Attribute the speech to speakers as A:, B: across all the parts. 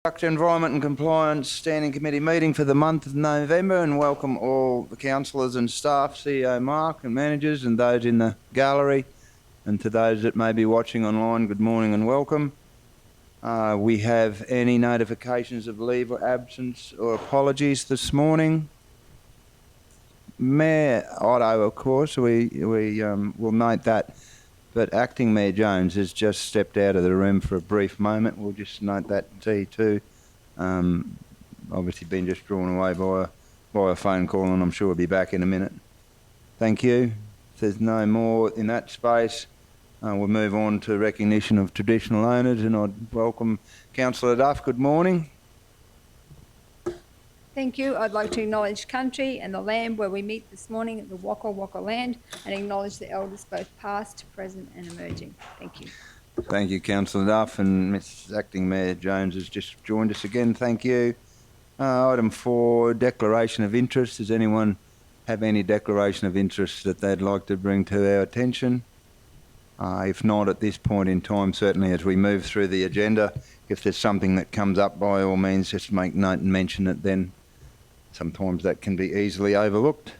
A: Infrastructure, Environment and Compliance Standing Committee meeting for the month of November, and welcome all the councillors and staff, CEO Mark and managers and those in the gallery, and to those that may be watching online, good morning and welcome. We have any notifications of leave or absence or apologies this morning? Mayor Otto, of course, we will note that, but Acting Mayor Jones has just stepped out of the room for a brief moment. We'll just note that too. Obviously been just drawn away by a phone call, and I'm sure we'll be back in a minute. Thank you. If there's no more in that space, we'll move on to recognition of traditional owners, and I'd welcome Councillor Duff. Good morning.
B: Thank you. I'd like to acknowledge country and the land where we meet this morning at the Waka Waka land, and acknowledge the elders both past, present and emerging. Thank you. Thank you, Councillor Duff, and Mrs. Acting Mayor Jones has just joined us again. Thank you. Item 4, declaration of interest. Does anyone have any declaration of interest that they'd like to bring to our attention? If not at this point in time, certainly as we move through the agenda, if there's something that comes up, by all means, just make note and mention it then. Sometimes that can be easily overlooked.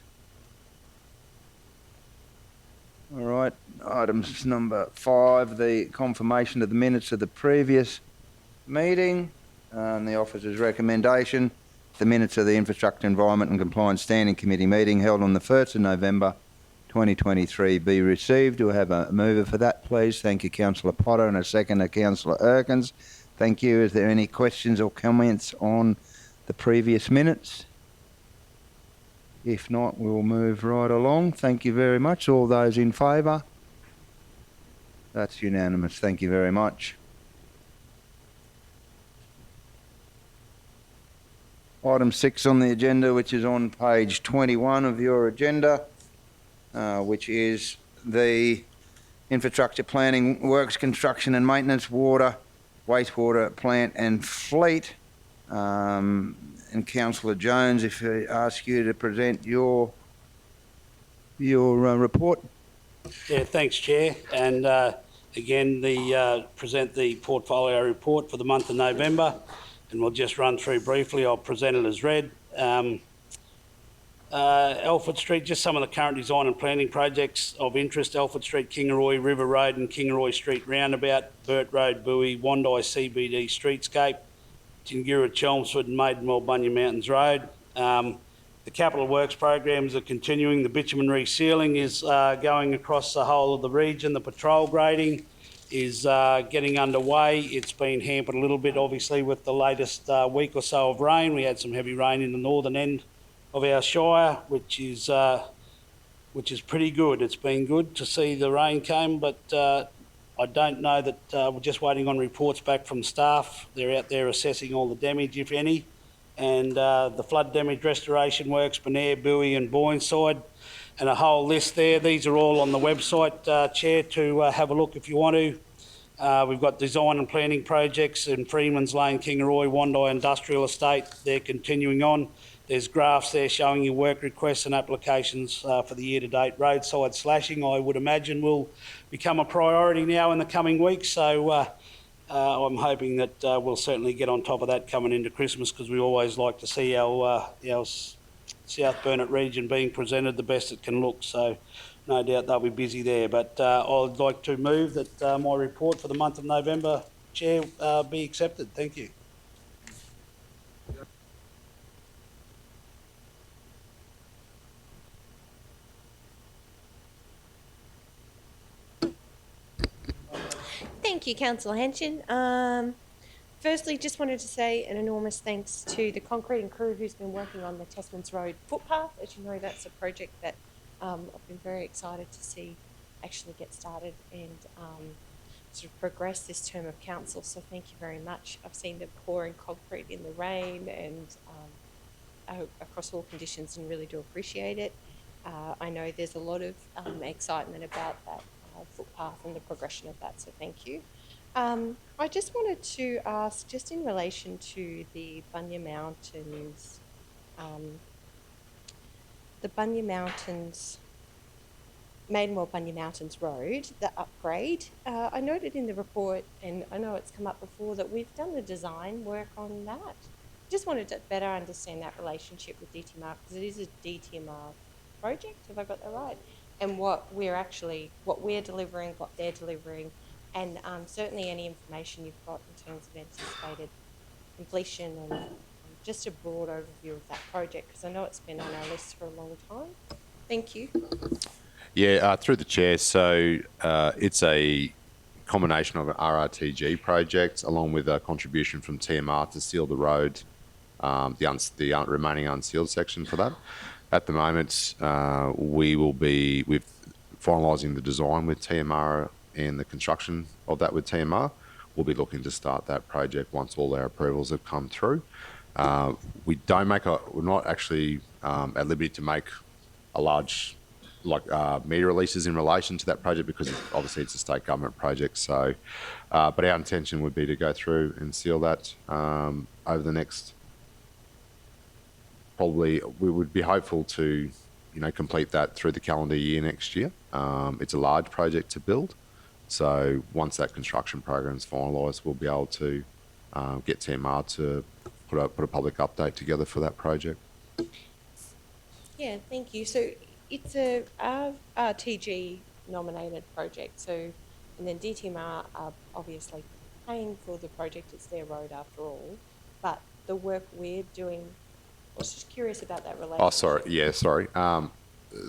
B: All right, items number 5, the confirmation of the minutes of the previous meeting and the officer's recommendation. The minutes of the Infrastructure, Environment and Compliance Standing Committee meeting held on the 1st of November 2023 be received. Do I have a mover for that, please? Thank you, Councillor Potter, and a seconder, Councillor Erkins. Thank you. Is there any questions or comments on the previous minutes? If not, we'll move right along. Thank you very much. All those in favour? That's unanimous. Thank you very much. Item 6 on the agenda, which is on page 21 of your agenda, which is the infrastructure planning, works, construction and maintenance, water, wastewater plant and fleet. And Councillor Jones, if I ask you to present your report.
C: Yeah, thanks, Chair. And again, present the portfolio report for the month of November, and we'll just run through briefly. I'll present it as read. Alfred Street, just some of the current design and planning projects of interest: Alfred Street, Kingaroy, River Road and Kingaroy Street Roundabout, Burt Road, Bowie, Wandai CBD Streetscape, Tingira, Chelmsford and Maidenwell, Bunya Mountains Road. The capital works programs are continuing. The bitumen resealing is going across the whole of the region. The patrol grading is getting underway. It's been hampered a little bit, obviously, with the latest week or so of rain. We had some heavy rain in the northern end of our shire, which is pretty good. It's been good to see the rain came, but I don't know that we're just waiting on reports back from staff. They're out there assessing all the damage, if any, and the flood damage restoration works, Bonaire, Bowie and Boyneside, and a whole list there. These are all on the website, Chair, to have a look if you want to. We've got design and planning projects in Freeman's Lane, Kingaroy, Wandai Industrial Estate. They're continuing on. There's graphs there showing you work requests and applications for the year-to-date. Roadside slashing, I would imagine, will become a priority now in the coming weeks. So I'm hoping that we'll certainly get on top of that coming into Christmas, because we always like to see our South Burnett region being presented the best it can look. So no doubt they'll be busy there. But I'd like to move that my report for the month of November, Chair, be accepted. Thank you.
D: Thank you, Councillor Henshin. Firstly, just wanted to say an enormous thanks to the concreting crew who's been working on the Tasmans Road footpath. As you know, that's a project that I've been very excited to see actually get started and sort of progress this term of council. So thank you very much. I've seen them pouring concrete in the rain and across all conditions, and really do appreciate it. I know there's a lot of excitement about that footpath and the progression of that, so thank you. I just wanted to ask, just in relation to the Bunya Mountains, Maidenmore Bunya Mountains Road, the upgrade. I noted in the report, and I know it's come up before, that we've done the design work on that. Just wanted to better understand that relationship with DTMR, because it is a DTMR project, have I got that right? And what we're delivering, what they're delivering, and certainly any information you've got in terms of anticipated completion and just a broad overview of that project, because I know it's been on our list for a long time. Thank you.
E: Yeah, through the chair. So it's a combination of an RRTG project along with a contribution from TMR to seal the road, the remaining unsealed section for that. At the moment, we're finalising the design with TMR and the construction of that with TMR. We'll be looking to start that project once all our approvals have come through. We're not actually at liberty to make a large media releases in relation to that project because obviously it's a state government project. So, but our intention would be to go through and seal that over the next. Probably, we would be hopeful to, complete that through the calendar year next year. It's a large project to build, so once that construction program is finalised, we'll be able to get TMR to put a public update together for that project.
D: Yeah, thank you. So it's a RTG nominated project. So, and then DTMR are obviously paying for the project. It's their road after all, but the work we're doing. I was just curious about that relationship.
E: Oh, sorry. Yeah, sorry.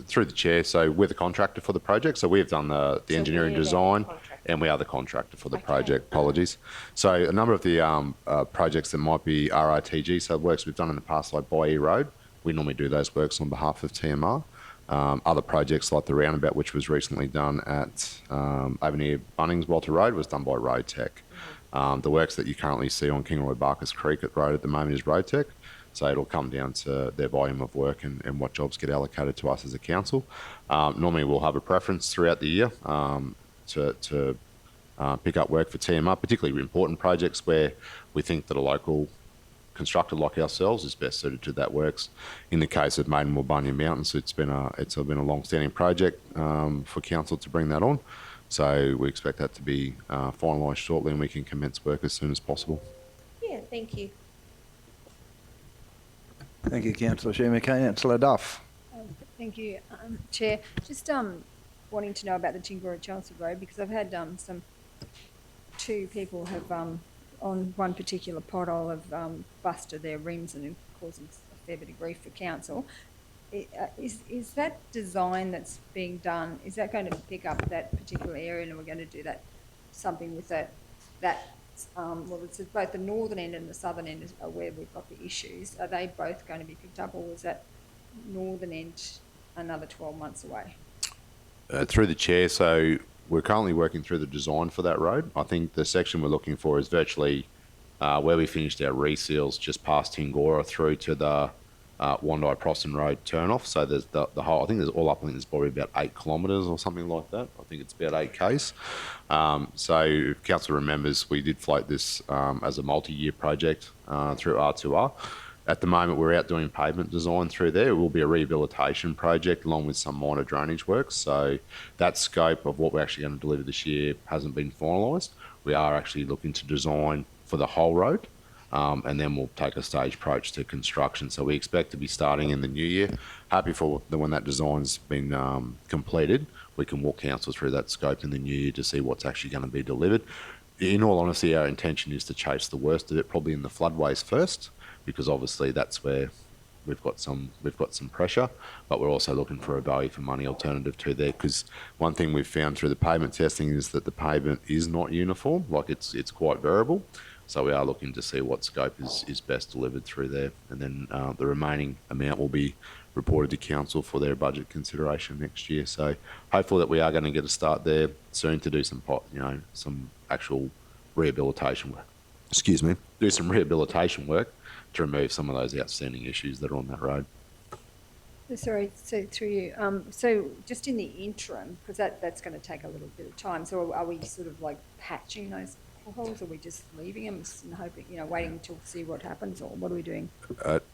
E: Through the chair, so we're the contractor for the project. So we've done the engineering design, and we are the contractor for the project. Apologies. So a number of the projects that might be RITG, so works we've done in the past, like Boyee Road, we normally do those works on behalf of TMR. Other projects like the roundabout, which was recently done at over near Bunnings Walter Road, was done by Road Tech. The works that you currently see on Kingaroy Barkers Creek at Road at the moment is Road Tech. So it'll come down to their volume of work and what jobs get allocated to us as a council. Normally we'll have a preference throughout the year to pick up work for TMR, particularly important projects where we think that a local constructor like ourselves is best suited to that works. In the case of Maidenmore Bunya Mountains, it's been a long-standing project for council to bring that on. So we expect that to be finalised shortly and we can commence work as soon as possible.
D: Yeah, thank you.
A: Thank you, Councillor Schumer. Councillor Duff.
B: Thank you, Chair. Just wanting to know about the Tingura-Chelmsford Road, because I've had two people have on one particular pothole have busted their rims and causing a fair bit of grief for council. Is that design that's being done, is that going to pick up that particular area, and we're going to do something with that well, it's both the northern end and the southern end are where we've got the issues. Are they both going to be picked up, or is that northern end another 12 months away?
E: Through the chair, so we're currently working through the design for that road. I think the section we're looking for is virtually where we finished our reseals just past Tingora through to the Wandai Proston Road turn-off. So there's the whole, I think there's probably about 8 kilometres or something like that. I think it's about 8 k's. So if council remembers, we did float this as a multi-year project through R2R. At the moment, we're out doing pavement design through there. It will be a rehabilitation project along with some minor drainage works. So that scope of what we're actually going to deliver this year hasn't been finalised. We are actually looking to design for the whole road. And then we'll take a staged approach to construction. So we expect to be starting in the new year. Happy for when that design's been completed, we can walk council through that scope in the new year to see what's actually going to be delivered. In all honesty, our intention is to chase the worst of it, probably in the floodways first, because obviously that's where we've got some pressure, but we're also looking for a value for money alternative to there, because one thing we've found through the pavement testing is that the pavement is not uniform, like it's quite variable. So we are looking to see what scope is best delivered through there, and then the remaining amount will be reported to council for their budget consideration next year. So hopefully that we are going to get a start there soon to do some actual rehabilitation work. Do some rehabilitation work to remove some of those outstanding issues that are on that road.
B: Sorry, so through you. So just in the interim, because that's going to take a little bit of time. So are we sort of like patching those potholes, or are we just leaving them and hoping, waiting to see what happens, or what are we doing?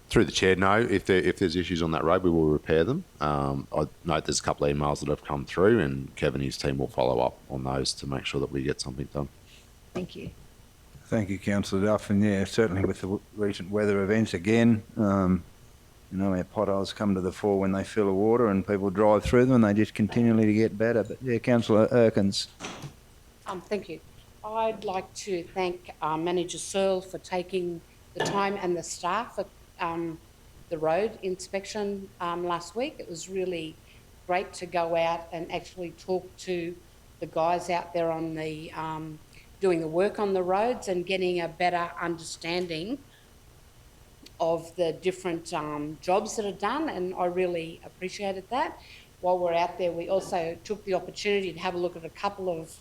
E: Through the chair, no. If there's issues on that road, we will repair them. I note there's a couple of emails that have come through, and Kevin and his team will follow up on those to make sure that we get something done.
B: Thank you.
A: Thank you, Councillor Duff. And yeah, certainly with the recent weather events again, our potholes come to the fore when they fill of water and people drive through them and they just continually get better. But yeah, Councillor Erkins.
F: Thank you. I'd like to thank Manager Searle for taking the time and the staff at the road inspection last week. It was really great to go out and actually talk to the guys out there on the doing the work on the roads and getting a better understanding of the different jobs that are done, and I really appreciated that. While we're out there, we also took the opportunity to have a look at a couple of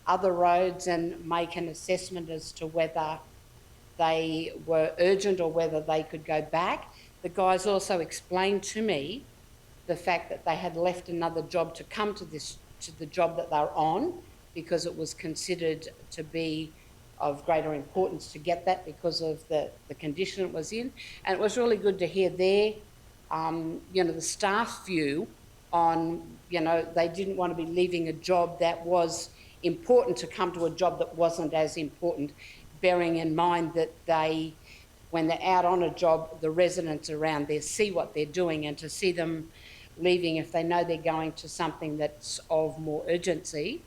F: other roads and make an assessment as to whether they were urgent or whether they could go back. The guys also explained to me the fact that they had left another job to come to the job that they're on, because it was considered to be of greater importance to get that because of the condition it was in. And it was really good to hear their, the staff view on, they didn't want to be leaving a job that was important to come to a job that wasn't as important, bearing in mind that when they're out on a job, the residents around there see what they're doing, and to see them leaving if they know they're going to something that's of more urgency,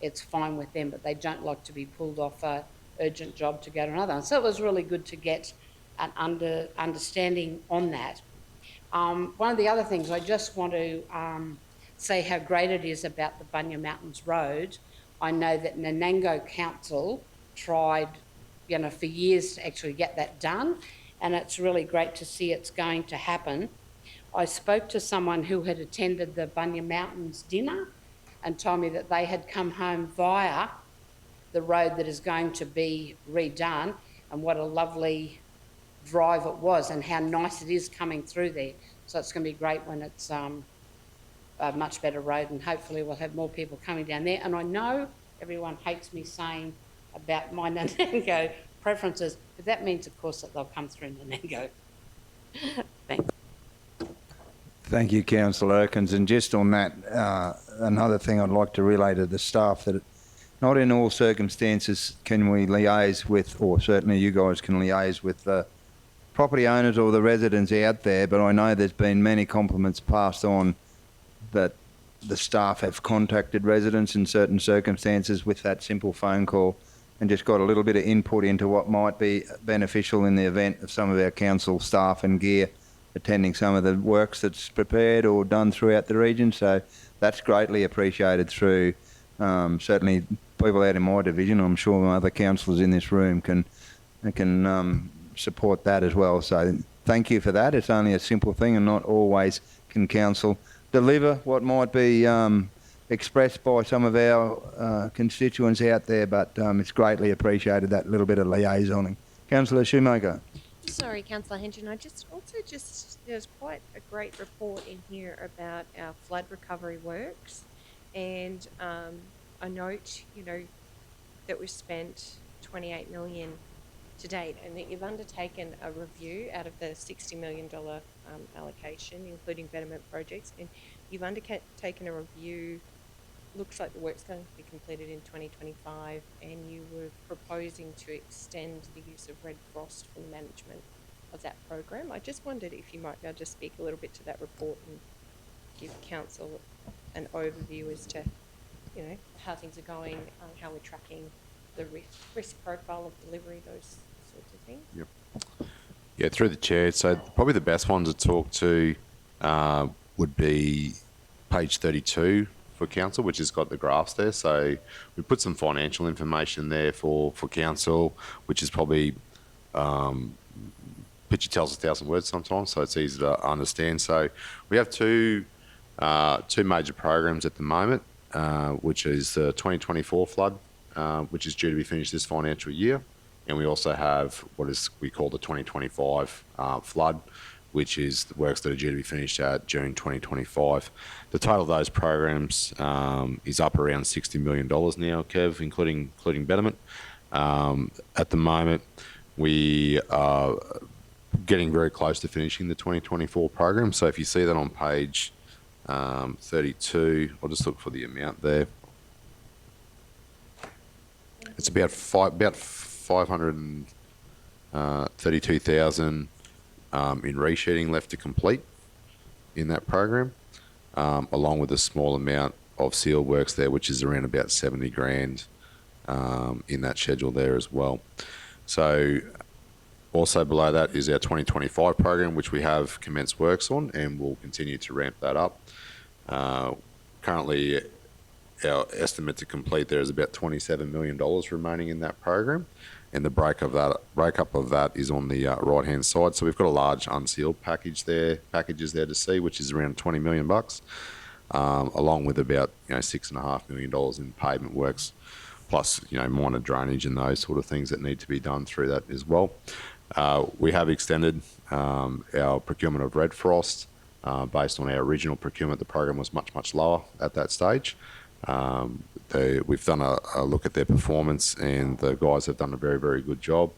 F: it's fine with them, but they don't like to be pulled off a urgent job to go to another. So it was really good to get an understanding on that. One of the other things, I just want to say how great it is about the Bunya Mountains Road. I know that Nanango Council tried, for years to actually get that done, and it's really great to see it's going to happen. I spoke to someone who had attended the Bunya Mountains dinner and told me that they had come home via the road that is going to be redone, and what a lovely drive it was and how nice it is coming through there. So it's going to be great when it's a much better road, and hopefully we'll have more people coming down there. And I know everyone hates me saying about my Nanango preferences, but that means, of course, that they'll come through Nanango. Thanks.
A: Thank you, Councillor Erkins. And just on that, another thing I'd like to relay to the staff, that not in all circumstances can we liaise with, or certainly you guys can liaise with the property owners or the residents out there, but I know there's been many compliments passed on that the staff have contacted residents in certain circumstances with that simple phone call and just got a little bit of input into what might be beneficial in the event of some of our council staff and gear attending some of the works that's prepared or done throughout the region. So that's greatly appreciated through certainly people out in my division. I'm sure other councillors in this room can support that as well. So thank you for that. It's only a simple thing, and not always can council deliver what might be expressed by some of our constituents out there, but it's greatly appreciated, that little bit of liaisoning. Councillor Shoemaker.
D: Sorry, Councillor Henson. There's quite a great report in here about our flood recovery works, and I note, that we've spent 28 million to date, and that you've undertaken a review out of the $60 million allocation, including betterment projects, and you've undertaken a review. Looks like the work's going to be completed in 2025, and you were proposing to extend the use of Red Frost for the management of that program. I just wondered if you might be able to speak a little bit to that report and give council an overview as to, how things are going, how we're tracking the risk profile of delivery, those sorts of things.
E: Yep. Yeah, through the chair. So probably the best one to talk to would be page 32 for council, which has got the graphs there. So we put some financial information there for council, which is probably picture tells 1,000 words sometimes, so it's easy to understand. So we have two major programs at the moment, which is the 2024 flood, which is due to be finished this financial year, and we also have we call the 2025 flood, which is the works that are due to be finished at June 2025. The total of those programs is up around $60 million now, Kev, including betterment. At the moment, we are getting very close to finishing the 2024 program. So if you see that on page 32, I'll just look for the amount there. It's about 532,000 in resheeting left to complete in that program, along with a small amount of seal works there, which is around about 70 grand in that schedule there as well. So also below that is our 2025 program, which we have commenced works on, and we'll continue to ramp that up. Currently, our estimate to complete there is about $27 million remaining in that program, and the breakup of that is on the right-hand side. So we've got a large unsealed packages there to see, which is around $20 million, along with about $6.5 million in pavement works, plus minor drainage and those sort of things that need to be done through that as well. We have extended our procurement of red frost based on our original procurement. The program was much lower at that stage. We've done a look at their performance, and the guys have done a very good job.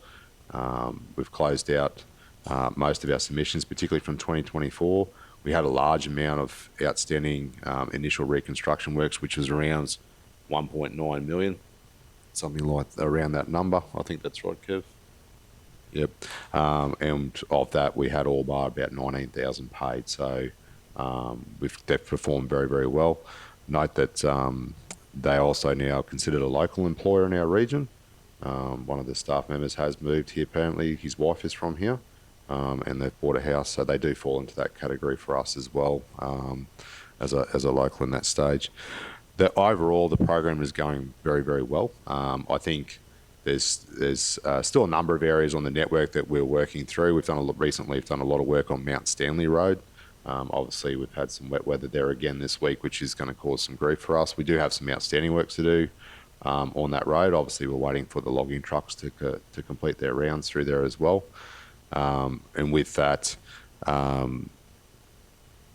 E: We've closed out most of our submissions, particularly from 2024. We had a large amount of outstanding initial reconstruction works, which was around 1.9 million, something like around that number. I think that's right, Kev. Yep. And of that, we had all bar about 19,000 paid. So they've performed very well. Note that they also now considered a local employer in our region. One of the staff members has moved here permanently. His wife is from here, and they've bought a house, so they do fall into that category for us as well, as a local in that stage. Overall, the program is going very well. I think there's still a number of areas on the network that we're working through. We've done a lot of work on Mount Stanley Road. Obviously, we've had some wet weather there again this week, which is going to cause some grief for us. We do have some outstanding work to do on that road. Obviously, we're waiting for the logging trucks to complete their rounds through there as well. And with that,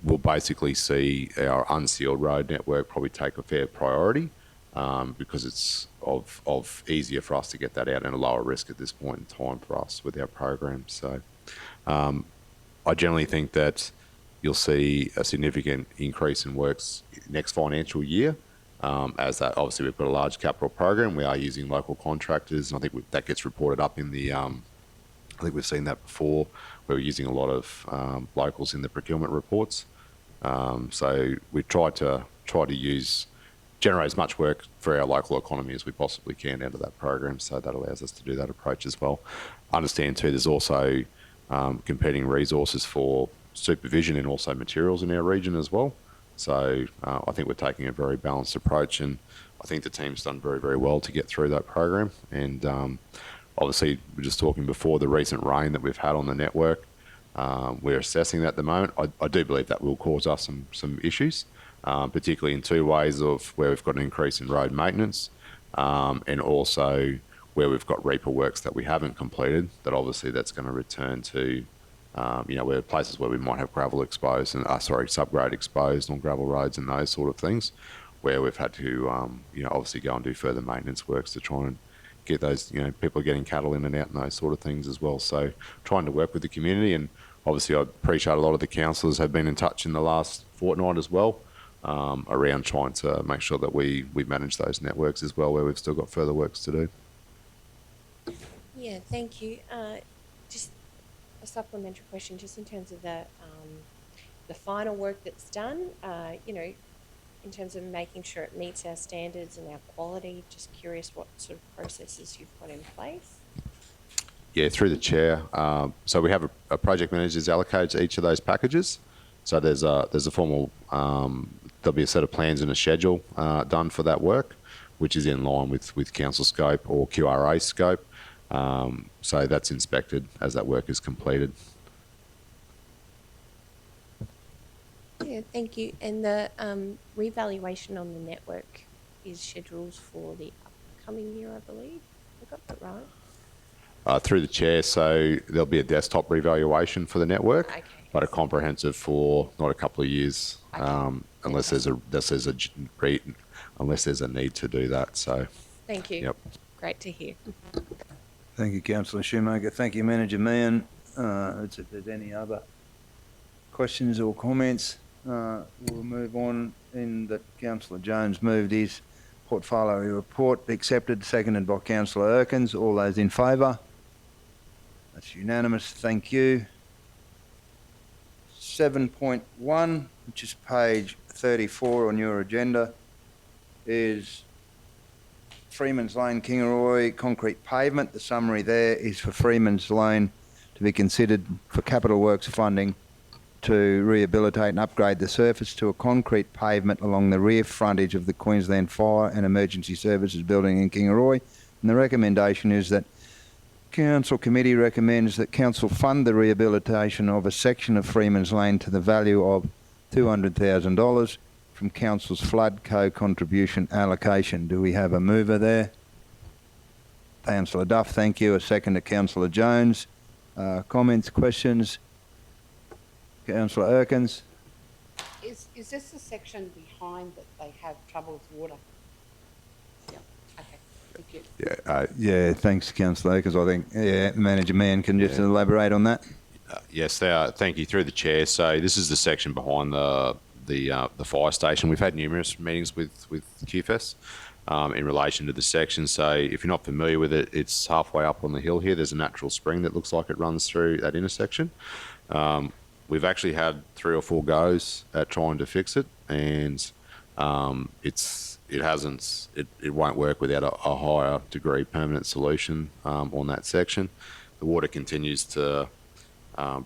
E: we'll basically see our unsealed road network probably take a fair priority because it's of easier for us to get that out and a lower risk at this point in time for us with our program. So I generally think that you'll see a significant increase in works next financial year. As that, obviously, we've got a large capital program. We are using local contractors, and I think that gets reported up in the. I think we've seen that before. We're using a lot of locals in the procurement reports. So we try to generate as much work for our local economy as we possibly can out of that program. So that allows us to do that approach as well. Understand too, there's also competing resources for supervision and also materials in our region as well. So I think we're taking a very balanced approach, and I think the team's done very well to get through that program. And obviously, we were just talking before the recent rain that we've had on the network. We're assessing that at the moment. I do believe that will cause us some issues, particularly in two ways: of where we've got an increase in road maintenance, and also where we've got reaper works that we haven't completed. That obviously that's going to return to where places where we might have gravel exposed and subgrade exposed on gravel roads and those sort of things, where we've had to obviously go and do further maintenance works to try and get those people getting cattle in and out and those sort of things as well. So trying to work with the community, and obviously I appreciate a lot of the councillors have been in touch in the last fortnight as well around trying to make sure that we manage those networks as well, where we've still got further works to do.
D: Yeah, thank you. Just a supplementary question, just in terms of the final work that's done, in terms of making sure it meets our standards and our quality. Just curious what sort of processes you've got in place.
E: Yeah, through the chair. So we have a project manager's allocated to each of those packages. So there's a formal, there'll be a set of plans and a schedule done for that work, which is in line with council scope or QRA scope. So that's inspected as that work is completed.
D: Yeah, thank you. And the revaluation on the network is scheduled for the upcoming year, I believe. I got that right?
E: Through the chair, so there'll be a desktop revaluation for the network, okay, but a comprehensive for not a couple of years, okay, unless there's a need to do that. So
D: thank you.
E: Yep.
D: Great to hear.
A: Thank you, Councillor Shoemaker. Thank you, Manager Mann. If there's any other questions or comments, we'll move on in that Councillor Jones moved his portfolio report be accepted, seconded by Councillor Erkins. All those in favour? That's unanimous. Thank you. 7.1, which is page 34 on your agenda, is Freeman's Lane, Kingaroy, concrete pavement. The summary there is for Freeman's Lane to be considered for capital works funding to rehabilitate and upgrade the surface to a concrete pavement along the rear frontage of the Queensland Fire and Emergency Services building in Kingaroy. And the recommendation is that Council Committee recommends that Council fund the rehabilitation of a section of Freeman's Lane to the value of $200,000 from Council's flood co-contribution allocation. Do we have a mover there? Councillor Duff, thank you. A second to Councillor Jones. Comments, questions? Councillor Erkins.
F: Is this the section behind that they have trouble with water? Yeah, okay, thank you.
A: Yeah, thanks, Councillor Erkins. I think Manager Mann can just elaborate on that.
E: Yes, thank you through the chair. So this is the section behind the fire station. We've had numerous meetings with QFES in relation to the section. So if you're not familiar with it, it's halfway up on the hill here. There's a natural spring that looks like it runs through that intersection. We've actually had 3 or 4 goes at trying to fix it, and it won't work without a higher degree permanent solution on that section. The water continues to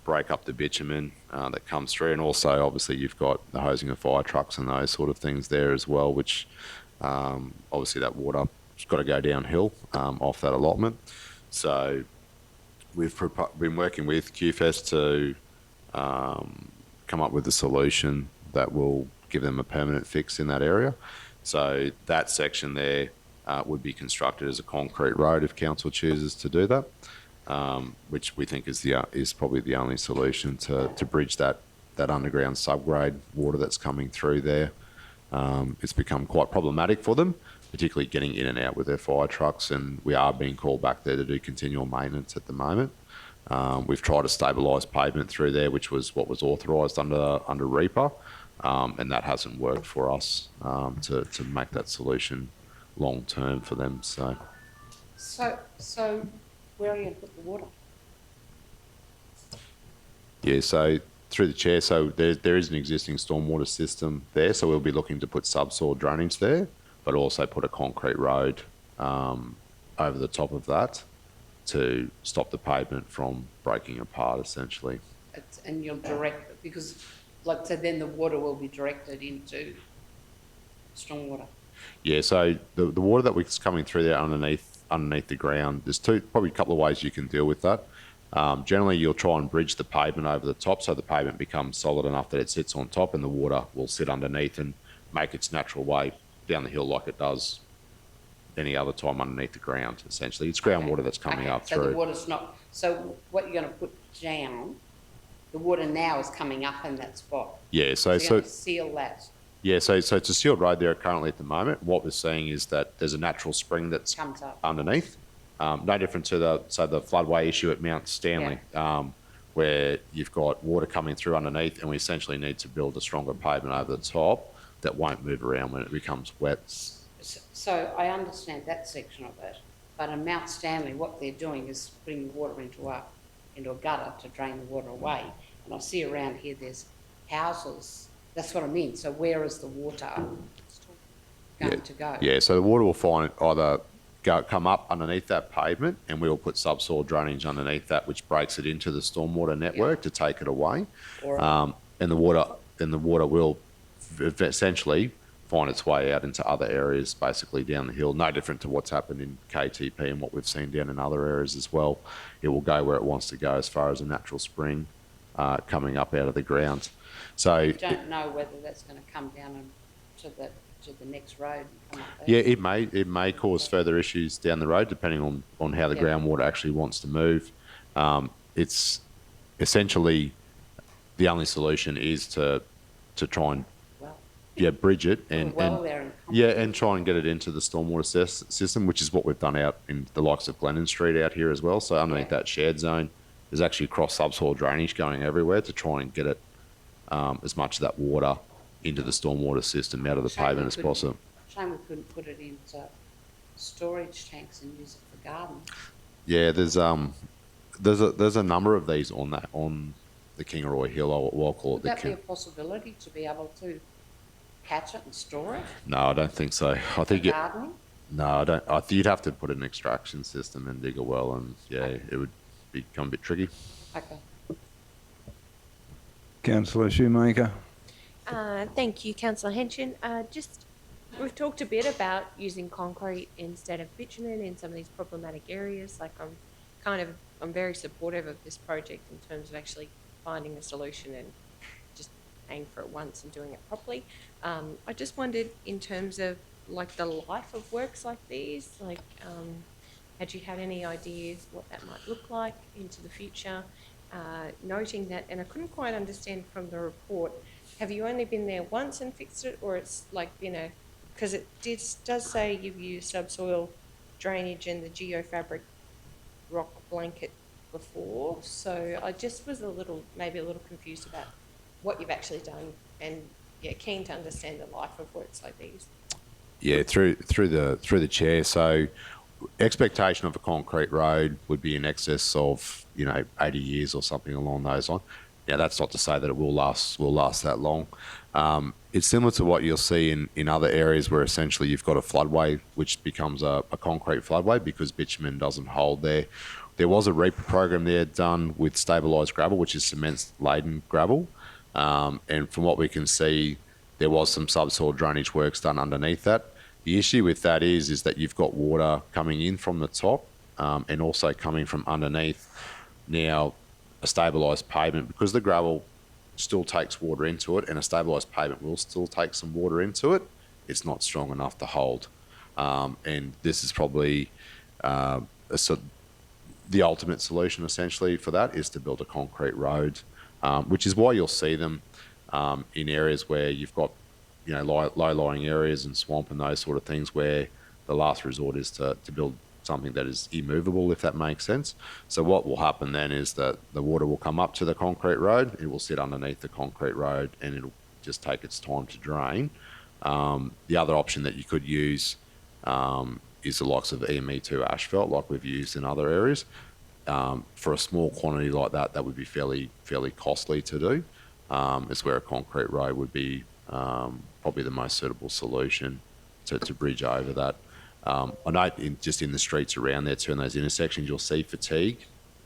E: break up the bitumen that comes through, and also obviously you've got the hosing of fire trucks and those sort of things there as well, which obviously that water's got to go downhill off that allotment. So we've been working with QFES to come up with a solution that will give them a permanent fix in that area. So that section there would be constructed as a concrete road if council chooses to do that, which we think is probably the only solution to bridge that underground subgrade water that's coming through there. It's become quite problematic for them, particularly getting in and out with their fire trucks, and we are being called back there to do continual maintenance at the moment. We've tried to stabilise pavement through there, which was what was authorised under REPA, and that hasn't worked for us to make that solution long term for them. So
F: Where are you going to put the water?
E: yeah, so through the chair, so there is an existing stormwater system there, so we'll be looking to put subsoil drainage there, but also put a concrete road over the top of that to stop the pavement from breaking apart, essentially.
F: And you'll direct it, because like I said, then the water will be directed into stormwater.
E: Yeah, so the water that was coming through there underneath the ground, there's probably a couple of ways you can deal with that. Generally, you'll try and bridge the pavement over the top so the pavement becomes solid enough that it sits on top, and the water will sit underneath and make its natural way down the hill like it does any other time underneath the ground, essentially. It's groundwater that's coming up
F: so
E: through.
F: The water's not, so what you're going to put down, the water now is coming up in that spot.
E: Yeah,
F: So you're going to seal that.
E: Yeah, so it's a sealed road there currently at the moment. What we're seeing is that there's a natural spring that's
F: Comes up.
E: underneath. No different to the floodway issue at Mount Stanley, where you've got water coming through underneath, and we essentially need to build a stronger pavement over the top that won't move around when it becomes wet.
F: So I understand that section of it, but in Mount Stanley, what they're doing is putting the water into a gutter to drain the water away. And I see around here there's houses. That's what I mean. So where is the water going to go?
E: Yeah, so the water will come up underneath that pavement, and we'll put subsoil drainage underneath that, which breaks it into the stormwater network to take it away. And the water will essentially find its way out into other areas, basically down the hill. No different to what's happened in KTP and what we've seen down in other areas as well. It will go where it wants to go as far as a natural spring coming up out of the ground. So
F: you don't know whether that's going to come down to the next road and come up there.
E: Yeah, it may cause further issues down the road depending on how the groundwater actually wants to move. It's essentially the only solution is to try and bridge it
F: Put a
E: and
F: well there and
E: and try and get it into the stormwater system, which is what we've done out in the likes of Glennon Street out here as well. So underneath
F: Yeah.
E: that shared zone, there's actually cross subsoil drainage going everywhere to try and get it as much of that water into the stormwater system out of the
F: Shame
E: pavement
F: we
E: as
F: couldn't-
E: possible.
F: Shame we couldn't put it into storage tanks and use it for gardens.
E: Yeah, there's a number of these on the Kingaroy Hill. I'll call it
F: Would
E: the
F: that be a possibility to be able to catch it and store it
E: No, I don't think so. I
F: for
E: think
F: gardening?
E: no, I don't. I think you'd have to put an extraction system and dig a well, and it would become a bit tricky.
F: Okay.
A: Councillor Shoemaker.
D: Thank you, Councillor Henshin. We've talked a bit about using concrete instead of bitumen in some of these problematic areas. Like I'm very supportive of this project in terms of actually finding a solution and just paying for it once and doing it properly. I just wondered in terms of like the life of works like these, had you had any ideas what that might look like into the future? Noting that, and I couldn't quite understand from the report, have you only been there once and fixed it, or it's like been because it does say you've used subsoil drainage and the geofabric rock blanket before, so I just was maybe a little confused about what you've actually done, and keen to understand the life of works like these.
E: Yeah, through the chair. So, expectation of a concrete road would be in excess of 80 years or something along those lines. Now, that's not to say that it will last that long. It's similar to what you'll see in other areas where essentially you've got a floodway which becomes a concrete floodway because bitumen doesn't hold there. There was a reaper program there done with stabilised gravel, which is cement-laden gravel. And from what we can see, there was some subsoil drainage works done underneath that. The issue with that is that you've got water coming in from the top and also coming from underneath. Now, a stabilised pavement, because the gravel still takes water into it and a stabilised pavement will still take some water into it, it's not strong enough to hold. And this is probably the ultimate solution essentially for that is to build a concrete road, which is why you'll see them in areas where you've got low-lying areas and swamp and those sort of things where the last resort is to build something that is immovable, if that makes sense. So what will happen then is that the water will come up to the concrete road, it will sit underneath the concrete road and it'll just take its time to drain. The other option that you could use is the likes of EME2 asphalt like we've used in other areas. For a small quantity like that, that would be fairly costly to do. Is where a concrete road would be probably the most suitable solution to bridge over that. I know just in the streets around there too, in those intersections, you'll see fatigue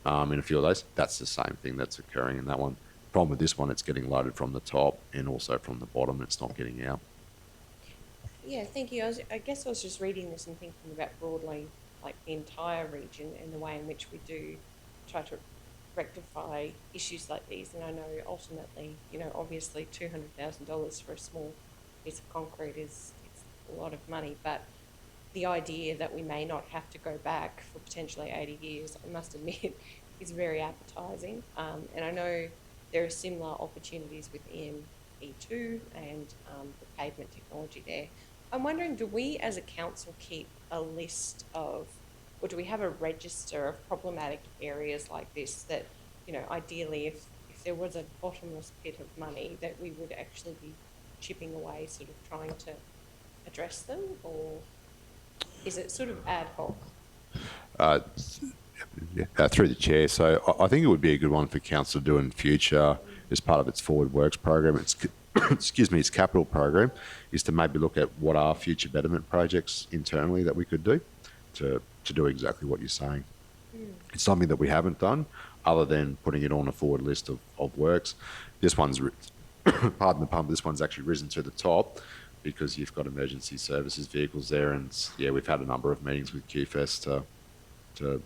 E: in a few of those. That's the same thing that's occurring in that one. Problem with this one, it's getting loaded from the top and also from the bottom. It's not getting out.
D: Yeah, thank you. I guess I was just reading this and thinking about broadly, like the entire region and the way in which we do try to rectify issues like these. And I know ultimately, obviously $200,000 for a small piece of concrete it's a lot of money, but the idea that we may not have to go back for potentially 80 years, I must admit, is very appetising. And I know there are similar opportunities with EME2 and the pavement technology there. I'm wondering, do we as a council keep a list of, or do we have a register of problematic areas like this that, ideally if there was a bottomless pit of money that we would actually be chipping away, sort of trying to address them, or is it sort of ad hoc?
E: Through the chair. So I think it would be a good one for council to do in future as part of its forward works program. It's its capital program is to maybe look at what are future betterment projects internally that we could do to do exactly what you're saying. It's something that we haven't done other than putting it on a forward list of works. This one's, pardon the pun, this one's actually risen to the top because you've got emergency services vehicles there, and we've had a number of meetings with QFES to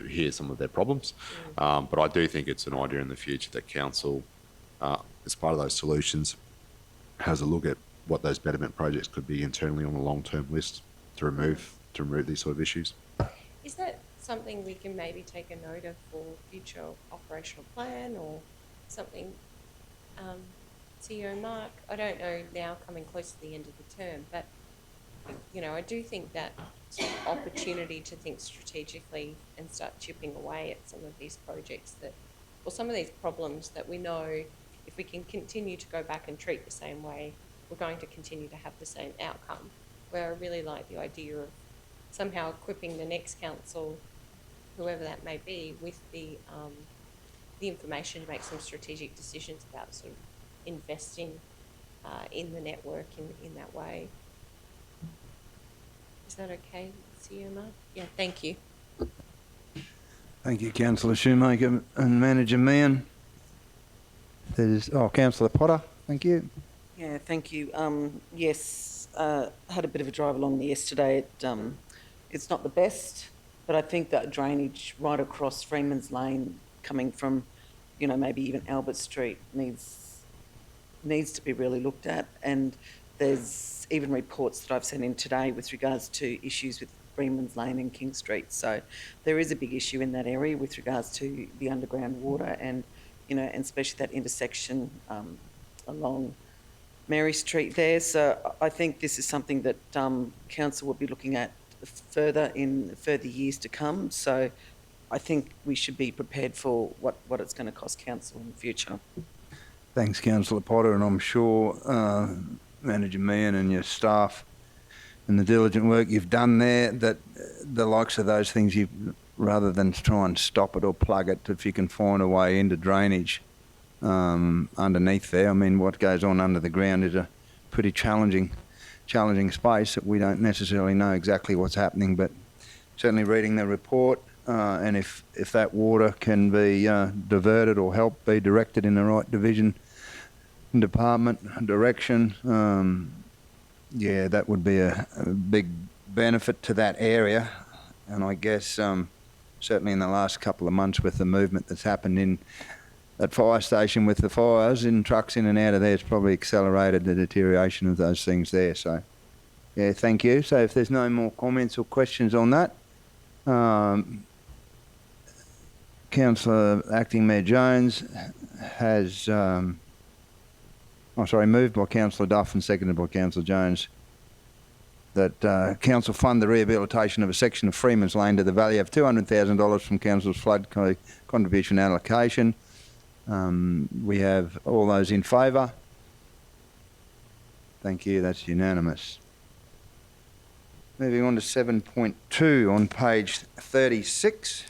E: hear some of their problems. But I do think it's an idea in the future that council, as part of those solutions, has a look at what those betterment projects could be internally on a long-term list to remove these sort of issues.
D: Is that something we can maybe take a note of for future operational plan or something? CEO Mark, I don't know now coming close to the end of the term, but, you know, I do think that sort of opportunity to think strategically and start chipping away at some of these projects that, or some of these problems that we know if we can continue to go back and treat the same way, we're going to continue to have the same outcome. Where I really like the idea of somehow equipping the next council, whoever that may be, with the information to make some strategic decisions about sort of investing in the network in that way. Is that okay, CEO Mark? Yeah, thank you.
A: Thank you, Councillor Shoemaker and Manager Meehan. Councillor Potter, thank you.
G: Yeah, thank you. Yes, had a bit of a drive along there yesterday. It's not the best, but I think that drainage right across Freeman's Lane, coming from, you know, maybe even Albert Street, needs to be really looked at. And there's even reports that I've sent in today with regards to issues with Freeman's Lane and King Street. So there is a big issue in that area with regards to the underground water and, you know, and especially that intersection along Mary Street there. So I think this is something that council will be looking at further in further years to come. So I think we should be prepared for what it's going to cost council in the future.
A: Thanks, Councillor Potter, and I'm sure Manager Meehan and your staff and the diligent work you've done there, that the likes of those things, rather than try and stop it or plug it, if you can find a way into drainage underneath there. I mean, what goes on under the ground is a pretty challenging space that we don't necessarily know exactly what's happening, but certainly reading the report, and if that water can be diverted or help be directed in the right division, department direction, yeah, that would be a big benefit to that area. And I guess certainly in the last couple of months with the movement that's happened in that fire station with the fires and trucks in and out of there, it's probably accelerated the deterioration of those things there. So, yeah, thank you. So if there's no more comments or questions on that, Councillor Acting Mayor Jones has, moved by Councillor Duff and seconded by Councillor Jones, that Council fund the rehabilitation of a section of Freeman's Lane to the value of $200,000 from Council's flood contribution allocation. We have all those in favour. Thank you, that's unanimous. Moving on to 7.2 on page 36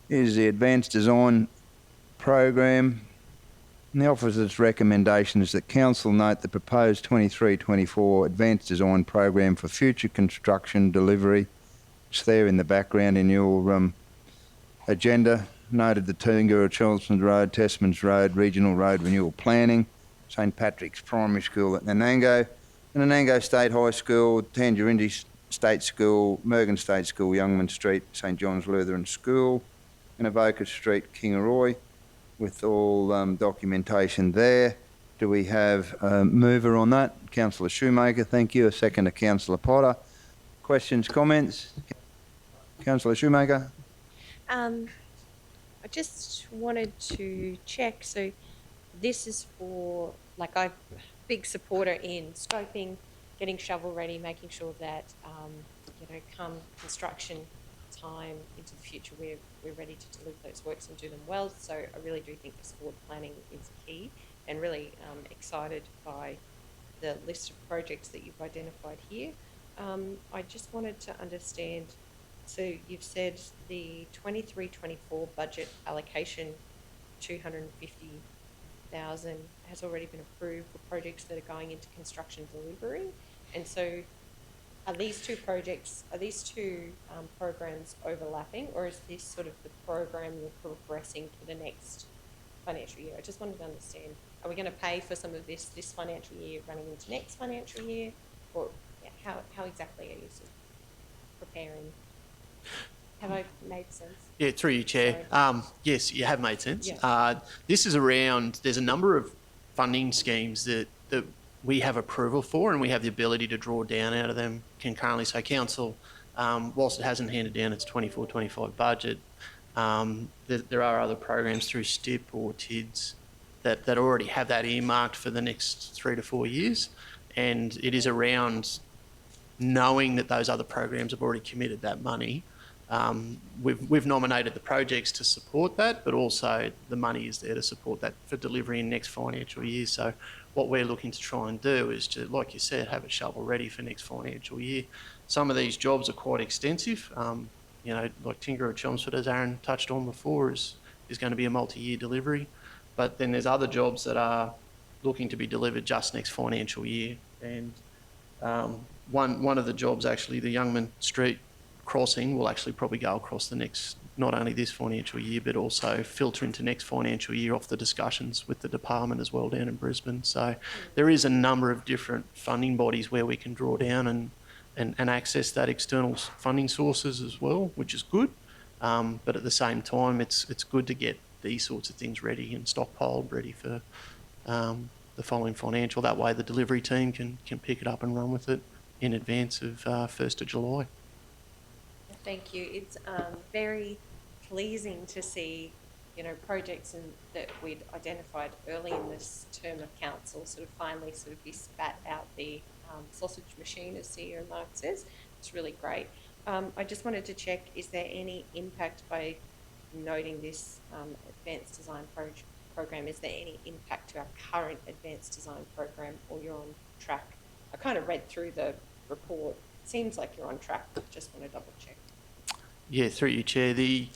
A: is the Advanced Design Program. And the officer's recommendation is that Council note the proposed 23-24 Advanced Design Program for future construction delivery. It's there in the background in your agenda. Noted the Toongura, Chelmsford Road, Tesmans Road, Regional Road Renewal Planning, St Patrick's Primary School at Nanango, and Nanango State High School, Tangerindi State School, Mergen State School, Youngman Street, St John's Lutheran School, and Avoca Street, Kingaroy, with all documentation there. Do we have a mover on that? Councillor Shoemaker, thank you. A second to Councillor Potter. Questions, comments? Councillor Shoemaker?
D: I just wanted to check, so this is for, like, I'm a big supporter in scoping, getting shovel ready, making sure that, you know, come construction time into the future, we're ready to deliver those works and do them well. So I really do think this forward planning is key, and really excited by the list of projects that you've identified here. I just wanted to understand, so you've said the 23-24 budget allocation, 250,000 has already been approved for projects that are going into construction delivery. And so are these two projects, are these two programs overlapping, or is this sort of the program you're progressing for the next financial year? I just wanted to understand, are we going to pay for some of this financial year running into next financial year, or how exactly are you sort of preparing? Have I made sense?
H: Yeah, through you, Chair. Yes, you have made sense.
D: Yeah.
H: This is around, there's a number of funding schemes that we have approval for, and we have the ability to draw down out of them concurrently. So Council, whilst it hasn't handed down its 24-25 budget, there are other programs through STIP or TIDS that already have that earmarked for the next 3 to 4 years. And it is around knowing that those other programs have already committed that money. We've nominated the projects to support that, but also the money is there to support that for delivery in next financial year. So what we're looking to try and do is to, like you said, have it shovel ready for next financial year. Some of these jobs are quite extensive. You know, like Tinkeroo Chelmsford, as Aaron touched on before, is going to be a multi-year delivery. But then there's other jobs that are looking to be delivered just next financial year. And one of the jobs, actually, the Youngman Street crossing, will actually probably go across the next, not only this financial year, but also filter into next financial year off the discussions with the department as well down in Brisbane. So there is a number of different funding bodies where we can draw down and access that external funding sources as well, which is good. But at the same time, it's good to get these sorts of things ready and stockpiled ready for the following financial. That way the delivery team can pick it up and run with it in advance of 1st of July.
D: Thank you. It's very pleasing to see, you know, projects that we'd identified early in this term of council sort of finally sort of be spat out the sausage machine, as CEO Mark says. It's really great. I just wanted to check, is there any impact by noting this advanced design program? Is there any impact to our current advanced design program, or you're on track? I kind of read through the report. Seems like you're on track, but just want to double check.
H: Yeah, through you, Chair. The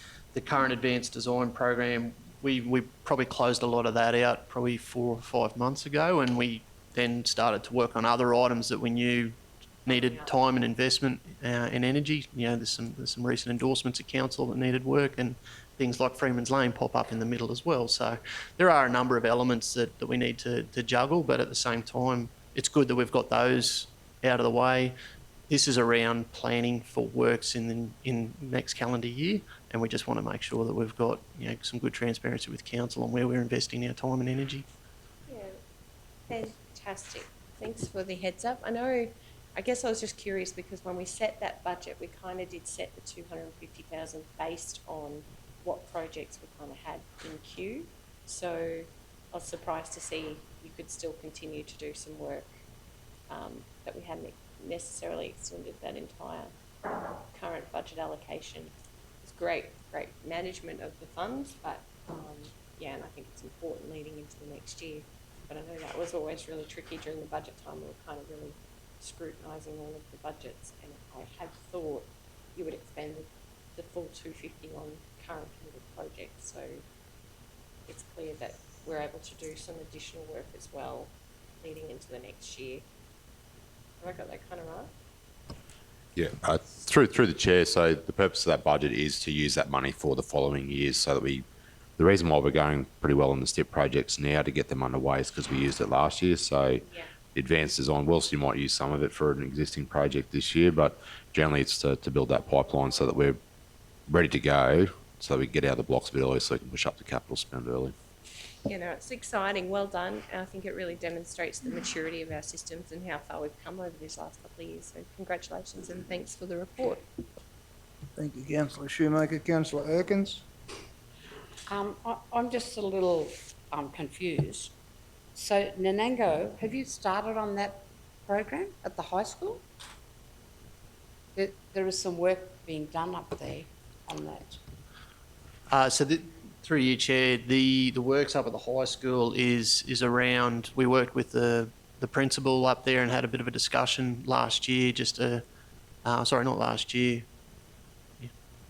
H: current advanced design program, we probably closed a lot of that out probably 4 or 5 months ago, and we then started to work on other items that we knew needed time and investment in energy. You know, there's some recent endorsements at council that needed work, and things like Freeman's Lane pop up in the middle as well. So there are a number of elements that we need to juggle, but at the same time, it's good that we've got those out of the way. This is around planning for works in next calendar year, and we just want to make sure that we've got, you know, some good transparency with council on where we're investing our time and energy.
D: Yeah, fantastic. Thanks for the heads up. I guess I was just curious because when we set that budget, we kind of did set the 250,000 based on what projects we kind of had in queue. So I was surprised to see you could still continue to do some work that we hadn't necessarily extended that entire current budget allocation. It's great management of the funds, but yeah, and I think it's important leading into the next year. But I know that was always really tricky during the budget time. We were kind of really scrutinising all of the budgets, and I had thought you would expend the full 250 on current committed projects. So it's clear that we're able to do some additional work as well leading into the next year. Have I got that kind of right?
E: Yeah, through the chair. So the purpose of that budget is to use that money for the following years, so that the reason why we're going pretty well on the STIP projects now to get them underway is because we used it last year. So advanced design, whilst you might use some of it for an existing project this year, but generally it's to build that pipeline so that we're ready to go, so that we can get out of the blocks a bit early, so we can push up the capital spend early.
D: You know, it's exciting. Well done. I think it really demonstrates the maturity of our systems and how far we've come over these last couple of years. So congratulations and thanks for the report.
A: Thank you, Councillor Shoemaker. Councillor Erkins?
F: I'm just a little confused. So Nanango, have you started on that program at the high school? There is some work being done up there on that.
H: Through you, Chair, the works up at the high school is around. We worked with the principal up there and had a bit of a discussion last year. Not last year,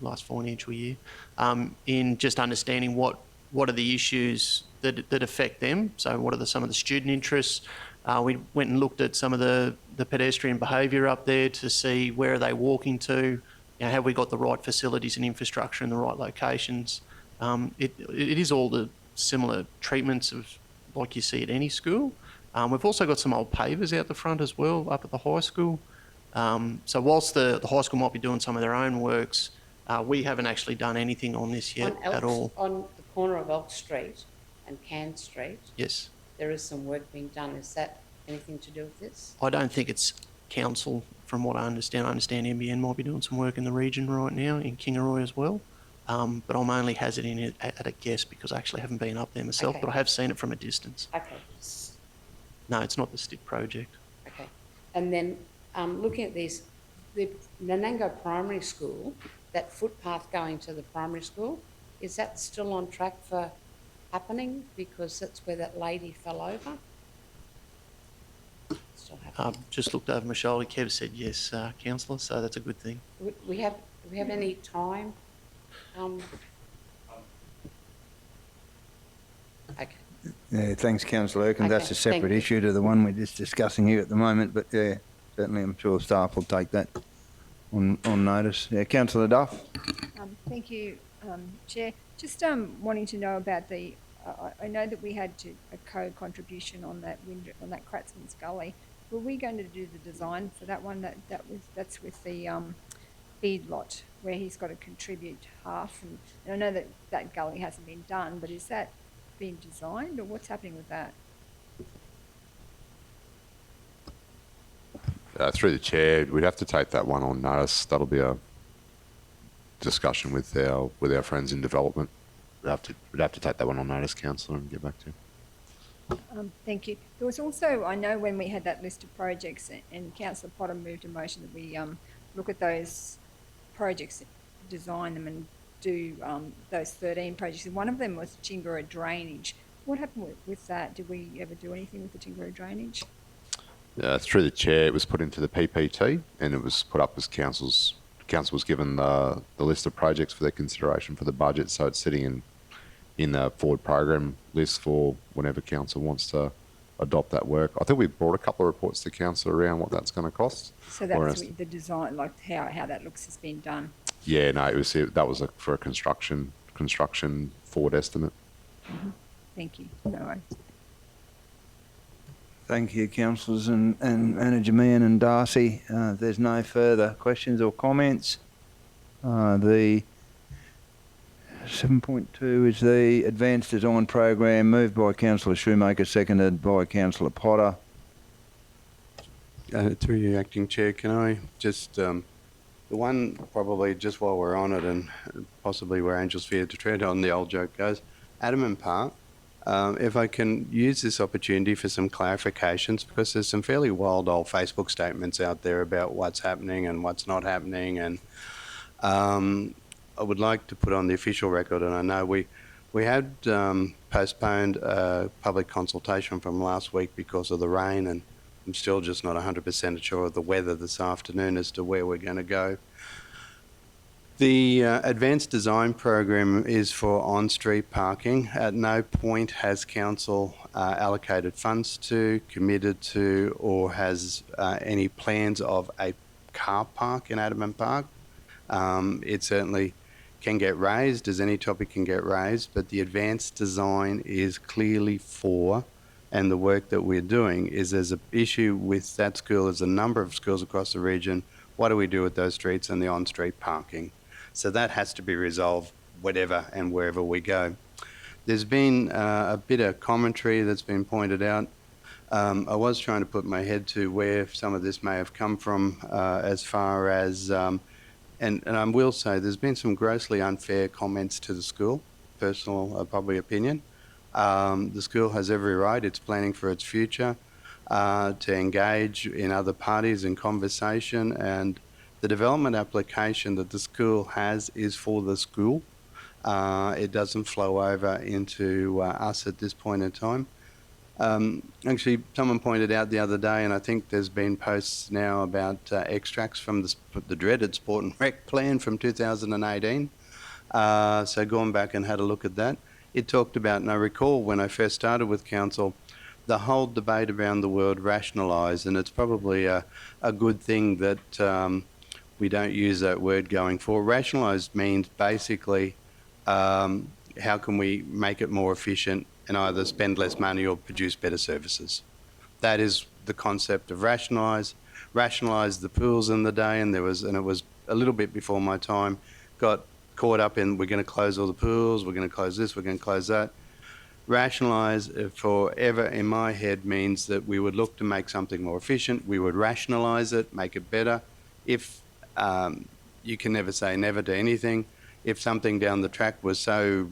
H: last financial year, in just understanding what are the issues that affect them. So what are some of the student interests? We went and looked at some of the pedestrian behaviour up there to see where are they walking to. You know, have we got the right facilities and infrastructure in the right locations? It is all the similar treatments of like you see at any school. We've also got some old pavers out the front as well up at the high school. So whilst the high school might be doing some of their own works, we haven't actually done anything on this yet at all.
F: On the corner of Elk Street and Cairn Street,
H: Yes.
F: there is some work being done. Is that anything to do with this?
H: I don't think it's council from what I understand. I understand NBN might be doing some work in the region right now, in Kingaroy as well. but I'm only hazarding it at a guess because I actually haven't been up there myself,
F: Okay.
H: but I have seen it from a distance.
F: Okay,
H: No, it's not the STIP project.
F: okay. And then, looking at these, the Nanango Primary School, that footpath going to the primary school, is that still on track for happening? Because that's where that lady fell over? Still happening.
H: Just looked over my shoulder. Kev said yes, councillor, so that's a good thing.
F: Do we have any time? Okay,
A: Yeah, thanks, Councillor Erkin. That's
F: Okay,
A: a separate
F: thank you.
A: issue to the one we're just discussing here at the moment, but yeah, certainly I'm sure staff will take that on notice. Yeah, Councillor Duff?
B: Thank you, Chair. Just wanting to know about the, I know that we had a co-contribution on that on that Kratzman's Gully. Were we going to do the design for that one? That's with the feedlot where he's got to contribute half, and I know that gully hasn't been done, but is that been designed, or what's happening with that?
E: Through the chair, we'd have to take that one on notice. That'll be a discussion with our friends in development. We'd have to take that one on notice, councillor, and get back to you.
B: Thank you. There was also, I know when we had that list of projects, and Councillor Potter moved a motion that we look at those projects, design them, and do those 13 projects. And one of them was Chingura drainage. What happened with that? Did we ever do anything with the Chingura drainage?
E: Through the chair, it was put into the PPT and it was put up as council was given the list of projects for their consideration for the budget, so it's sitting in the forward program list for whenever council wants to adopt that work. I think we brought a couple of reports to council around what that's going to cost.
B: So that's the design, like how that looks, has been done.
E: Yeah, no, that was for a construction forward estimate.
B: Mm-hmm. Thank you. No worries.
A: Thank you, councillors and Manager Meehan and Darcy. If there's no further questions or comments, the 7.2 is the Advanced Design Program, moved by Councillor Shoemaker, seconded by Councillor Potter.
I: Through you, Acting Chair, can I just, the one probably just while we're on it and possibly where angels fear to tread on, the old joke goes, Adamant Park, if I can use this opportunity for some clarifications, because there's some fairly wild old Facebook statements out there about what's happening and what's not happening, and I would like to put on the official record, and I know we had postponed a public consultation from last week because of the rain, and I'm still just not 100% sure of the weather this afternoon as to where we're going to go. The Advanced Design Program is for on-street parking. At no point has Council allocated funds to, committed to, or has any plans of a car park in Adamant Park. It certainly can get raised, as any topic can get raised, but the advanced design is clearly for, and the work that we're doing is there's an issue with that school, there's a number of schools across the region. What do we do with those streets and the on-street parking? So that has to be resolved whatever and wherever we go. There's been a bit of commentary that's been pointed out. I was trying to put my head to where some of this may have come from as far as, and I will say there's been some grossly unfair comments to the school, personal probably opinion. The school has every right, it's planning for its future, to engage in other parties in conversation, and the development application that the school has is for the school. It doesn't flow over into us at this point in time. Actually, someone pointed out the other day, and I think there's been posts now about extracts from the dreaded Sport and Rec plan from 2018. So gone back and had a look at that. It talked about, and I recall when I first started with council, the whole debate around the word rationalise, and it's probably a good thing that we don't use that word going forward. Rationalise means basically how can we make it more efficient and either spend less money or produce better services. That is the concept of rationalise. Rationalise the pools in the day, and it was a little bit before my time, got caught up in we're going to close all the pools, we're going to close this, we're going to close that. Rationalise forever in my head means that we would look to make something more efficient, we would rationalise it, make it better. If you can never say never to anything, if something down the track was so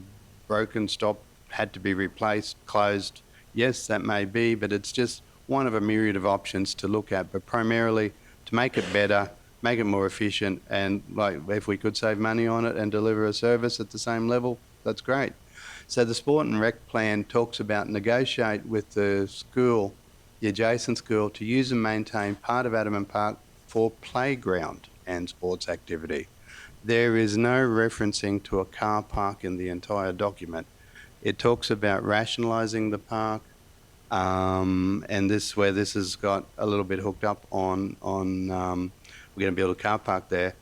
I: broken, stopped, had to be replaced, closed, yes, that may be, but it's just one of a myriad of options to look at, but primarily to make it better, make it more efficient, and like if we could save money on it and deliver a service at the same level, that's great. So the Sport and Rec plan talks about negotiate with the school, the adjacent school, to use and maintain part of Adamant Park for playground and sports activity. There is no referencing to a car park in the entire document. It talks about rationalising the park, and this where this has got a little bit hooked up on we're going to build a car park there.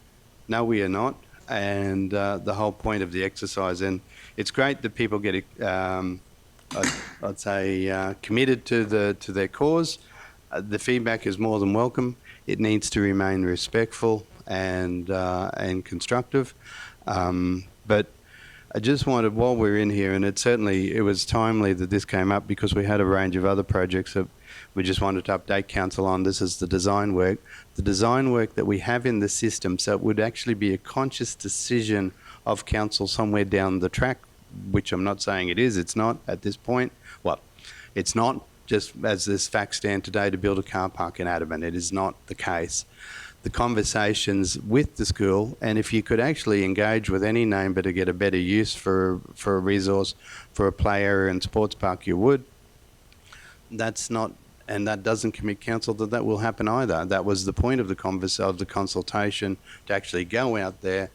I: No, we are not, and the whole point of the exercise, and it's great that people get I'd say committed to their cause. The feedback is more than welcome. It needs to remain respectful and constructive, but I just wanted, while we're in here, and it was timely that this came up because we had a range of other projects that we just wanted to update council on. This is the design work that we have in the system, so it would actually be a conscious decision of council somewhere down the track, which I'm not saying it is, it's not at this point. Well, it's not just as this facts stand today to build a car park in Adamant. It is not the case. The conversations with the school, and if you could actually engage with any neighbour to get a better use for a resource, for a play area and sports park, you would. That's not, and that doesn't commit council that will happen either. That was the point of the consultation, to actually go out there,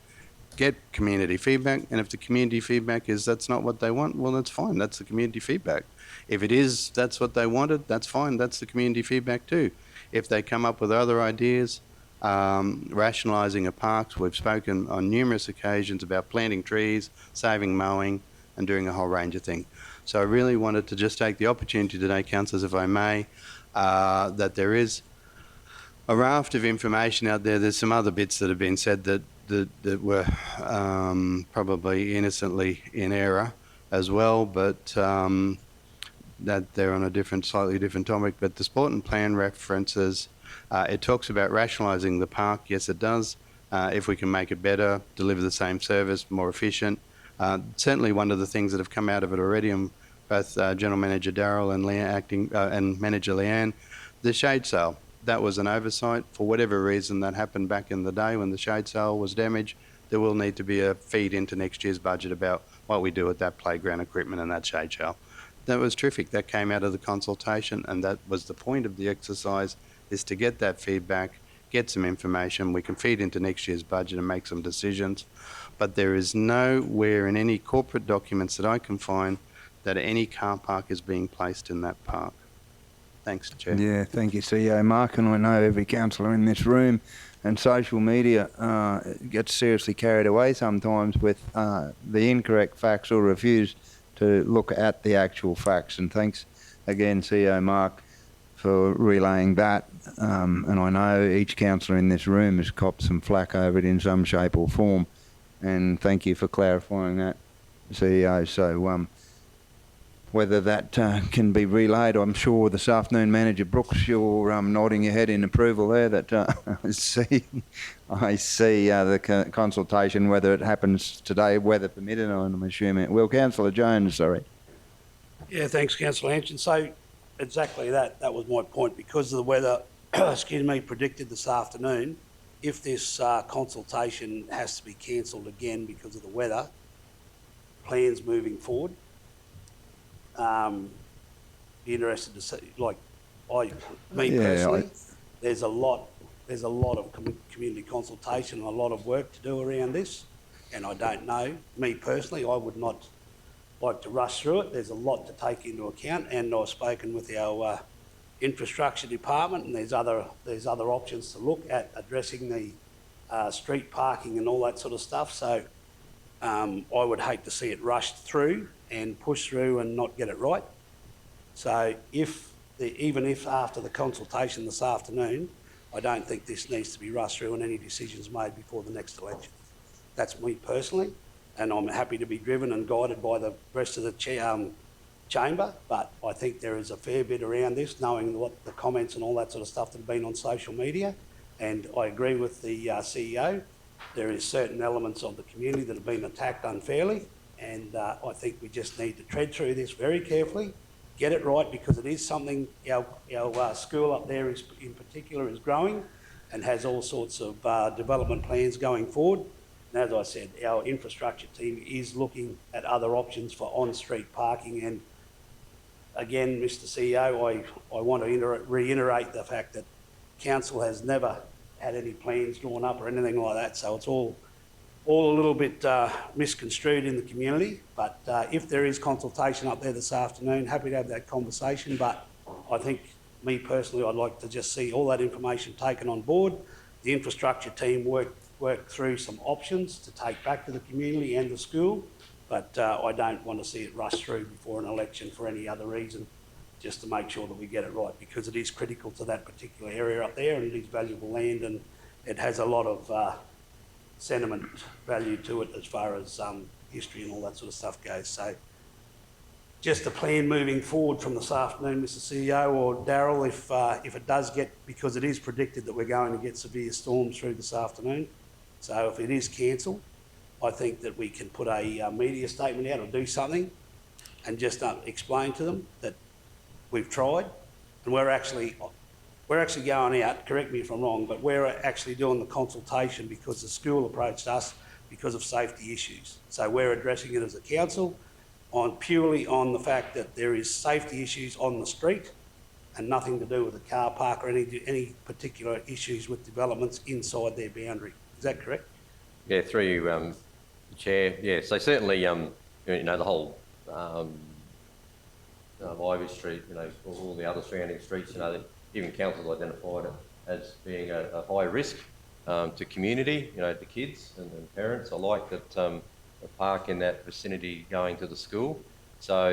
I: get community feedback, and if the community feedback is that's not what they want, well, that's fine. That's the community feedback. If it is that's what they wanted, that's fine. That's the community feedback too. If they come up with other ideas, rationalising of parks, we've spoken on numerous occasions about planting trees, saving mowing, and doing a whole range of things. So I really wanted to just take the opportunity today, councillors, if I may, that there is a raft of information out there. There's some other bits that have been said that were probably innocently in error as well, but that they're on a slightly different topic. But the Sport and Plan references, it talks about rationalising the park. Yes, it does. If we can make it better, deliver the same service, more efficient. Certainly one of the things that have come out of it already, and both General Manager Darryl and and Manager Leanne, the shade sale. That was an oversight. For whatever reason that happened back in the day when the shade sale was damaged, there will need to be a feed into next year's budget about what we do with that playground equipment and that shade sale. That was terrific. That came out of the consultation, and that was the point of the exercise, is to get that feedback, get some information. We can feed into next year's budget and make some decisions. But there is nowhere in any corporate documents that I can find that any car park is being placed in that park. Thanks, Chair.
A: Yeah, thank you, CEO Mark. And I know every councillor in this room and social media gets seriously carried away sometimes with the incorrect facts or refuse to look at the actual facts. And thanks again, CEO Mark, for relaying that. And I know each councillor in this room has copped some flack over it in some shape or form. And thank you for clarifying that, CEO. So whether that can be relayed, I'm sure this afternoon, Manager Brooks, you're nodding your head in approval there that I see the consultation, whether it happens today, weather permitted, I'm assuming it will. Councillor Jones, sorry.
C: Yeah, thanks, Councillor Hampton. So exactly that was my point. Because of the weather, predicted this afternoon, if this consultation has to be cancelled again because of the weather, plans moving forward, be interested to see, personally, there's a lot of community consultation and a lot of work to do around this, and I don't know, me personally, I would not like to rush through it. There's a lot to take into account, and I've spoken with our infrastructure department, and there's other options to look at addressing the street parking and all that sort of stuff. So I would hate to see it rushed through and push through and not get it right. So even if after the consultation this afternoon, I don't think this needs to be rushed through and any decisions made before the next election. That's me personally, and I'm happy to be driven and guided by the rest of the chamber, but I think there is a fair bit around this, knowing what the comments and all that sort of stuff that have been on social media, and I agree with the CEO. there is certain elements of the community that have been attacked unfairly, and I think we just need to tread through this very carefully, get it right, because it is something our school up there is, in particular, is growing and has all sorts of development plans going forward. And as I said, our infrastructure team is looking at other options for on-street parking. And again, Mr. CEO, I want to reiterate the fact that council has never had any plans drawn up or anything like that, so it's all a little bit misconstrued in the community. But if there is consultation up there this afternoon, happy to have that conversation. But I think, me personally, I'd like to just see all that information taken on board. The infrastructure team work through some options to take back to the community and the school. But I don't want to see it rush through before an election for any other reason, just to make sure that we get it right, because it is critical to that particular area up there, and it is valuable land, and it has a lot of sentiment value to it as far as history and all that sort of stuff goes. So just a plan moving forward from this afternoon, Mr. CEO or Darryl, if it does get, because it is predicted that we're going to get severe storms through this afternoon, so if it is cancelled, I think that we can put a media statement out or do something and just explain to them that we've tried, and we're actually going out, correct me if I'm wrong, but we're actually doing the consultation because the school approached us because of safety issues. So we're addressing it as a council purely on the fact that there is safety issues on the street and nothing to do with the car park or any particular issues with developments inside their boundary. Is that correct?
J: Yeah, through you, Chair. Yeah, so certainly, the whole Ivy Street, all the other surrounding streets, even council identified it as being a high risk to community, to kids and parents. I like that the park in that vicinity going to the school. So,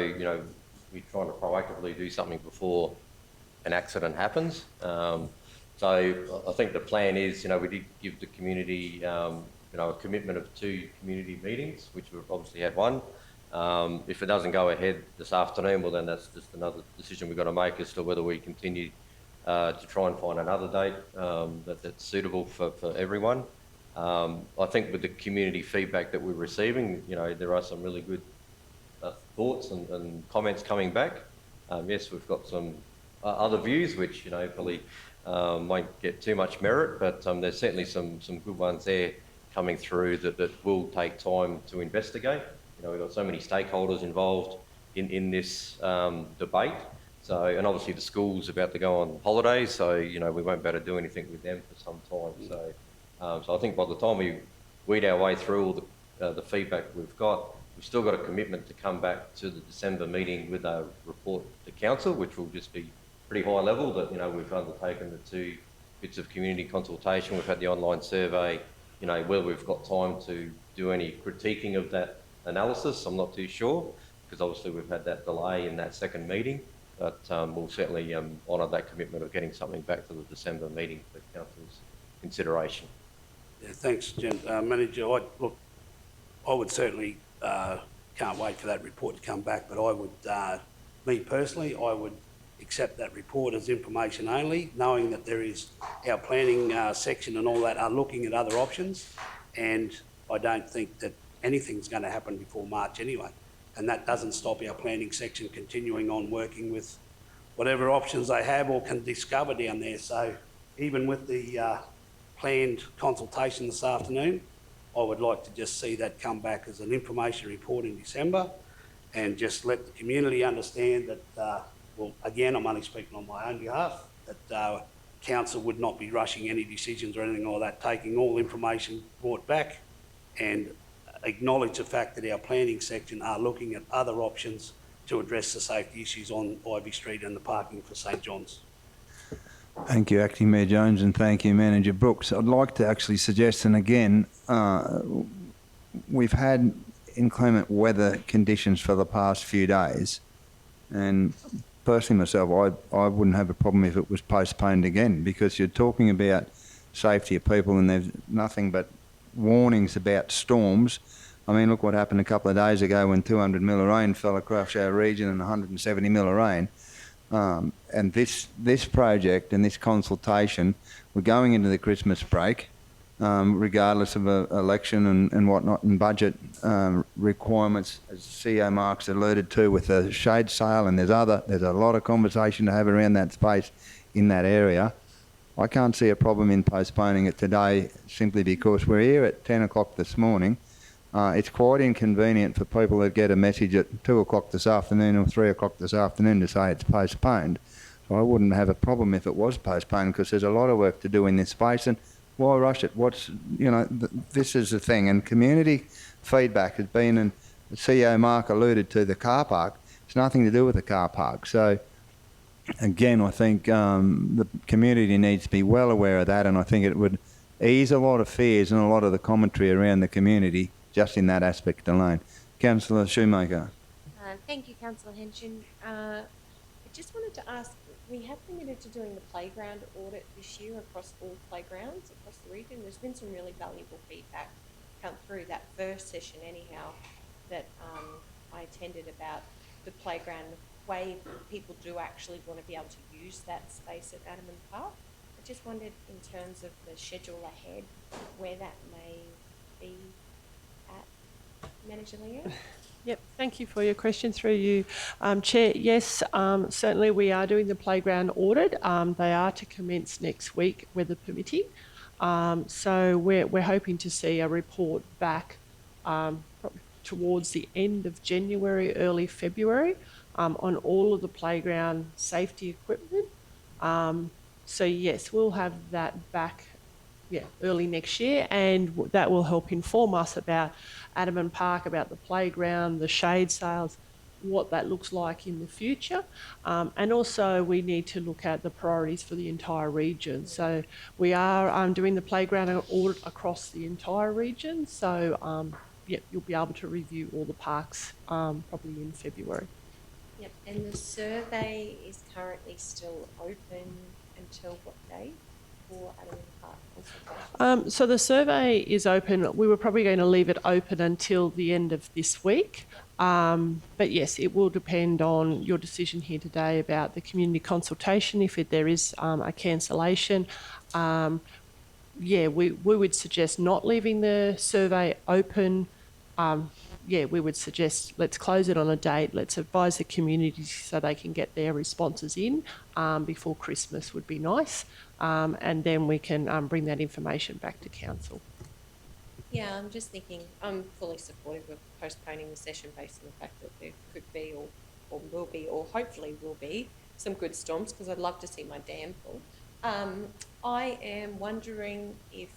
J: we're trying to proactively do something before an accident happens. So I think the plan is, we did give the community, a commitment of 2 community meetings, which we've obviously had one. If it doesn't go ahead this afternoon, well, then that's just another decision we've got to make as to whether we continue to try and find another date that's suitable for everyone. I think with the community feedback that we're receiving, there are some really good thoughts and comments coming back. Yes, we've got some other views which, probably won't get too much merit, but there's certainly some good ones there coming through that will take time to investigate. We've got so many stakeholders involved in this debate. So, and obviously the school's about to go on holidays, so, we won't be able to do anything with them for some time. So I think by the time we weed our way through all the feedback we've got, we've still got a commitment to come back to the December meeting with a report to council, which will just be pretty high level, that, we've undertaken the 2 bits of community consultation. We've had the online survey, whether we've got time to do any critiquing of that analysis, I'm not too sure, because obviously we've had that delay in that second meeting, but we'll certainly honour that commitment of getting something back to the December meeting for council's consideration.
C: Yeah, thanks, Manager. I would certainly can't wait for that report to come back, but I would, me personally, I would accept that report as information only, knowing that there is our planning section and all that are looking at other options, and I don't think that anything's going to happen before March anyway, and that doesn't stop our planning section continuing on working with whatever options they have or can discover down there. So even with the planned consultation this afternoon, I would like to just see that come back as an information report in December, and just let the community understand that, well, again, I'm only speaking on my own behalf, that council would not be rushing any decisions or anything like that, taking all information brought back, and acknowledge the fact that our planning section are looking at other options to address the safety issues on Ivy Street and the parking for St John's.
A: Thank you, Acting Mayor Jones, and thank you, Manager Brooks. I'd like to actually suggest, and again, we've had inclement weather conditions for the past few days, and personally myself, I wouldn't have a problem if it was postponed again, because you're talking about safety of people and there's nothing but warnings about storms. I mean, look what happened a couple of days ago when 200 mil of rain fell across our region and 170 mil of rain. And this project and this consultation, we're going into the Christmas break. regardless of election and whatnot and budget requirements, as CEO Mark's alluded to, with the shade sale, and there's a lot of conversation to have around that space in that area. I can't see a problem in postponing it today simply because we're here at 10 o'clock this morning. It's quite inconvenient for people that get a message at 2 o'clock this afternoon or 3 o'clock this afternoon to say it's postponed. So I wouldn't have a problem if it was postponed, because there's a lot of work to do in this space, and why rush it? This is the thing, and community feedback has been, and the CEO Mark alluded to the car park. It's nothing to do with the car park. So again, I think the community needs to be well aware of that, and I think it would ease a lot of fears and a lot of the commentary around the community just in that aspect alone. Councillor Shoemaker.
D: Thank you, Councillor Henshin. I just wanted to ask, we have committed to doing the playground audit this year across all playgrounds across the region. There's been some really valuable feedback come through that first session anyhow that I attended about the playground, way people do actually want to be able to use that space at Adamant Park. I just wondered, in terms of the schedule ahead, where that may be at. Manager Leanne?
K: Yep, thank you for your question through you, Chair. Yes, certainly we are doing the playground audit. They are to commence next week, weather permitting. So we're hoping to see a report back towards the end of January, early February, on all of the playground safety equipment. So yes, we'll have that back early next year, and that will help inform us about Adamant Park, about the playground, the shade sales, what that looks like in the future. And also we need to look at the priorities for the entire region. So we are doing the playground audit across the entire region. So you'll be able to review all the parks probably in February.
D: Yep, and the survey is currently still open until what date for Adamant Park consultation?
K: So the survey is open. We were probably going to leave it open until the end of this week. But yes, it will depend on your decision here today about the community consultation. If there is a cancellation, we would suggest not leaving the survey open. We would suggest let's close it on a date. Let's advise the community so they can get their responses in before Christmas would be nice. And then we can bring that information back to council.
D: Yeah, I'm just thinking, I'm fully supportive of postponing the session based on the fact that there could be or will be, or hopefully will be, some good storms, because I'd love to see my dam full. I am wondering if,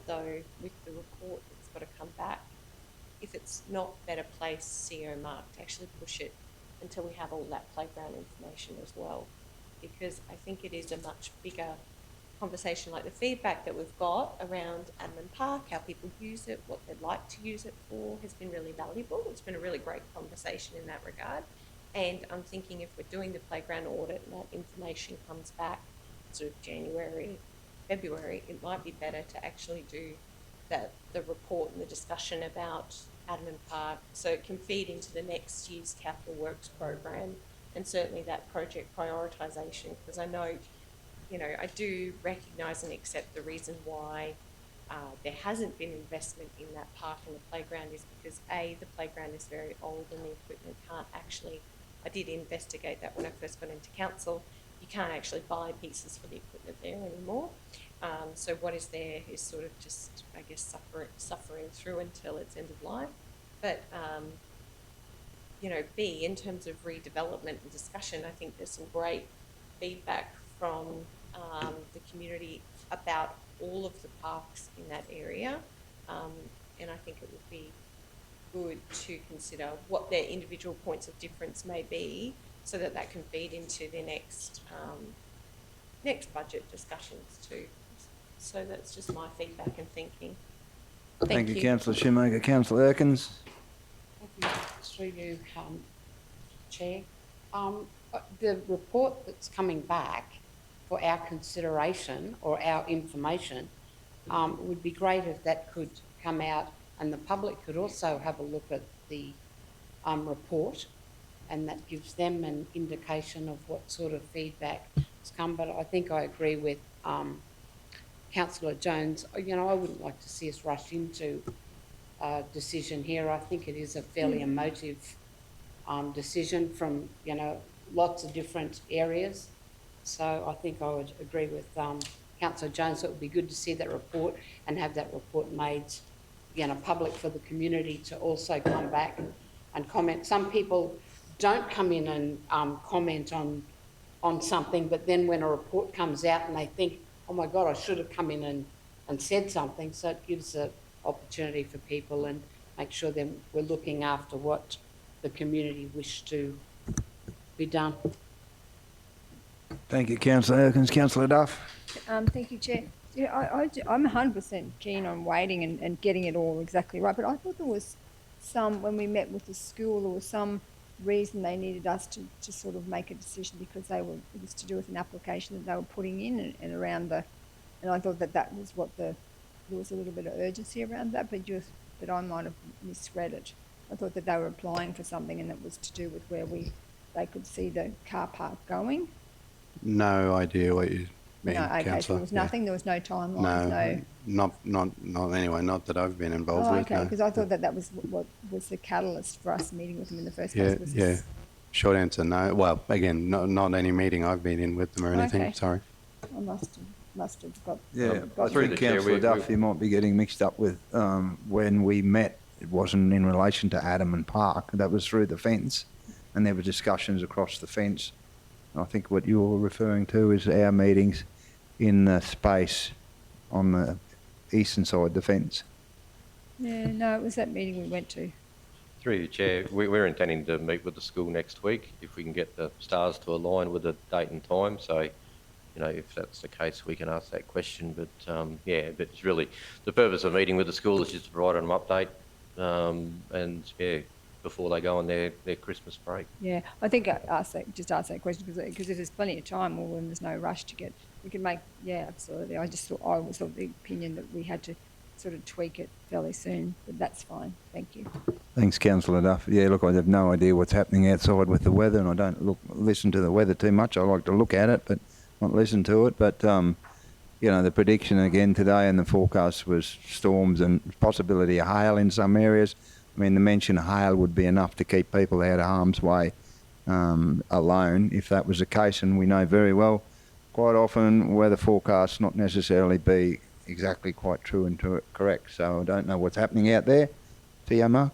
D: though, with the report that's got to come back, if it's not better placed, CEO Mark, to actually push it until we have all that playground information as well. Because I think it is a much bigger conversation, like the feedback that we've got around Adamant Park, how people use it, what they'd like to use it for, has been really valuable. It's been a really great conversation in that regard. And I'm thinking if we're doing the playground audit and that information comes back sort of January, February, it might be better to actually do the report and the discussion about Adamant Park, so it can feed into the next year's capital works program, and certainly that project prioritisation, because I know, I do recognise and accept the reason why there hasn't been investment in that park and the playground is because the playground is very old and the equipment can't actually, I did investigate that when I first got into council, you can't actually buy pieces for the equipment there anymore. So what is there is sort of just, I guess, suffering through until its end of life. But, in terms of redevelopment and discussion, I think there's some great feedback from the community about all of the parks in that area. And I think it would be good to consider what their individual points of difference may be so that can feed into their next budget discussions too. So that's just my feedback and thinking.
A: Thank you, Councillor Shoemaker. Councillor Erkins.
F: Thank you, through you, Chair. The report that's coming back for our consideration or our information would be great if that could come out and the public could also have a look at the report, and that gives them an indication of what sort of feedback has come. But I think I agree with Councillor Jones, you know, I wouldn't like to see us rush into a decision here. I think it is a fairly emotive decision from, you know, lots of different areas. So I think I would agree with Councillor Jones. It would be good to see that report and have that report made, you know, public for the community to also come back and comment. Some people don't come in and comment on something, but then when a report comes out and they think, oh my God, I should have come in and said something. So it gives an opportunity for people and make sure that we're looking after what the community wish to be done.
A: Thank you, Councillor Erkins. Councillor Duff.
B: Thank you, Chair. Yeah, I'm 100% keen on waiting and getting it all exactly right, but I thought there was when we met with the school, there was some reason they needed us to sort of make a decision because it was to do with an application that they were putting in and around and I thought that was there was a little bit of urgency around that, but I might have misread it. I thought that they were applying for something and it was to do with where they could see the car park going.
I: No idea what you mean,
B: No, okay,
I: Councillor.
B: so there was nothing, there was no timeline,
I: not anyway, not that I've been involved with.
B: Okay,
I: no.
B: because I thought that was what was the catalyst for us meeting with them in the first place.
I: Yeah. Short answer, no. Well, again, not any meeting I've been in with them or anything.
B: Okay.
I: Sorry.
B: I must have got.
A: Yeah, I
J: through
A: think
J: the chair,
A: Councillor
J: we-
A: Duff, you might be getting mixed up with when we met. It wasn't in relation to Adam and Park. That was through the fence, and there were discussions across the fence. I think what you're referring to is our meetings in the space on the eastern side of the fence.
B: Yeah, no, it was that meeting we went to.
J: Through the chair, we're intending to meet with the school next week if we can get the stars to align with the date and time. So, you know, if that's the case, we can ask that question. But but it's really the purpose of meeting with the school is just to provide them an update before they go on their Christmas break.
B: Yeah, I think I asked that question because if there's plenty of time, well, then there's no rush to we can make, yeah, absolutely. I was of the opinion that we had to sort of tweak it fairly soon, but that's fine. Thank you.
A: Thanks, Councillor Duff. Yeah, look, I have no idea what's happening outside with the weather, and I don't listen to the weather too much. I like to look at it, but not listen to it. But you know, the prediction again today and the forecast was storms and possibility of hail in some areas. I mean, the mention of hail would be enough to keep people out of harm's way alone if that was the case. And we know very well, quite often, weather forecasts not necessarily be exactly quite true and correct. So I don't know what's happening out there. Theo, Mark?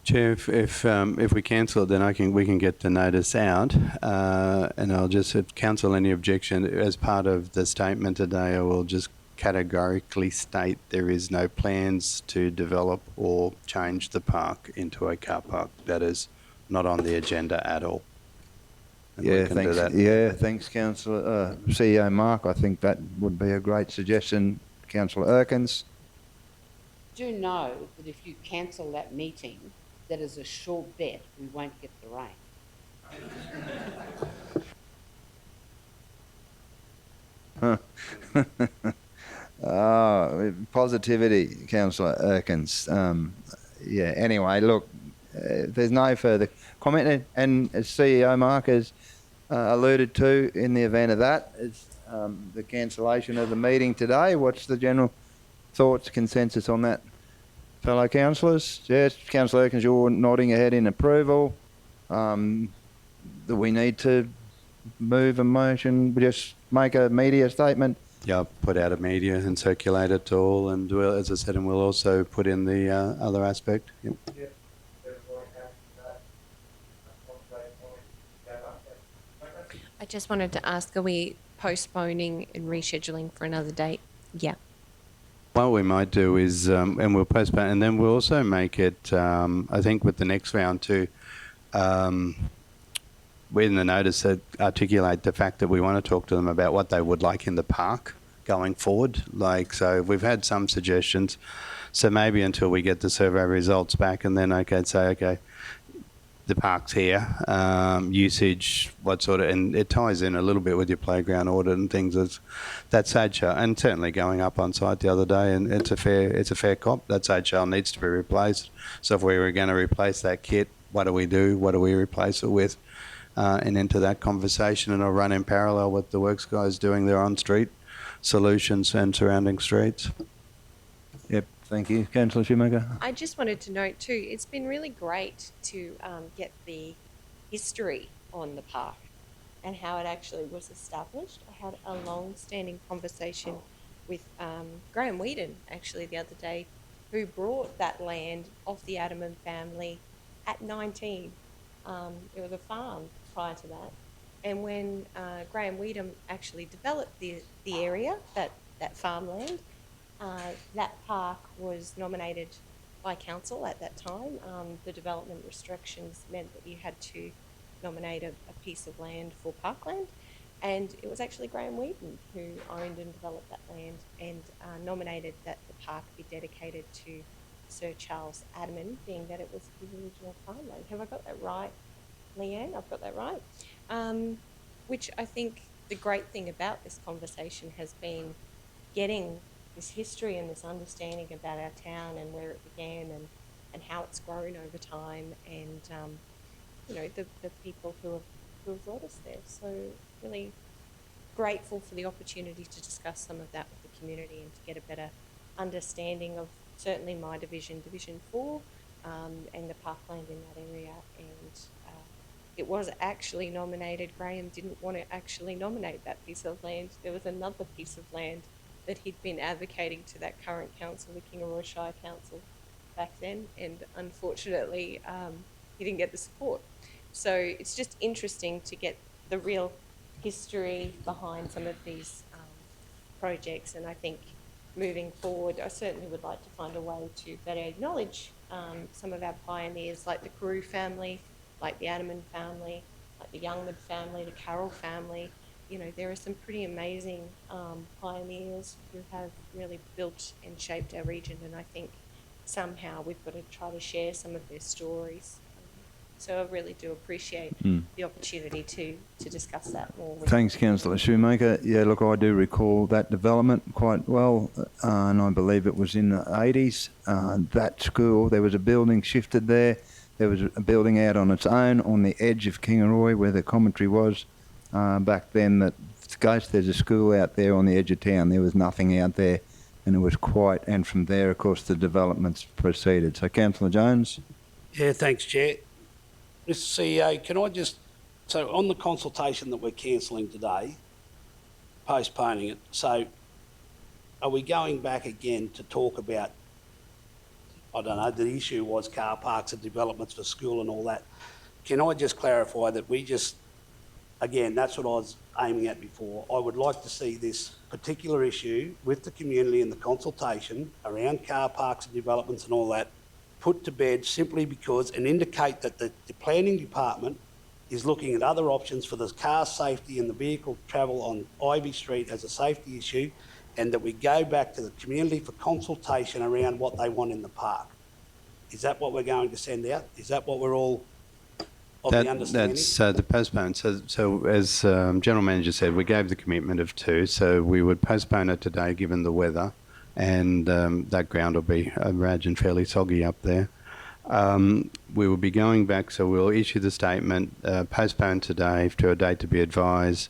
I: Chair, if we cancel it, then we can get the notice out, and I'll just cancel any objection. As part of the statement today, I will just categorically state there is no plans to develop or change the park into a car park. That is not on the agenda at all. And we
A: Yeah,
I: can do
A: thanks.
I: that.
A: Yeah, thanks, Councillor CEO Mark. I think that would be a great suggestion, Councillor Erkins.
F: Do know that if you cancel that meeting, that is a sure bet we won't get the rain.
A: Positivity, Councillor Erkins. Yeah, anyway, look, there's no further comment. And as CEO Mark has alluded to, in the event of that, is the cancellation of the meeting today. What's the general thoughts, consensus on that, fellow councillors? Yes, Councillor Erkins, you're nodding ahead in approval. Do we need to move a motion, just make a media statement?
I: Yeah, I'll put out a media and circulate it to all, and as I said, and we'll also put in the other aspect. Yep.
D: I just wanted to ask, are we postponing and rescheduling for another date? Yeah.
I: What we might do is, and we'll postpone, and then we'll also make it, I think with the next round too, in the notice articulate the fact that we want to talk to them about what they would like in the park going forward. So we've had some suggestions, so maybe until we get the survey results back, and then say, the park's here, usage, what sort of, and it ties in a little bit with your playground audit and things. That SAD shell, and certainly going up on site the other day, and it's a fair cop. That SAD shell needs to be replaced. So if we were going to replace that kit, what do we do? What do we replace it with? And into that conversation, and I'll run in parallel with the works guys doing their on-street solutions and surrounding streets.
A: Yep, thank you. Councillor Shoemaker?
D: I just wanted to note too, it's been really great to get the history on the park and how it actually was established. I had a long-standing conversation with Graham Whedon actually the other day, who brought that land off the Adamon family at 19. It was a farm prior to that. And when Graham Whedon actually developed the area, that farmland, that park was nominated by council at that time. The development restrictions meant that you had to nominate a piece of land for parkland, and it was actually Graham Whedon who owned and developed that land and nominated that the park be dedicated to Sir Charles Adamon, being that it was his original farmland. Have I got that right, Leanne? I've got that right. Which I think the great thing about this conversation has been getting this history and this understanding about our town and where it began and how it's grown over time, and you know, the people who have brought us there. So really grateful for the opportunity to discuss some of that with the community and to get a better understanding of certainly my division, Division 4, and the parkland in that area. And it was actually nominated. Graham didn't want to actually nominate that piece of land. There was another piece of land that he'd been advocating to that current council, the Kingaroy Shire Council, back then, and unfortunately he didn't get the support. So it's just interesting to get the real history behind some of these projects, and I think moving forward I certainly would like to find a way to better acknowledge some of our pioneers, like the Carew family, like the Adamon family, like the Youngman family, the Carroll family. You know, there are some pretty amazing pioneers who have really built and shaped our region, and I think somehow we've got to try to share some of their stories. So I really do appreciate the opportunity to discuss that more.
A: Thanks, Councillor Shoemaker. Yeah, look, I do recall that development quite well, and I believe it was in the 80s. That school, there was a building shifted there. There was a building out on its own on the edge of Kingaroy where the commentary was back then. That Ghost, there's a school out there on the edge of town. There was nothing out there, and it was quite. And from there, of course, the developments proceeded. So, Councillor Jones.
C: Yeah, thanks, Chair. Mr. CEO, can I just, so on the consultation that we're cancelling today, postponing it, so are we going back again to talk about, I don't know, the issue was car parks and developments for school and all that. Can I just clarify that we just, again, that's what I was aiming at before. I would like to see this particular issue with the community and the consultation around car parks and developments and all that put to bed, simply because, and indicate that the planning department is looking at other options for the car safety and the vehicle travel on Ivy Street as a safety issue, and that we go back to the community for consultation around what they want in the park. Is that what we're going to send out? Is that what we're all of the understanding?
I: That's the postpone. So as General Manager said, we gave the commitment of 2, so we would postpone it today given the weather, and that ground will be, I imagine, fairly soggy up there. We will be going back, so we'll issue the statement, postpone today to a date to be advised.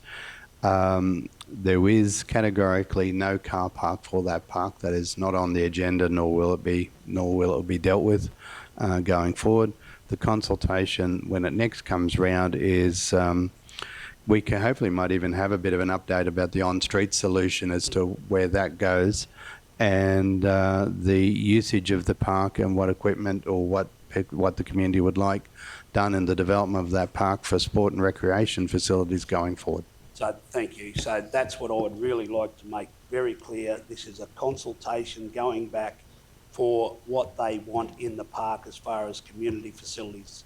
I: There is categorically no car park for that park. That is not on the agenda, nor will it be dealt with going forward. The consultation, when it next comes round, is we can hopefully might even have a bit of an update about the on-street solution as to where that goes, and the usage of the park and what equipment or what the community would like done in the development of that park for sport and recreation facilities going forward.
C: So thank you. So that's what I would really like to make very clear. This is a consultation going back for what they want in the park as far as community facilities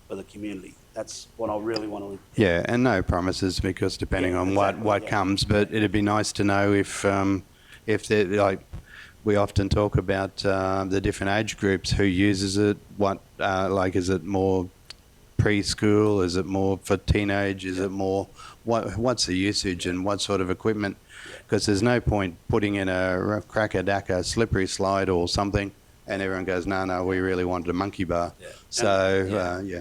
C: for the community. That's what I really want to...
I: Yeah, and no promises, because depending on what comes, but it'd be nice to know if they're, like, we often talk about the different age groups who uses it, what, like, is it more preschool, is it more for teenage, is it more, what's the usage and what sort of equipment? Because there's no point putting in a cracker-dacker slippery slide or something and everyone goes, no, we really wanted a monkey bar. Yeah. So, yeah.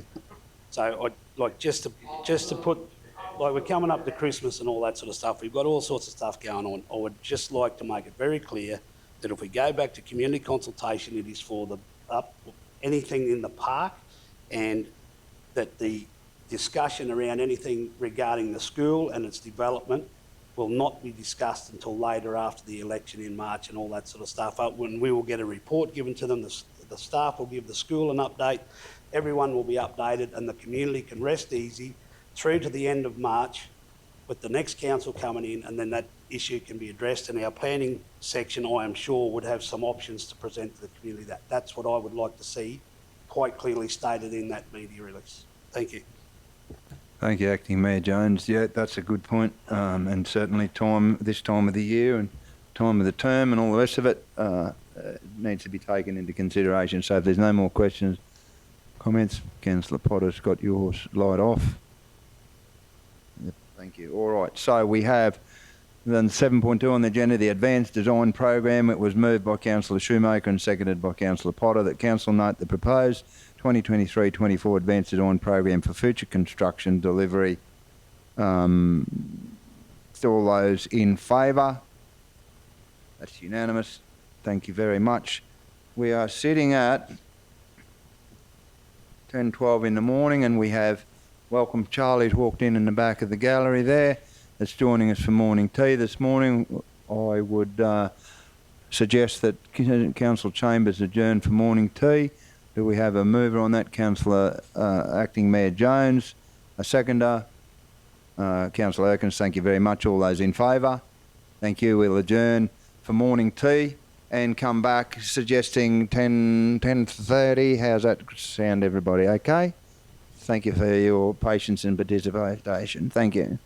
C: So I'd like just to put like we're coming up to Christmas and all that sort of stuff. We've got all sorts of stuff going on. I would just like to make it very clear that if we go back to community consultation, it is for the anything in the park, and that the discussion around anything regarding the school and its development will not be discussed until later after the election in March and all that sort of stuff. When we will get a report given to them, the staff will give the school an update, everyone will be updated, and the community can rest easy through to the end of March with the next council coming in, and then that issue can be addressed. And our planning section, I am sure, would have some options to present to the community. That's what I would like to see quite clearly stated in that media release. Thank you.
A: Thank you, Acting Mayor Jones. Yeah, that's a good point. And certainly this time of the year and time of the term and all the rest of it needs to be taken into consideration. So if there's no more questions, comments, Councillor Potter's got your light off. Yep, thank you. All right, so we have then 7.2 on the agenda, the Advanced Design Program. It was moved by Councillor Shoemaker and seconded by Councillor Potter that Council note the proposed 2023-24 Advanced Design Program for future construction delivery. All those in favour? That's unanimous. Thank you very much. We are sitting at 10:12 in the morning, and we have welcome Charlie's walked in the back of the gallery there. That's joining us for morning tea this morning. I would suggest that Council Chambers adjourn for morning tea. Do we have a mover on that? Councillor Acting Mayor Jones. A seconder? Councillor Erkins, thank you very much. All those in favour? Thank you. We'll adjourn for morning tea and come back suggesting 10:30. How's that sound, everybody? Okay? Thank you for your patience and participation. Thank you.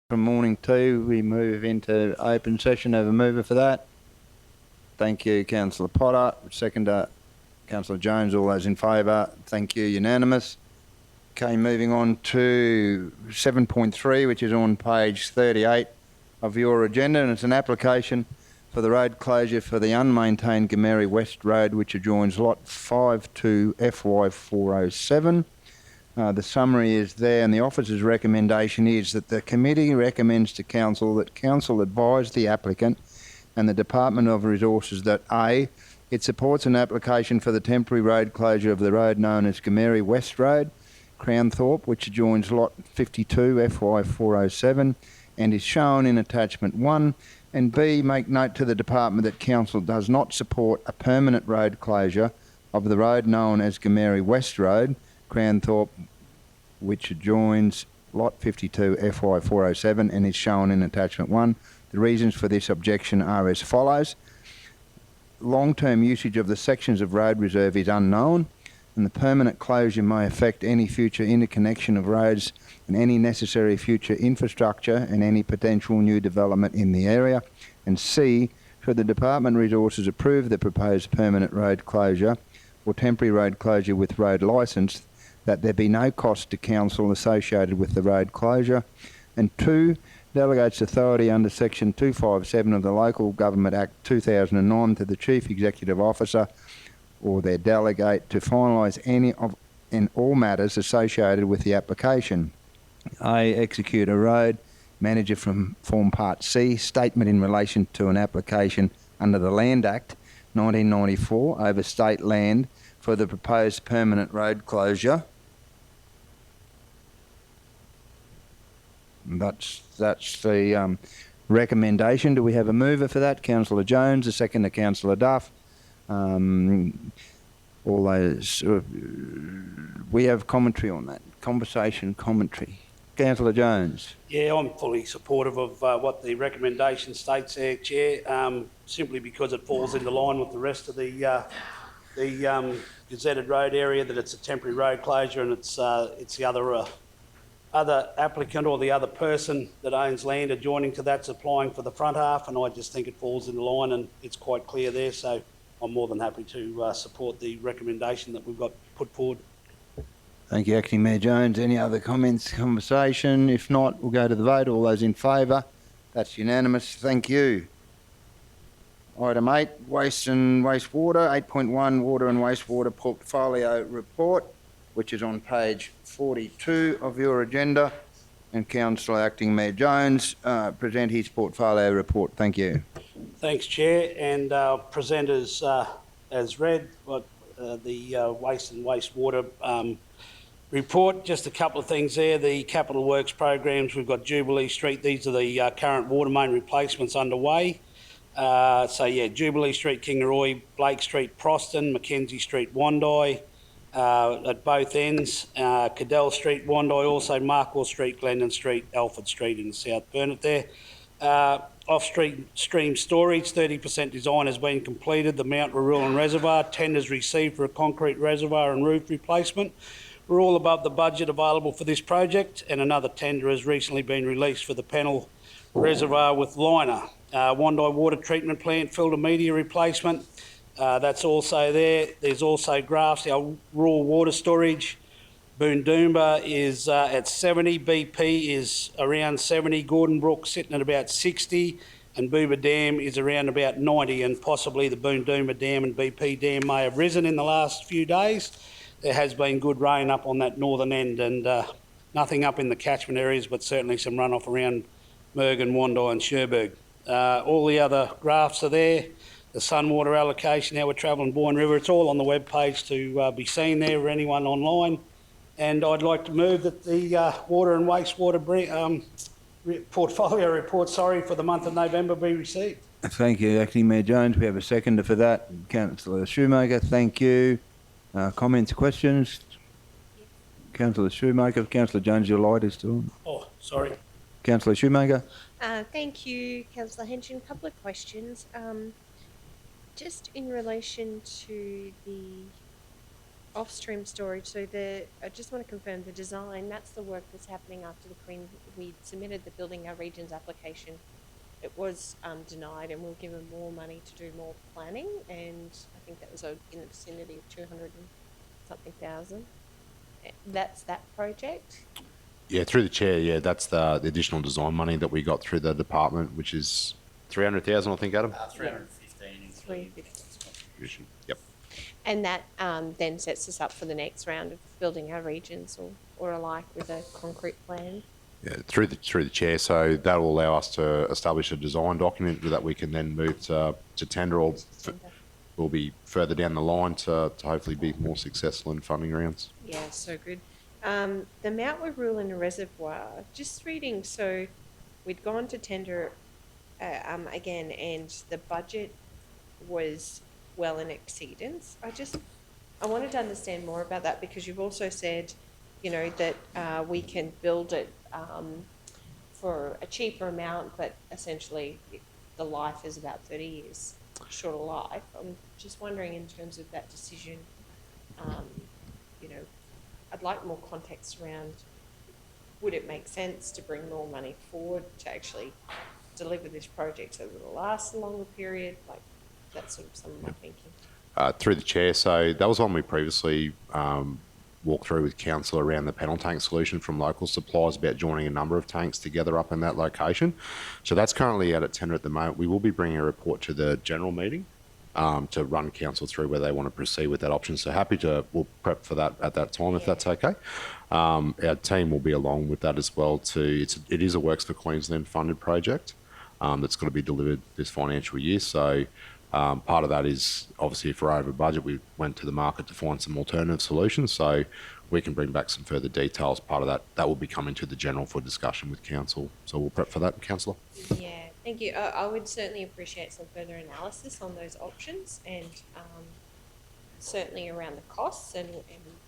A: from morning 2, we move into open session. Have a mover for that. Thank you, Councillor Potter. Seconder, Councillor Jones. All those in favour? Thank you. Unanimous. Okay, moving on to 7.3, which is on page 38 of your agenda, and it's an application for the road closure for the unmaintained Gameri West Road, which adjoins Lot 5 to FY 407. The summary is there, and the officer's recommendation is that the committee recommends to Council that Council advise the applicant and the Department of Resources that A, it supports an application for the temporary road closure of the road known as Gameri West Road, Crownthorpe, which adjoins Lot 52 FY 407 and is shown in Attachment 1, and B, make note to the Department that Council does not support a permanent road closure of the road known as Gameri West Road, Crownthorpe, which adjoins Lot 52 FY 407 and is shown in Attachment 1. The reasons for this objection are as follows. Long-term usage of the sections of road reserve is unknown, and the permanent closure may affect any future interconnection of roads and any necessary future infrastructure and any potential new development in the area. And C, should the Department Resources approve the proposed permanent road closure or temporary road closure with road licence, that there be no cost to Council associated with the road closure. And 2, delegates authority under Section 257 of the Local Government Act 2009 to the Chief Executive Officer or their delegate to finalise any of and all matters associated with the application. A, execute a road manager from Form Part C statement in relation to an application under the Land Act 1994 over state land for the proposed permanent road closure. That's the recommendation. Do we have a mover for that? Councillor Jones, a seconder, Councillor Duff. All those. We have commentary on that. Conversation commentary. Councillor Jones.
C: Yeah, I'm fully supportive of what the recommendation states there, Chair, simply because it falls into line with the rest of the gazetted road area, that it's a temporary road closure, and it's the other applicant or the other person that owns land adjoining to that's applying for the front half, and I just think it falls into line and it's quite clear there, so I'm more than happy to support the recommendation that we've got put forward.
A: Thank you, Acting Mayor Jones. Any other comments, conversation? If not, we'll go to the vote. All those in favour? That's unanimous. Thank you. Item 8, Waste and Wastewater. 8.1, Water and Wastewater Portfolio Report, which is on page 42 of your agenda. And Councillor Acting Mayor Jones present his portfolio report. Thank you.
C: Thanks, Chair. And I'll present as read what the Waste and Wastewater report. Just a couple of things there. The capital works programs, we've got Jubilee Street. These are the current water main replacements underway. Jubilee Street, Kingaroy, Blake Street, Proston, Mackenzie Street, Wandai, at both ends, Cadell Street, Wandai, also Markwell Street, Glendon Street, Alfred Street in South Burnett there. Off-stream storage, 30% design has been completed. The Mount Rural Reservoir, tenders received for a concrete reservoir and roof replacement. We're all above the budget available for this project, and another tender has recently been released for the Pennell Reservoir with liner. Wandai Water Treatment Plant filter media replacement, that's also there. There's also graphs, our raw water storage. Boondoomba is at 70, BP is around 70, Gordon Brook sitting at about 60, and Booba Dam is around about 90, and possibly the Boondoomba Dam and BP Dam may have risen in the last few days. There has been good rain up on that northern end, and nothing up in the catchment areas, but certainly some runoff around Mergen, Wandai and Sherburg. All the other graphs are there. The Sunwater allocation, how we're travelling Boyne River, it's all on the web page to be seen there for anyone online. And I'd like to move that the water and wastewater portfolio report, for the month of November be received.
A: Thank you, Acting Mayor Jones. We have a seconder for that. Councillor Shoemaker, thank you. Comments, questions? Councillor Shoemaker. Councillor Jones, your light is still on.
C: Oh, sorry.
A: Councillor Shoemaker.
D: Thank you, Councillor Henson. A couple of questions. Just in relation to the off-stream storage, so I just want to confirm the design, that's the work that's happening after we submitted the Building Our Regions application. It was denied, and we'll give them more money to do more planning, and I think that was in the vicinity of 200 and something thousand. That's that project.
E: Yeah, through the chair, yeah, that's the additional design money that we got through the department, which is 300,000, I think, Adam?
H: 315 including
D: 350.
E: Contribution. Yep.
D: And that then sets us up for the next round of Building Our Regions or alike with a concrete plan.
E: Yeah, through the chair. So that will allow us to establish a design document that we can then move to tender, or will be further down the line to hopefully be more successful in funding rounds.
D: Yeah, so good. The Mount Warulin Reservoir, just reading, so we'd gone to tender again, and the budget was well in exceedance. I wanted to understand more about that, because you've also said, you know, that we can build it for a cheaper amount, but essentially the life is about 30 years shorter life. I'm just wondering, in terms of that decision, you know, I'd like more context around, would it make sense to bring more money forward to actually deliver this project so that it'll last a longer period? Like, that's sort of some of my thinking.
E: Through the chair, so that was one we previously walked through with council around the panel tank solution from local suppliers about joining a number of tanks together up in that location. So that's currently out at tender at the moment. We will be bringing a report to the general meeting to run council through where they want to proceed with that option. So we'll prep for that at that time, if that's okay. Our team will be along with that as well it is a Works for Queensland funded project that's going to be delivered this financial year. So part of that is, obviously, if we're over budget, we went to the market to find some alternative solutions. So we can bring back some further details. Part of that will be coming to the general for discussion with council. So we'll prep for that, councillor.
D: Yeah, thank you. I would certainly appreciate some further analysis on those options, and certainly around the costs and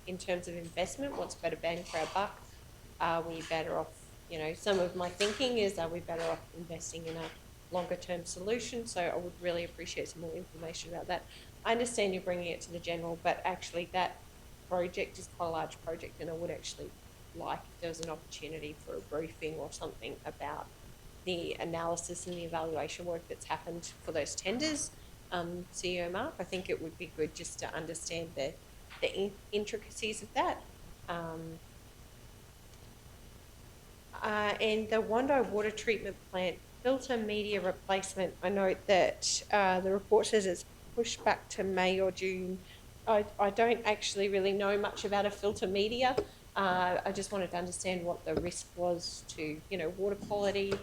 D: in terms of investment, what's better bang for our buck? Are we better off, you know, some of my thinking is, are we better off investing in a longer term solution? So I would really appreciate some more information about that. I understand you're bringing it to the general, but actually that project is quite a large project, and I would actually like if there was an opportunity for a briefing or something about the analysis and the evaluation work that's happened for those tenders. CEO Mark, I think it would be good just to understand the intricacies of that. And the Wando water treatment plant filter media replacement, I note that the report says it's pushed back to May or June. I don't actually really know much about a filter media. I just wanted to understand what the risk was to, you know, water quality.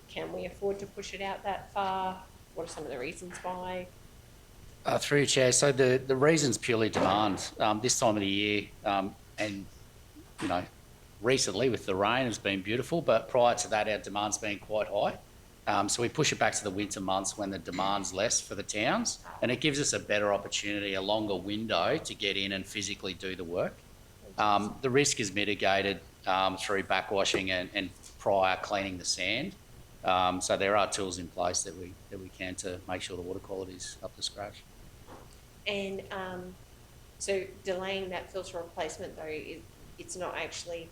D: Can we afford to push it out that far? What are some of the reasons why?
L: Through you, Chair. So the reason's purely demand. This time of the year, and, you know, recently with the rain, it's been beautiful, but prior to that, our demand's been quite high. So we push it back to the winter months when the demand's less for the towns, and it gives us a better opportunity, a longer window to get in and physically do the work. The risk is mitigated through backwashing and prior cleaning the sand. So there are tools in place that we can to make sure the water quality is up to scratch.
D: And so delaying that filter replacement, though, it's not actually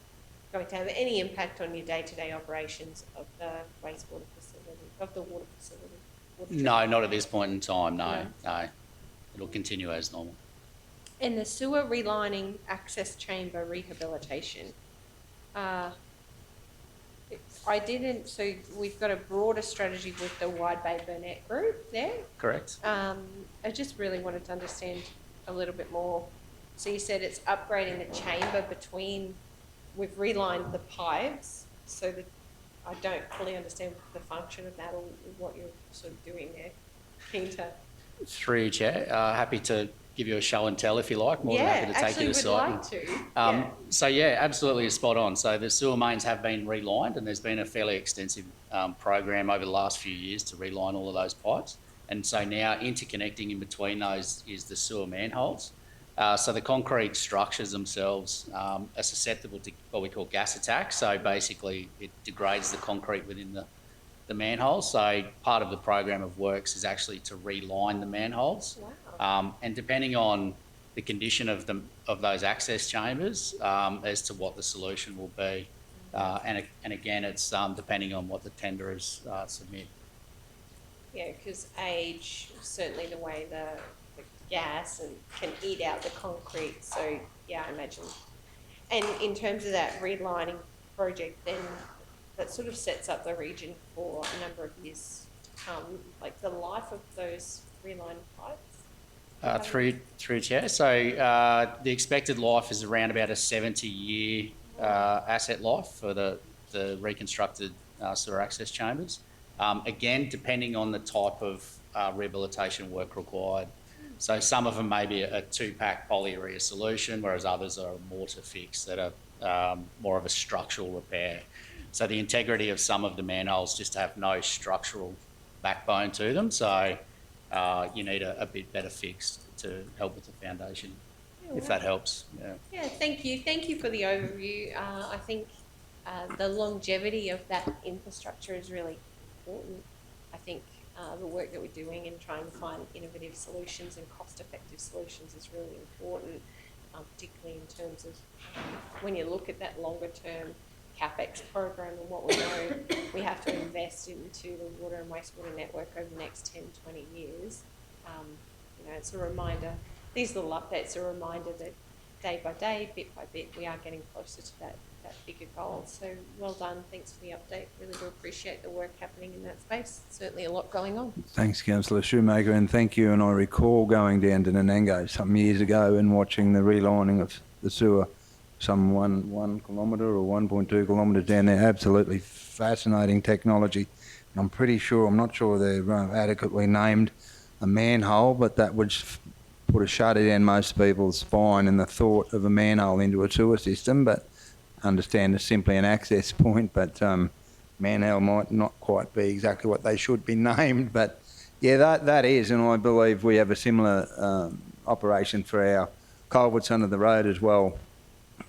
D: going to have any impact on your day-to-day operations of the wastewater facility, of the water facility?
L: No, not at this point in time, no. It'll continue as normal.
D: And the sewer relining access chamber rehabilitation. So we've got a broader strategy with the Wide Bay Burnett group there.
L: Correct.
D: I just really wanted to understand a little bit more. So you said it's upgrading the chamber we've relined the pipes, so that I don't fully understand the function of that or what you're sort of doing there. Keen to...
L: Through you, Chair. Happy to give you a show and tell if you like. More than happy to take you to site.
D: Like to.
L: So yeah, absolutely spot on. So the sewer mains have been relined, and there's been a fairly extensive program over the last few years to reline all of those pipes. And so now interconnecting in between those is the sewer manholes. So the concrete structures themselves are susceptible to what we call gas attack. So basically it degrades the concrete within the manholes. So part of the program of works is actually to reline the manholes.
D: Wow.
L: And depending on the condition of those access chambers as to what the solution will be. And again, it's depending on what the tenderers submit.
D: Yeah, because age, certainly the way the gas and can eat out the concrete. So yeah, I imagine. And in terms of that redlining project, then that sort of sets up the region for a number of years to come. Like the life of those reline pipes.
L: Through Chair. So the expected life is around about a 70-year asset life for the reconstructed sewer access chambers. Again, depending on the type of rehabilitation work required. So some of them may be a 2-pack polyurea solution, whereas others are a mortar fix that are more of a structural repair. So the integrity of some of the manholes just have no structural backbone to them. So you need a bit better fix to help with the foundation, if that helps. Yeah.
D: Yeah, thank you. Thank you for the overview. I think the longevity of that infrastructure is really important. I think the work that we're doing in trying to find innovative solutions and cost-effective solutions is really important, particularly in terms of when you look at that longer-term CapEx program and what we know we have to invest into the water and wastewater network over the next 10, 20 years. You know, it's a reminder, these little updates are a reminder that day by day, bit by bit, we are getting closer to that bigger goal. So well done. Thanks for the update. Really do appreciate the work happening in that space. Certainly a lot going on.
A: Thanks, Councillor Shoemaker, and thank you. And I recall going down to Nanango some years ago and watching the relining of the sewer, some one kilometre or 1.2 kilometres down there. Absolutely fascinating technology. And I'm pretty sure, I'm not sure they're adequately named a manhole, but that would put a shudder down most people's spine in the thought of a manhole into a sewer system. But understand it's simply an access point, but manhole might not quite be exactly what they should be named. But yeah, that is, and I believe we have a similar operation for our culverts under the road as well,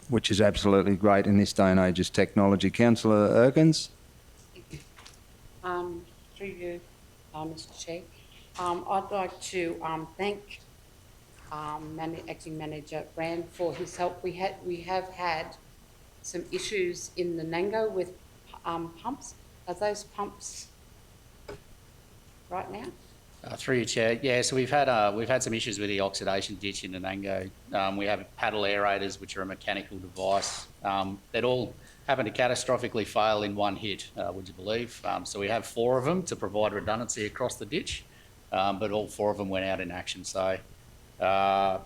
A: which is absolutely great in this day and age as technology. Councillor Erkins?
F: Through you, Mr Chair. I'd like to thank Acting Manager Brand for his help. We have had some issues in the Nango with pumps. Are those pumps right now?
L: Through you, Chair. Yeah, so we've had some issues with the oxidation ditch in Nanango. We have paddle aerators, which are a mechanical device that all happen to catastrophically fail in one hit, would you believe? So we have 4 of them to provide redundancy across the ditch, but all 4 of them went out in action. So I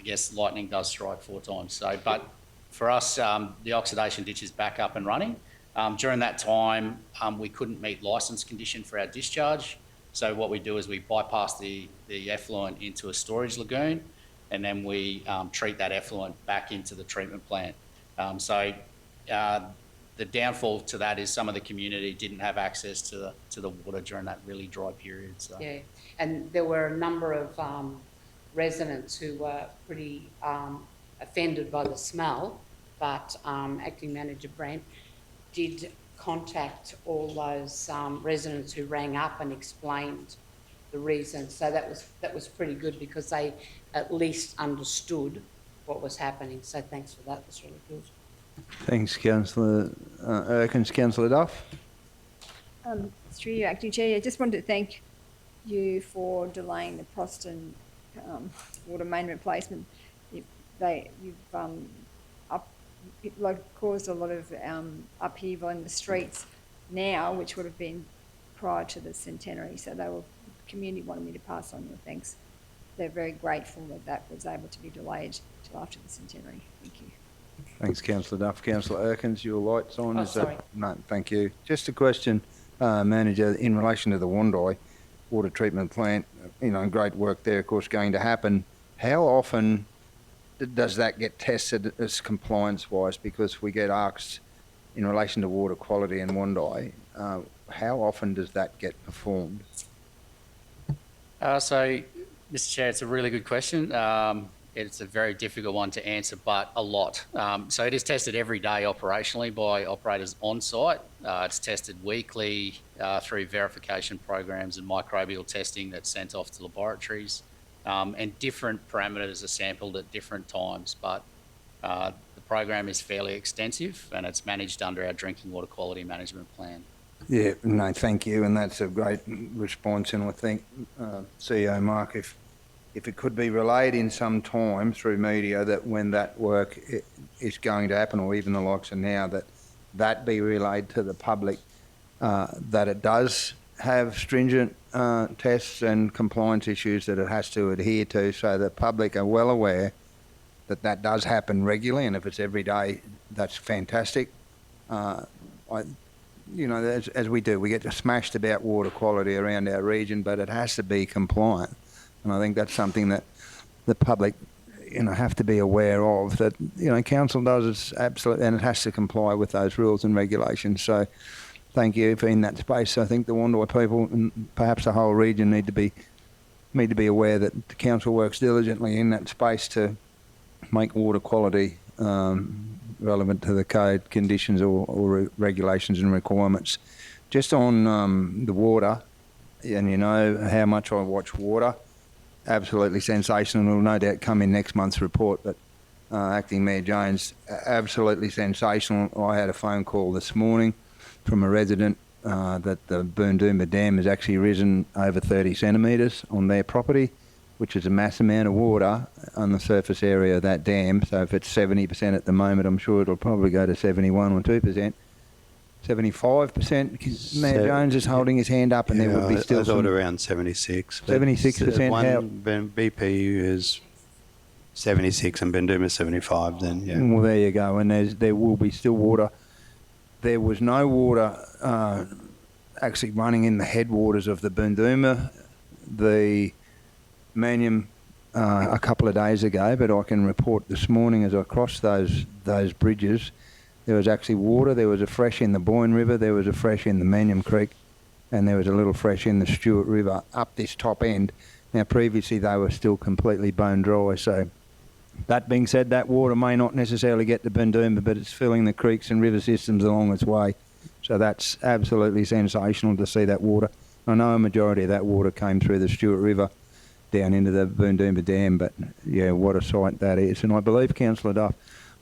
L: guess lightning does strike 4 times. So, but for us, the oxidation ditch is back up and running. During that time, we couldn't meet licence condition for our discharge. So what we do is we bypass the effluent into a storage lagoon, and then we treat that effluent back into the treatment plant. So the downfall to that is some of the community didn't have access to the water during that really dry period. So.
F: Yeah, and there were a number of residents who were pretty offended by the smell, but Acting Manager Brand did contact all those residents who rang up and explained the reason. So that was pretty good because they at least understood what was happening. So thanks for that. That's really good.
A: Thanks, Councillor Erkins. Councillor Duff?
B: Through you, Acting Chair, I just wanted to thank you for delaying the Proston water main replacement. Caused a lot of upheaval in the streets now, which would have been prior to the centenary. So the community wanted me to pass on your thanks. They're very grateful that was able to be delayed till after the centenary. Thank you.
A: Thanks, Councillor Duff. Councillor Erkins, your light's on.
F: Oh, sorry.
A: No, thank you. Just a question, Manager, in relation to the Wandai water treatment plant, great work there, of course, going to happen. How often does that get tested as compliance-wise? Because we get asked in relation to water quality in Wandai, how often does that get performed?
L: So, Mr Chair, it's a really good question. It's a very difficult one to answer, but a lot. So it is tested every day operationally by operators on site. It's tested weekly through verification programs and microbial testing that's sent off to laboratories. and different parameters are sampled at different times. But the program is fairly extensive and it's managed under our drinking water quality management plan.
A: Yeah, no, thank you, and that's a great response. And I think, CEO Mark, if it could be relayed in some time through media that when that work is going to happen, or even the likes of now, that be relayed to the public, that it does have stringent tests and compliance issues that it has to adhere to, so the public are well aware that that does happen regularly, and if it's every day, that's fantastic. As we do, we get smashed about water quality around our region, but it has to be compliant. And I think that's something that the public, have to be aware of, that, council does its absolute, and it has to comply with those rules and regulations. So thank you for in that space. I think the Wandoi people and perhaps the whole region need to be aware that the council works diligently in that space to make water quality relevant to the code conditions or regulations and requirements. Just on the water, and you know how much I watch water, absolutely sensational. It'll no doubt come in next month's report, but Acting Mayor Jones, absolutely sensational. I had a phone call this morning from a resident that the Boondoomba Dam has actually risen over 30 centimetres on their property, which is a mass amount of water on the surface area of that dam. So if it's 70% at the moment, I'm sure it'll probably go to 71 or 2%. 75%. Mayor Jones is holding his hand up, and there would be still
I: I thought around 76.
A: 76%.
I: One BPU is 76 and Boondoomba 75. Then yeah.
A: Well, there you go. And there will be still water. There was no water actually running in the headwaters of the Boondoomba, the Manium, a couple of days ago, but I can report this morning as I crossed those bridges, there was actually water. There was a fresh in the Boyne River, there was a fresh in the Manium Creek, and there was a little fresh in the Stewart River up this top end. Now, previously they were still completely bone dry. So that being said, that water may not necessarily get to Boondoomba, but it's filling the creeks and river systems along its way. So that's absolutely sensational to see that water. I know a majority of that water came through the Stewart River down into the Boondoomba Dam, but yeah, what a sight that is. And I believe, Councillor Duff,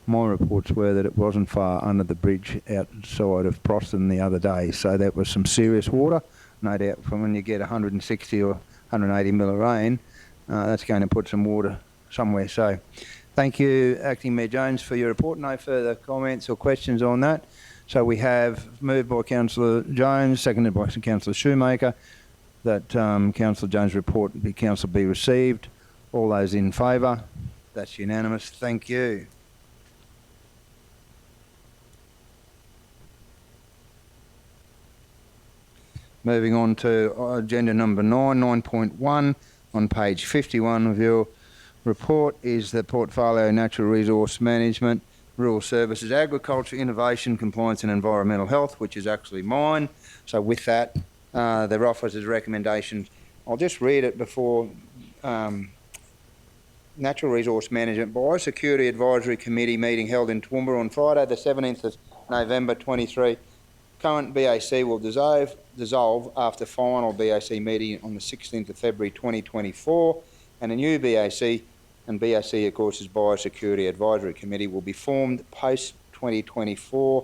A: my reports were that it wasn't far under the bridge outside of Proston the other day, so that was some serious water. No doubt from when you get 160 or 180 mil of rain, that's going to put some water somewhere. So thank you, Acting Mayor Jones, for your report. No further comments or questions on that. So we have moved by Councillor Jones, seconded by Councillor Shoemaker, that Councillor Jones' report be council be received. All those in favour? That's unanimous. Thank you. Moving on to agenda number 9.1 on page 51 of your report is the portfolio Natural Resource Management, Rural Services, Agriculture, Innovation, Compliance and Environmental Health, which is actually mine. So with that, their officer's recommendations. I'll just read it before Natural Resource Management Biosecurity Advisory Committee meeting held in Toowoomba on Friday the 17th of November 23. Current BAC will dissolve after final BAC meeting on the 16th of February 2024, and a new BAC, and BAC of course is Biosecurity Advisory Committee, will be formed post 2024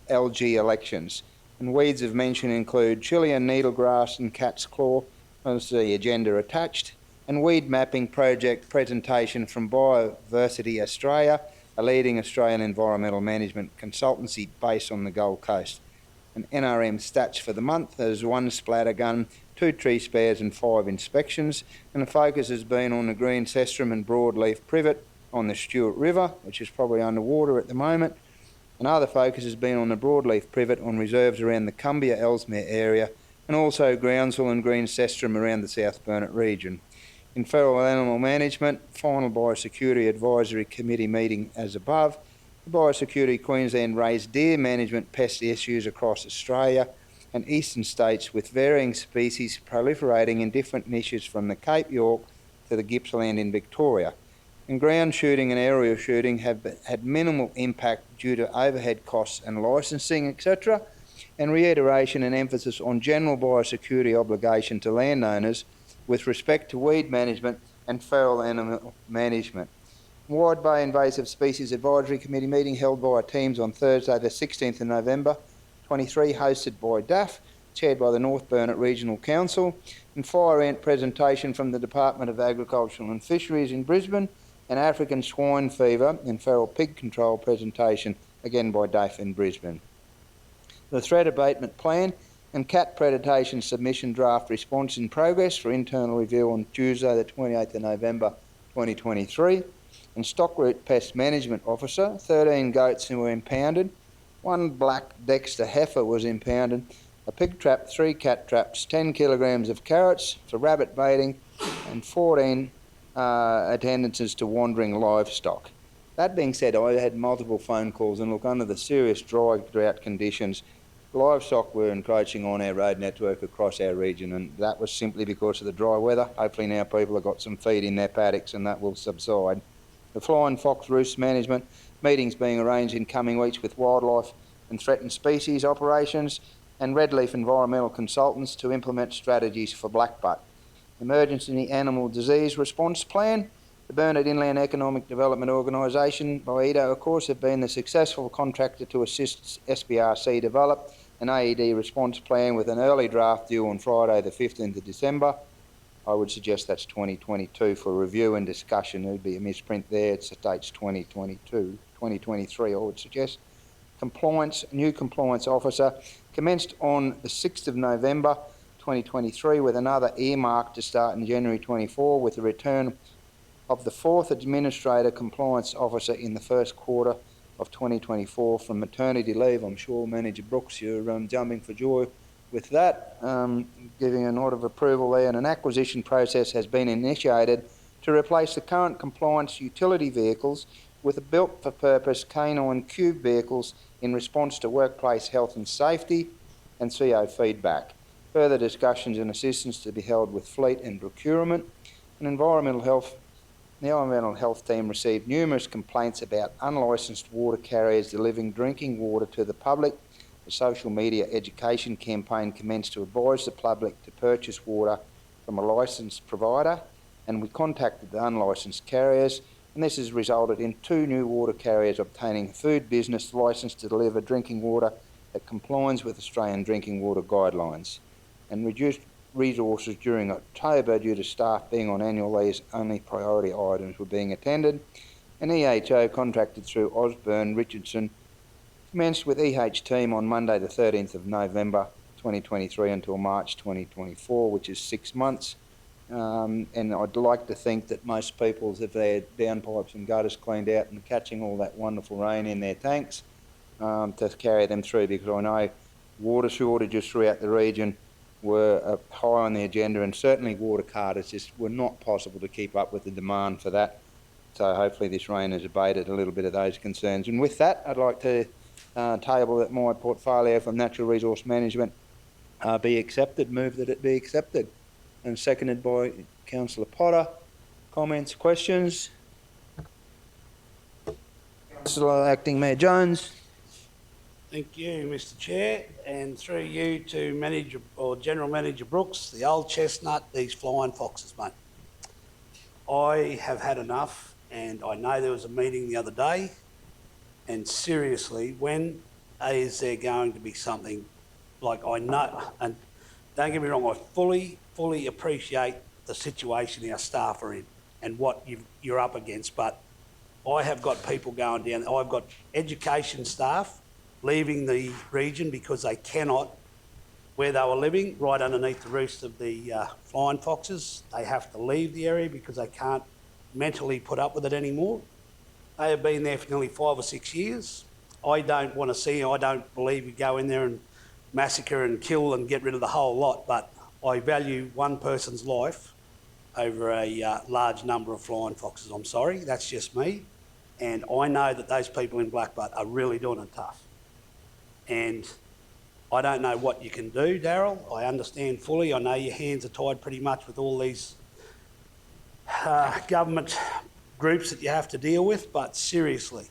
A: LG elections. And weeds of mention include Chilean needlegrass and cat's claw, as the agenda attached, and weed mapping project presentation from Biodiversity Australia, a leading Australian environmental management consultancy based on the Gold Coast. An NRM stats for the month as 1 splatter gun, 2 tree spares and 5 inspections, and the focus has been on the green cestrum and broadleaf privet on the Stewart River, which is probably underwater at the moment. Another focus has been on the broadleaf privet on reserves around the Cumbia-Ellesmere area, and also groundsel and green cestrum around the South Burnett region. In Feral Animal Management, final Biosecurity Advisory Committee meeting as above. The Biosecurity Queensland raised deer management pest issues across Australia and eastern states, with varying species proliferating in different niches from the Cape York to the Gippsland in Victoria. And ground shooting and aerial shooting have had minimal impact due to overhead costs and licensing, etc. And reiteration and emphasis on general biosecurity obligation to landowners with respect to weed management and Feral Animal Management. Wide Bay Invasive Species Advisory Committee meeting held by Teams on Thursday the 16th of November 23, hosted by DAF, chaired by the North Burnett Regional Council, and fire ant presentation from the Department of Agriculture and Fisheries in Brisbane, and African swine fever and feral pig control presentation, again by DAF in Brisbane. The threat abatement plan and cat predation submission draft response in progress for internal review on Tuesday the 28th of November 2023, and stock root pest management officer, 13 goats who were impounded, 1 black Dexter heifer was impounded, a pig trap, 3 cat traps, 10 kilograms of carrots for rabbit baiting, and 14 attendances to wandering livestock. That being said, I had multiple phone calls, and look, under the serious dry drought conditions, livestock were encroaching on our road network across our region, and that was simply because of the dry weather. Hopefully now people have got some feed in their paddocks and that will subside. The flying fox roost management meetings being arranged in coming weeks with wildlife and threatened species operations and Redleaf environmental consultants to implement strategies for blackbutt. Emergency animal disease response plan. The Burnett Inland Economic Development Organisation, by EDO, of course, have been the successful contractor to assist SBRC develop an AED response plan with an early draft due on Friday the 15th of December. I would suggest that's 2022 for review and discussion. There'd be a misprint there. It states 2023, I would suggest. New compliance officer commenced on the 6th of November 2023 with another earmark to start in January 24 with the return of the 4th administrator compliance officer in the first quarter of 2024 from maternity leave. I'm sure Manager Brooks, you're jumping for joy with that, giving a nod of approval there, and an acquisition process has been initiated to replace the current compliance utility vehicles with built-for-purpose canine cube vehicles in response to workplace health and safety and CO feedback. Further discussions and assistance to be held with fleet and procurement. And the environmental health team received numerous complaints about unlicensed water carriers delivering drinking water to the public. A social media education campaign commenced to advise the public to purchase water from a licensed provider, and we contacted the unlicensed carriers, and this has resulted in 2 new water carriers obtaining a food business licence to deliver drinking water that complies with Australian drinking water guidelines, and reduced resources during October due to staff being on annual leave. Only priority items were being attended. An EHO contracted through Osborne Richardson commenced with EH team on Monday the 13th of November 2023 until March 2024, which is 6 months. And I'd like to think that most people have their downpipes and gutters cleaned out and catching all that wonderful rain in their tanks to carry them through, because I know water shortages throughout the region were high on the agenda, and certainly water carters just were not possible to keep up with the demand for that. So hopefully this rain has abated a little bit of those concerns. And with that, I'd like to table that my portfolio from Natural Resource Management be accepted, move that it be accepted. And seconded by Councillor Potter. Comments, questions? Councillor Acting Mayor Jones.
C: Thank you, Mr Chair, and through you to General Manager Brooks, the old chestnut, these flying foxes, mate. I have had enough, and I know there was a meeting the other day, and seriously, when is there going to be something, like, I know, and don't get me wrong, I fully appreciate the situation our staff are in and what you're up against, but I have got people going down, I've got education staff leaving the region because they cannot, where they were living, right underneath the roost of the flying foxes, they have to leave the area because they can't mentally put up with it anymore. They have been there for nearly 5 or 6 years. I don't want to see, I don't believe we go in there and massacre and kill and get rid of the whole lot, but I value one person's life over a large number of flying foxes. I'm sorry, that's just me. And I know that those people in Blackbutt are really doing it tough. And I don't know what you can do, Daryl. I understand fully. I know your hands are tied pretty much with all these government groups that you have to deal with, but seriously,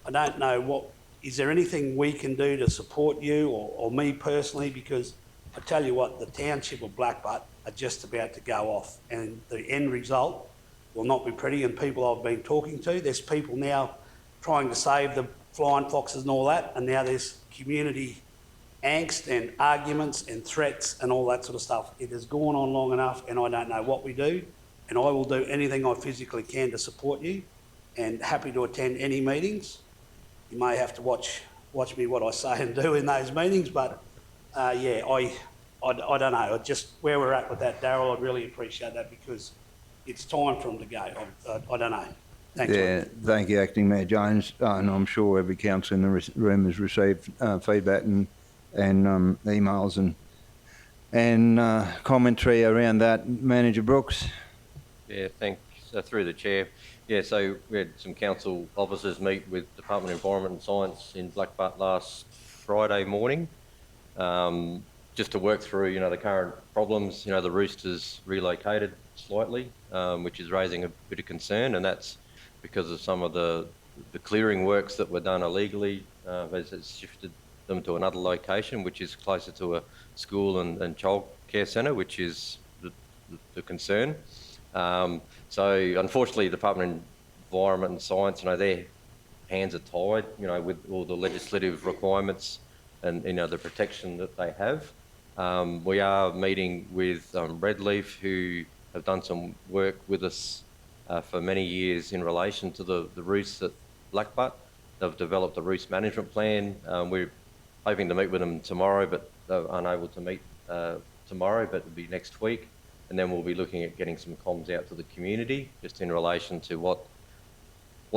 C: I don't know is there anything we can do to support you or me personally, because I tell you what, the township of Blackbutt are just about to go off, and the end result will not be pretty, and people I've been talking to, there's people now trying to save the flying foxes and all that, and now there's community angst and arguments and threats and all that sort of stuff. It has gone on long enough, and I don't know what we do, and I will do anything I physically can to support you, and happy to attend any meetings. You may have to watch me what I say and do in those meetings, but yeah, I don't know. Just where we're at with that, Darryl, I'd really appreciate that, because it's time for them to go. I don't know. Thanks.
A: Yeah, thank you, Acting Mayor Jones, and I'm sure every councillor in the room has received feedback and emails and commentary around that. Manager Brooks.
J: Yeah, thanks. Through the chair. Yeah, so we had some council officers meet with Department of Environment and Science in Blackbutt last Friday morning, just to work through, the current problems. The rooster's relocated slightly, which is raising a bit of concern, and that's because of some of the clearing works that were done illegally. As it's shifted them to another location, which is closer to a school and child care centre, which is the concern. So unfortunately, the Department of Environment and Science, their hands are tied, with all the legislative requirements and, the protection that they have. We are meeting with Redleaf, who have done some work with us for many years in relation to the roosts at Blackbutt. They've developed a roost management plan. We're hoping to meet with them tomorrow, but they're unable to meet tomorrow, but it'll be next week. And then we'll be looking at getting some comms out to the community, just in relation to what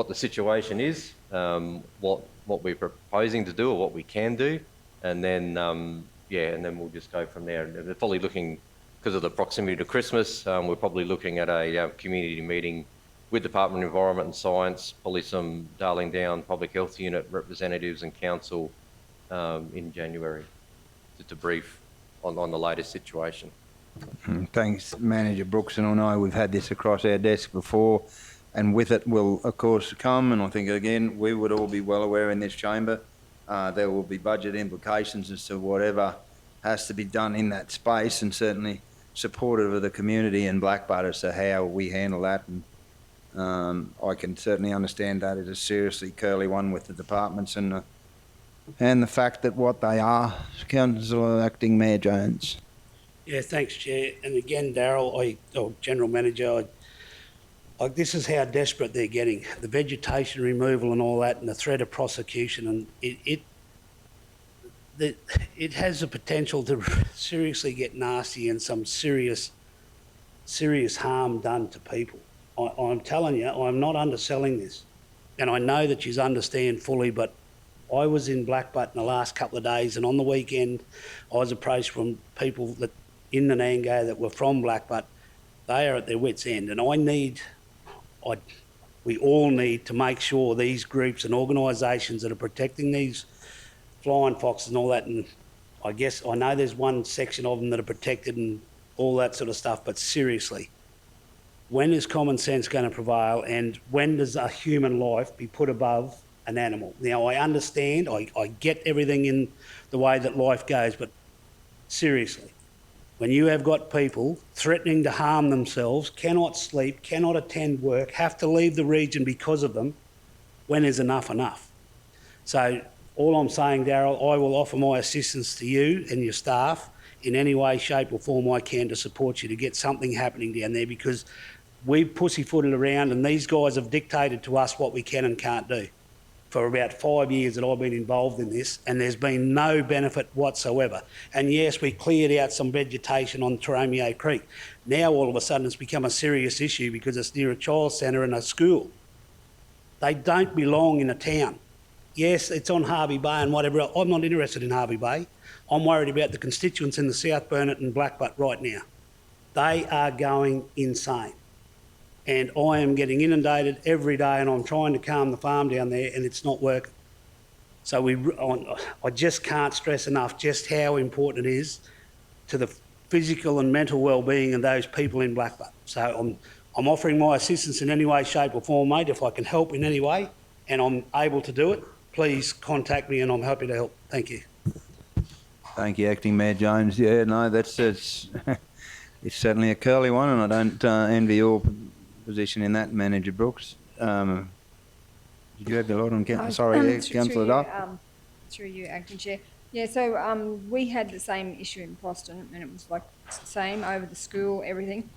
J: the situation is, what we're proposing to do or what we can do, and then and then we'll just go from there. And they're probably looking, because of the proximity to Christmas, we're probably looking at a community meeting with Department of Environment and Science, probably some Darling Down Public Health Unit representatives and council in January to brief on the latest situation.
A: Thanks, Manager Brooks, and I know we've had this across our desk before, and with it will, of course, come, and I think, again, we would all be well aware in this chamber, there will be budget implications as to whatever has to be done in that space, and certainly supportive of the community in Blackbutt as to how we handle that. And I can certainly understand that it's a seriously curly one with the departments and the fact that what they are. Councillor Acting Mayor Jones.
C: Yeah, thanks, Chair. And again, Darryl, General Manager, this is how desperate they're getting. The vegetation removal and all that, and the threat of prosecution, and it has the potential to seriously get nasty and some serious harm done to people. I'm telling you, I'm not underselling this. And I know that you understand fully, but I was in Blackbutt in the last couple of days, and on the weekend I was approached from people that in Nanango that were from Blackbutt. They are at their wits' end, and we all need to make sure these groups and organisations that are protecting these flying foxes and all that, and I guess I know there's one section of them that are protected and all that sort of stuff, but seriously, when is common sense going to prevail, and when does a human life be put above an animal? Now, I understand, I get everything in the way that life goes, but seriously, when you have got people threatening to harm themselves, cannot sleep, cannot attend work, have to leave the region because of them, when is enough enough? So all I'm saying, Darryl, I will offer my assistance to you and your staff in any way, shape or form I can to support you to get something happening down there, because we've pussyfooted around and these guys have dictated to us what we can and can't do for about 5 years that I've been involved in this, and there's been no benefit whatsoever. And yes, we cleared out some vegetation on Toromeo Creek. Now all of a sudden it's become a serious issue because it's near a child centre and a school. They don't belong in a town. Yes, it's on Harvey Bay and whatever else. I'm not interested in Harvey Bay. I'm worried about the constituents in the South Burnett and Blackbutt right now. They are going insane. And I am getting inundated every day, and I'm trying to calm the farm down there, and it's not working. So I just can't stress enough just how important it is to the physical and mental well-being of those people in Blackbutt. So I'm offering my assistance in any way, shape or form, mate. If I can help in any way and I'm able to do it, please contact me and I'm happy to help. Thank you.
A: Thank you, Acting Mayor Jones. Yeah, no, it's certainly a curly one, and I don't envy your position in that, Manager Brooks. Did you have the light on?
B: Oh,
A: Sorry,
B: through
A: Councillor
B: you,
A: Duff.
B: Through you, Acting Chair. Yeah, so we had the same issue in Proston, and it was like the same over the school, everything.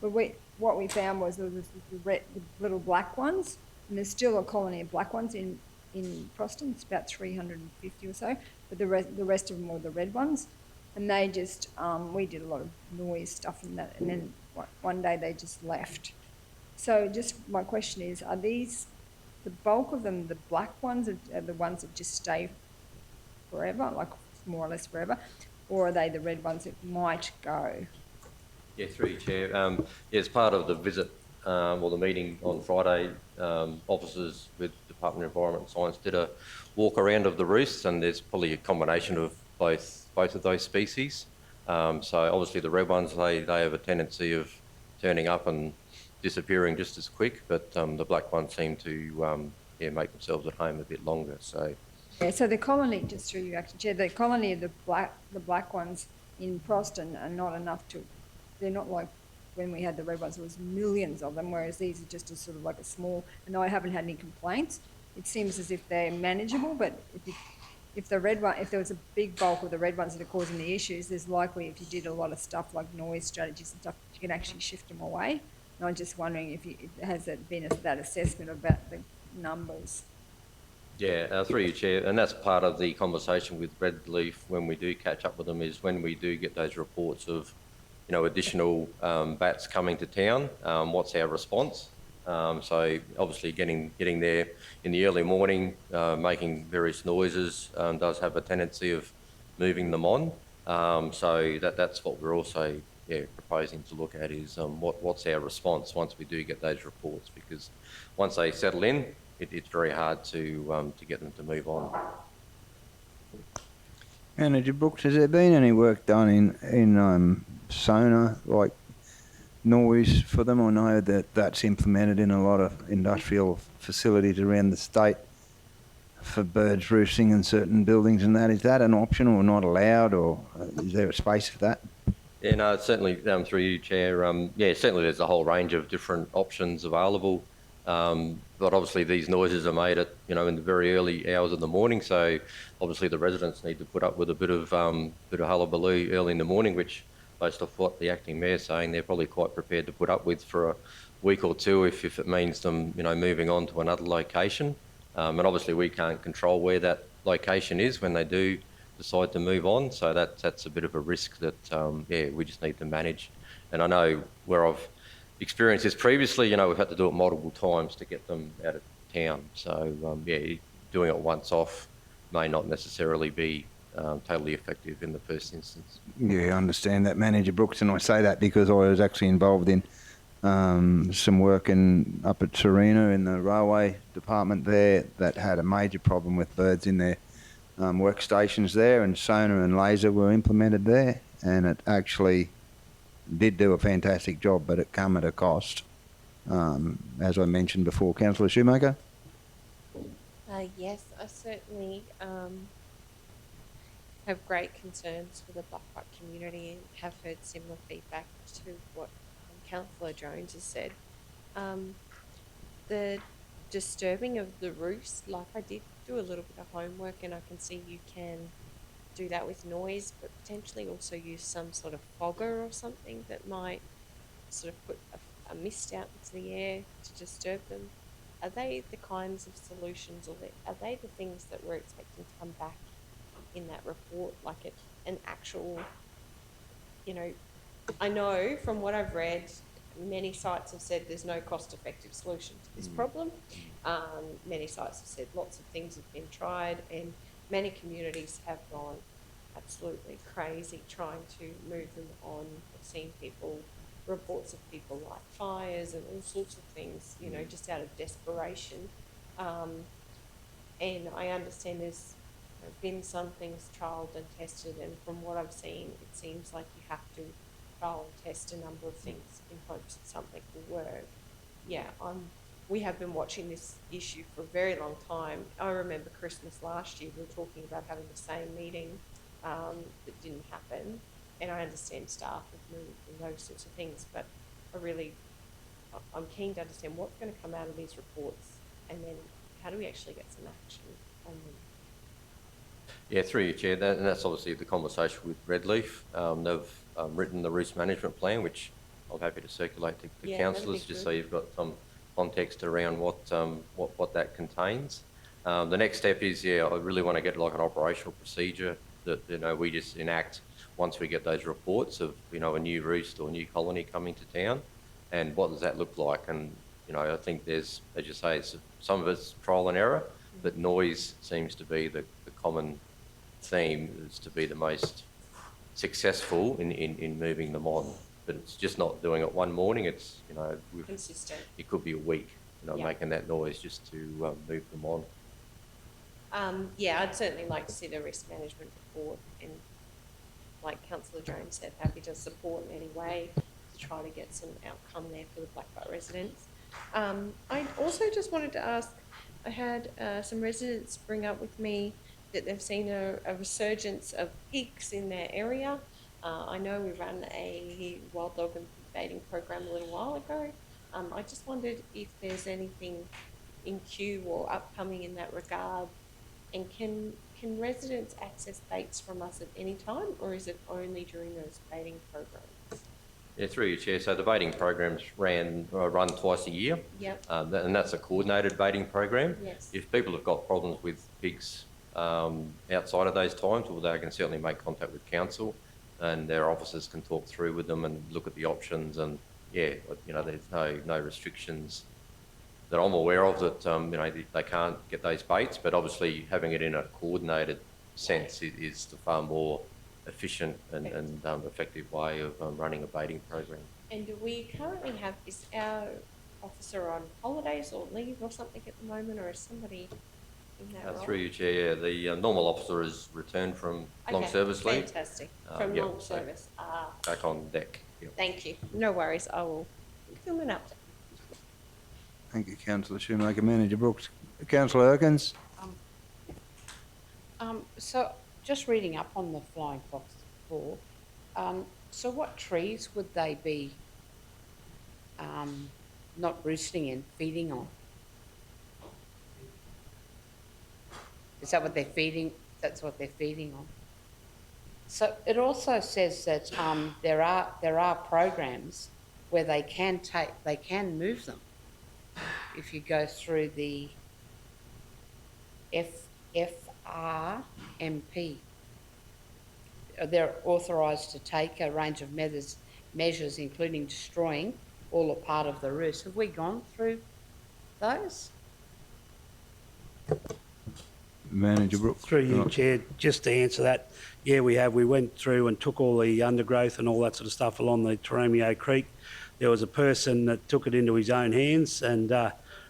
B: But what we found was there was the little black ones, and there's still a colony of black ones in Proston. It's about 350 or so, but the rest of them were the red ones, and they just we did a lot of noise stuff in that, and then one day they just left. So just my question is, are these the bulk of them, the black ones, are the ones that just stay forever, like more or less forever, or are they the red ones that might go?
J: Yeah, through you, Chair. Yeah, as part of the visit or the meeting on Friday, officers with Department of Environment and Science did a walk around of the roosts, and there's probably a combination of both of those species. So obviously the red ones, they have a tendency of turning up and disappearing just as quick, but the black ones seem to make themselves at home a bit longer. So
B: yeah, so the colony, just through you, Acting Chair, the colony of the black ones in Proston are not enough to. They're not like when we had the red ones. There was millions of them, whereas these are just a sort of like a small. And I haven't had any complaints. It seems as if they're manageable, but if there was a big bulk of the red ones that are causing the issues, there's likely if you did a lot of stuff like noise strategies and stuff, you can actually shift them away. And I'm just wondering if has it been that assessment about the numbers?
J: yeah, through you, Chair, and that's part of the conversation with Redleaf when we do catch up with them, is when we do get those reports of, you know, additional bats coming to town, what's our response? So obviously getting there in the early morning, making various noises does have a tendency of moving them on. So that's what we're also proposing to look at is what's our response once we do get those reports, because once they settle in, it's very hard to get them to move on.
A: Manager Brooks, has there been any work done in sonar, like noise for them? I know that's implemented in a lot of industrial facilities around the state for birds roosting in certain buildings and that. Is that an option or not allowed, or is there a space for that?
J: Yeah, no, it's certainly through you, Chair. Yeah, certainly there's a whole range of different options available. But obviously these noises are made at, you know, in the very early hours of the morning. So obviously the residents need to put up with a bit of hullabaloo early in the morning, which based off what the acting mayor's saying, they're probably quite prepared to put up with for a week or two if it means them, you know, moving on to another location. And obviously we can't control where that location is when they do decide to move on. So that's a bit of a risk that, we just need to manage. And I know where I've experienced this previously, you know, we've had to do it multiple times to get them out of town. So, doing it once off may not necessarily be totally effective in the first instance.
A: Yeah, I understand that, Manager Brooks, and I say that because I was actually involved in some work up at Serena in the railway department there that had a major problem with birds in their workstations there, and sonar and laser were implemented there, and it actually did do a fantastic job, but it came at a cost, as I mentioned before. Councillor Shoemaker?
D: Yes, I certainly have great concerns for the blackbuck community and have heard similar feedback to what Councillor Jones has said. The disturbing of the roost, like I did do a little bit of homework and I can see you can do that with noise, but potentially also use some sort of fogger or something that might sort of put a mist out into the air to disturb them. Are they the kinds of solutions, or are they the things that we're expecting to come back in that report, like an actual, you know, I know from what I've read, many sites have said there's no cost-effective solution to this problem. Many sites have said lots of things have been tried, and many communities have gone absolutely crazy trying to move them on. I've seen reports of people like fires and all sorts of things, you know, just out of desperation. And I understand there's been some things trialled and tested, and from what I've seen, it seems like you have to trial and test a number of things in hopes that something will work. Yeah, we have been watching this issue for a very long time. I remember Christmas last year, we were talking about having the same meeting that didn't happen, and I understand staff have moved and those sorts of things, but I really I'm keen to understand what's going to come out of these reports, and then how do we actually get some action on them?
J: Yeah, through you, Chair, and that's obviously the conversation with Redleaf. They've written the roost management plan, which I'm happy to circulate to
D: Yeah, that'd
J: councillors,
D: be
J: just
D: good.
J: so you've got some context around what that contains. The next step is, I really want to get like an operational procedure that we just enact once we get those reports of a new roost or new colony coming to town, and what does that look like? And I think there's, as you say, some of it's trial and error, but noise seems to be the common theme, is to be the most successful in moving them on. But it's just not doing it one morning. It's
D: Consistent.
J: it could be a week,
D: Yeah.
J: making that noise just to move them on.
D: Yeah, I'd certainly like to see the risk management report, and like Councillor Jones said, happy to support in any way to try to get some outcome there for the Blackbutt residents. I also just wanted to ask, I had some residents bring up with me that they've seen a resurgence of pigs in their area. I know we ran a wild dog and pig baiting program a little while ago. I just wondered if there's anything in queue or upcoming in that regard, and can residents access baits from us at any time, or is it only during those baiting programs?
J: Yeah, through you, Chair. So the baiting programs run twice a year.
D: Yep.
J: And that's a coordinated baiting program.
D: Yes.
J: If people have got problems with pigs outside of those times, well, they can certainly make contact with council, and their officers can talk through with them and look at the options. And there's no restrictions that I'm aware of that they can't get those baits. But obviously, having it in a coordinated sense is the far more efficient and effective way of running a baiting program.
D: And do we currently have, is our officer on holidays or leave or something at the moment, or is somebody in that role?
J: Through you, Chair, the normal officer has returned from long service leave.
D: Fantastic. From long service.
J: Back on deck. Yep.
D: Thank you. No worries. I will give them an update.
A: Thank you, Councillor Shoemaker. Manager Brooks. Councillor Erkins.
F: So just reading up on the flying fox before, so what trees would they be not roosting in, feeding on? Is that what they're feeding? That's what they're feeding on. So it also says that there are programs where they can move them. If you go through the FRMP, they're authorised to take a range of measures, including destroying all or part of the roost. Have we gone through those?
A: Manager Brooks.
C: Through you, Chair, just to answer that, yeah, we have. We went through and took all the undergrowth and all that sort of stuff along the Toromio Creek. There was a person that took it into his own hands and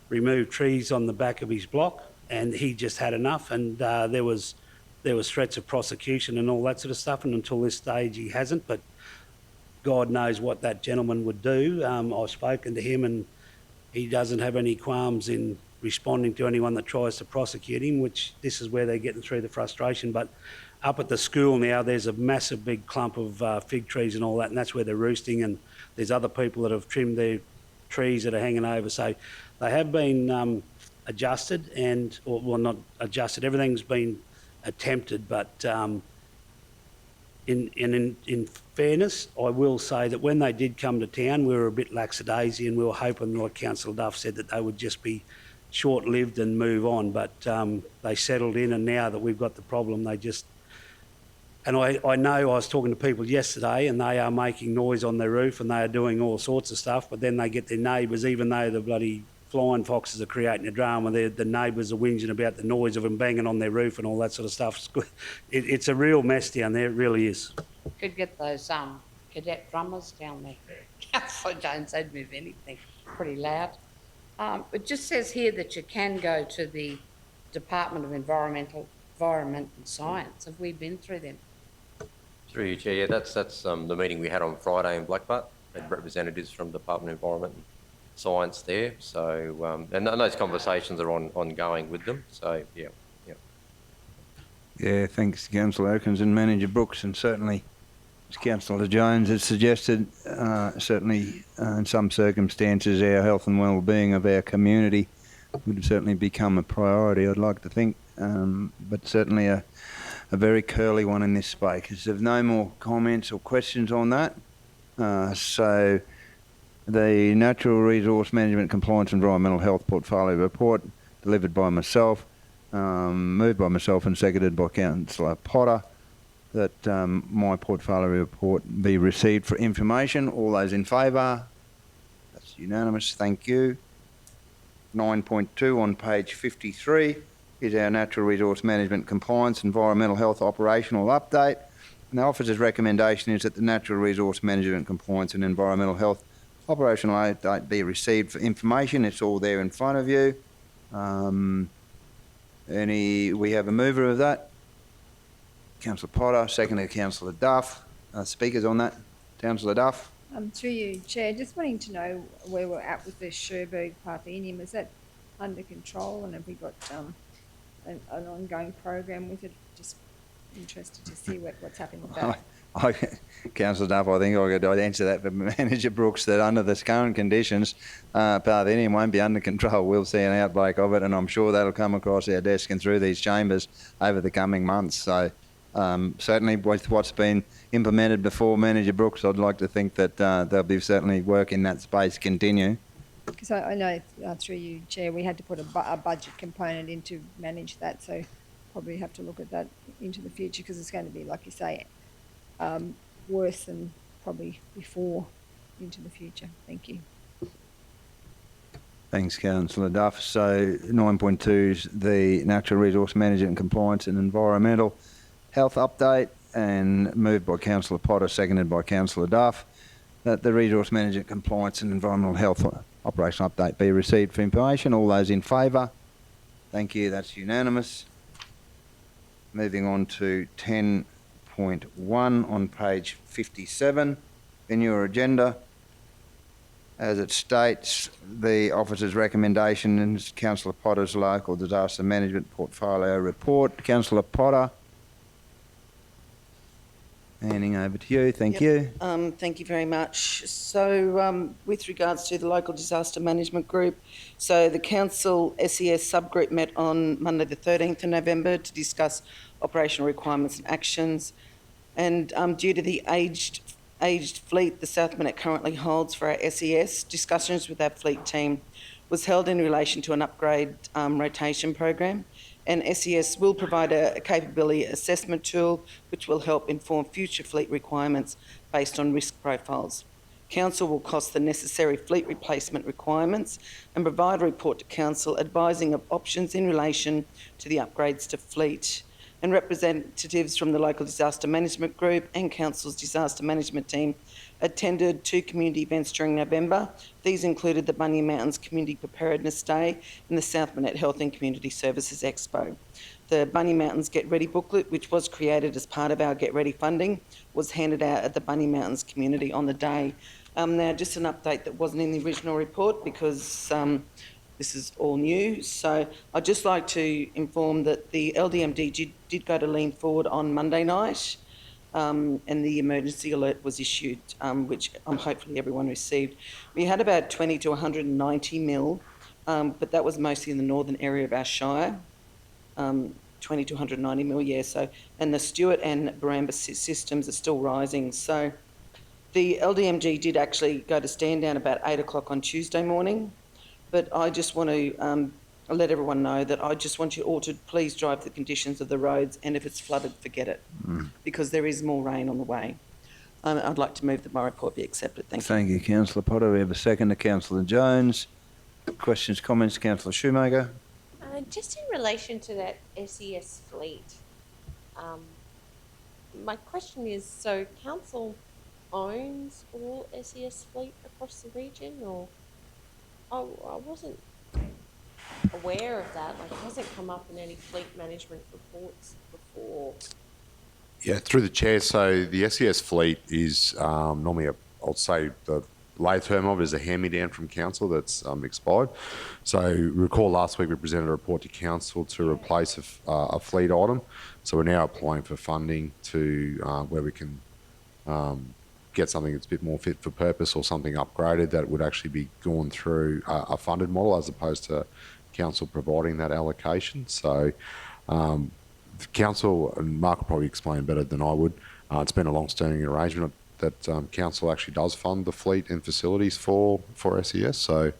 C: removed trees on the back of his block, and he just had enough, and there was threats of prosecution and all that sort of stuff, and until this stage he hasn't, but God knows what that gentleman would do. I've spoken to him, and he doesn't have any qualms in responding to anyone that tries to prosecute him, which this is where they're getting through the frustration. But up at the school now, there's a massive big clump of fig trees and all that, and that's where they're roosting, and there's other people that have trimmed their trees that are hanging over. So they have been adjusted well, not adjusted, everything's been attempted, but in fairness, I will say that when they did come to town, we were a bit lackadaisy, and we were hoping, like Councillor Duff said, that they would just be short-lived and move on, but they settled in, and now that we've got the problem, they just... And I know I was talking to people yesterday, and they are making noise on their roof, and they are doing all sorts of stuff, but then they get their neighbours, even though the bloody flying foxes are creating a drama, the neighbours are whinging about the noise of them banging on their roof and all that sort of stuff. It's a real mess down there, it really is.
F: Could get those cadet drummers down there. Councillor Jones, they'd move anything. Pretty loud. It just says here that you can go to the Department of Environment and Science. Have we been through them?
J: Through you, Chair, yeah, that's the meeting we had on Friday in Blackbutt. Had representatives from the Department of Environment and Science there. So, and those conversations are ongoing with them. So, yeah.
A: Yeah, thanks, Councillor Erkins and Manager Brooks, and certainly As Councillor Jones has suggested, certainly in some circumstances our health and well-being of our community would certainly become a priority, I'd like to think, but certainly a very curly one in this space. Is there no more comments or questions on that? So the Natural Resource Management Compliance Environmental Health Portfolio Report, delivered by myself, moved by myself and seconded by Councillor Potter, that my portfolio report be received for information. All those in favour? That's unanimous. Thank you. 9.2 on page 53 is our Natural Resource Management Compliance Environmental Health Operational Update. And the officer's recommendation is that the Natural Resource Management Compliance and Environmental Health Operational Update be received for information. It's all there in front of you. We have a mover of that? Councillor Potter, seconded Councillor Duff. Speakers on that? Councillor Duff?
B: Through you, Chair, just wanting to know where we're at with the Cherbourg Parthenium. Is that under control, and have we got an ongoing program with it? Just interested to see what's happening with that.
A: Councillor Duff, I think I'd answer that for Manager Brooks, that under the current conditions, Parthenium won't be under control. We'll see an outbreak of it, and I'm sure that'll come across our desk and through these chambers over the coming months. So certainly with what's been implemented before Manager Brooks, I'd like to think that there'll be certainly work in that space continue.
B: Because I know through you, Chair, we had to put a budget component in to manage that, so probably have to look at that into the future, because it's going to be, like you say, worse than probably before into the future. Thank you.
A: Thanks, Councillor Duff. So 9.2 is the Natural Resource Management and Compliance and Environmental Health Update, and moved by Councillor Potter, seconded by Councillor Duff, that the Resource Management Compliance and Environmental Health Operational Update be received for information. All those in favour? Thank you, that's unanimous. Moving on to 10.1 on page 57 in your agenda. As it states, the officer's recommendation is Councillor Potter's Local Disaster Management Portfolio Report. Councillor Potter, handing over to you. Thank you.
G: Thank you very much. So with regards to the Local Disaster Management Group, so the Council SES subgroup met on Monday the 13th of November to discuss operational requirements and actions. And due to the aged fleet the South Manette currently holds for our SES, discussions with our fleet team was held in relation to an upgrade rotation program. And SES will provide a capability assessment tool which will help inform future fleet requirements based on risk profiles. Council will cost the necessary fleet replacement requirements and provide a report to Council advising of options in relation to the upgrades to fleet. And representatives from the Local Disaster Management Group and Council's Disaster Management Team attended 2 community events during November. These included the Bunya Mountains Community Preparedness Day and the South Manette Health and Community Services Expo. The Bunya Mountains Get Ready booklet, which was created as part of our Get Ready funding, was handed out at the Bunya Mountains community on the day. Now, just an update that wasn't in the original report because this is all new. So I'd just like to inform that the LDMD did go to lean forward on Monday night. And the emergency alert was issued, which hopefully everyone received. We had about 20 to 190 mil, but that was mostly in the northern area of our shire. 20 to 190 mil, yeah. So, and the Stewart and Barambah systems are still rising. So the LDMG did actually go to stand down about 8 o'clock on Tuesday morning. But I just want to let everyone know that I just want you all to please drive the conditions of the roads, and if it's flooded, forget it, because there is more rain on the way. I'd like to move that my report be accepted. Thank you.
A: Thank you, Councillor Potter. We have a second to Councillor Jones. Questions, comments, Councillor Shoemaker?
D: Just in relation to that SES fleet, my question is, so Council owns all SES fleet across the region, or I wasn't aware of that. Like, it hasn't come up in any fleet management reports before.
E: Yeah, through the chair. So the SES fleet is normally, I'll say the lay term of it is a hand-me-down from council that's expired. So recall last week we presented a report to council to replace a fleet item. So we're now applying for funding to where we can get something that's a bit more fit for purpose or something upgraded, that would actually be gone through a funded model as opposed to council providing that allocation. So the council, and Mark will probably explain better than I would, it's been a long-standing arrangement that council actually does fund the fleet and facilities for SES. So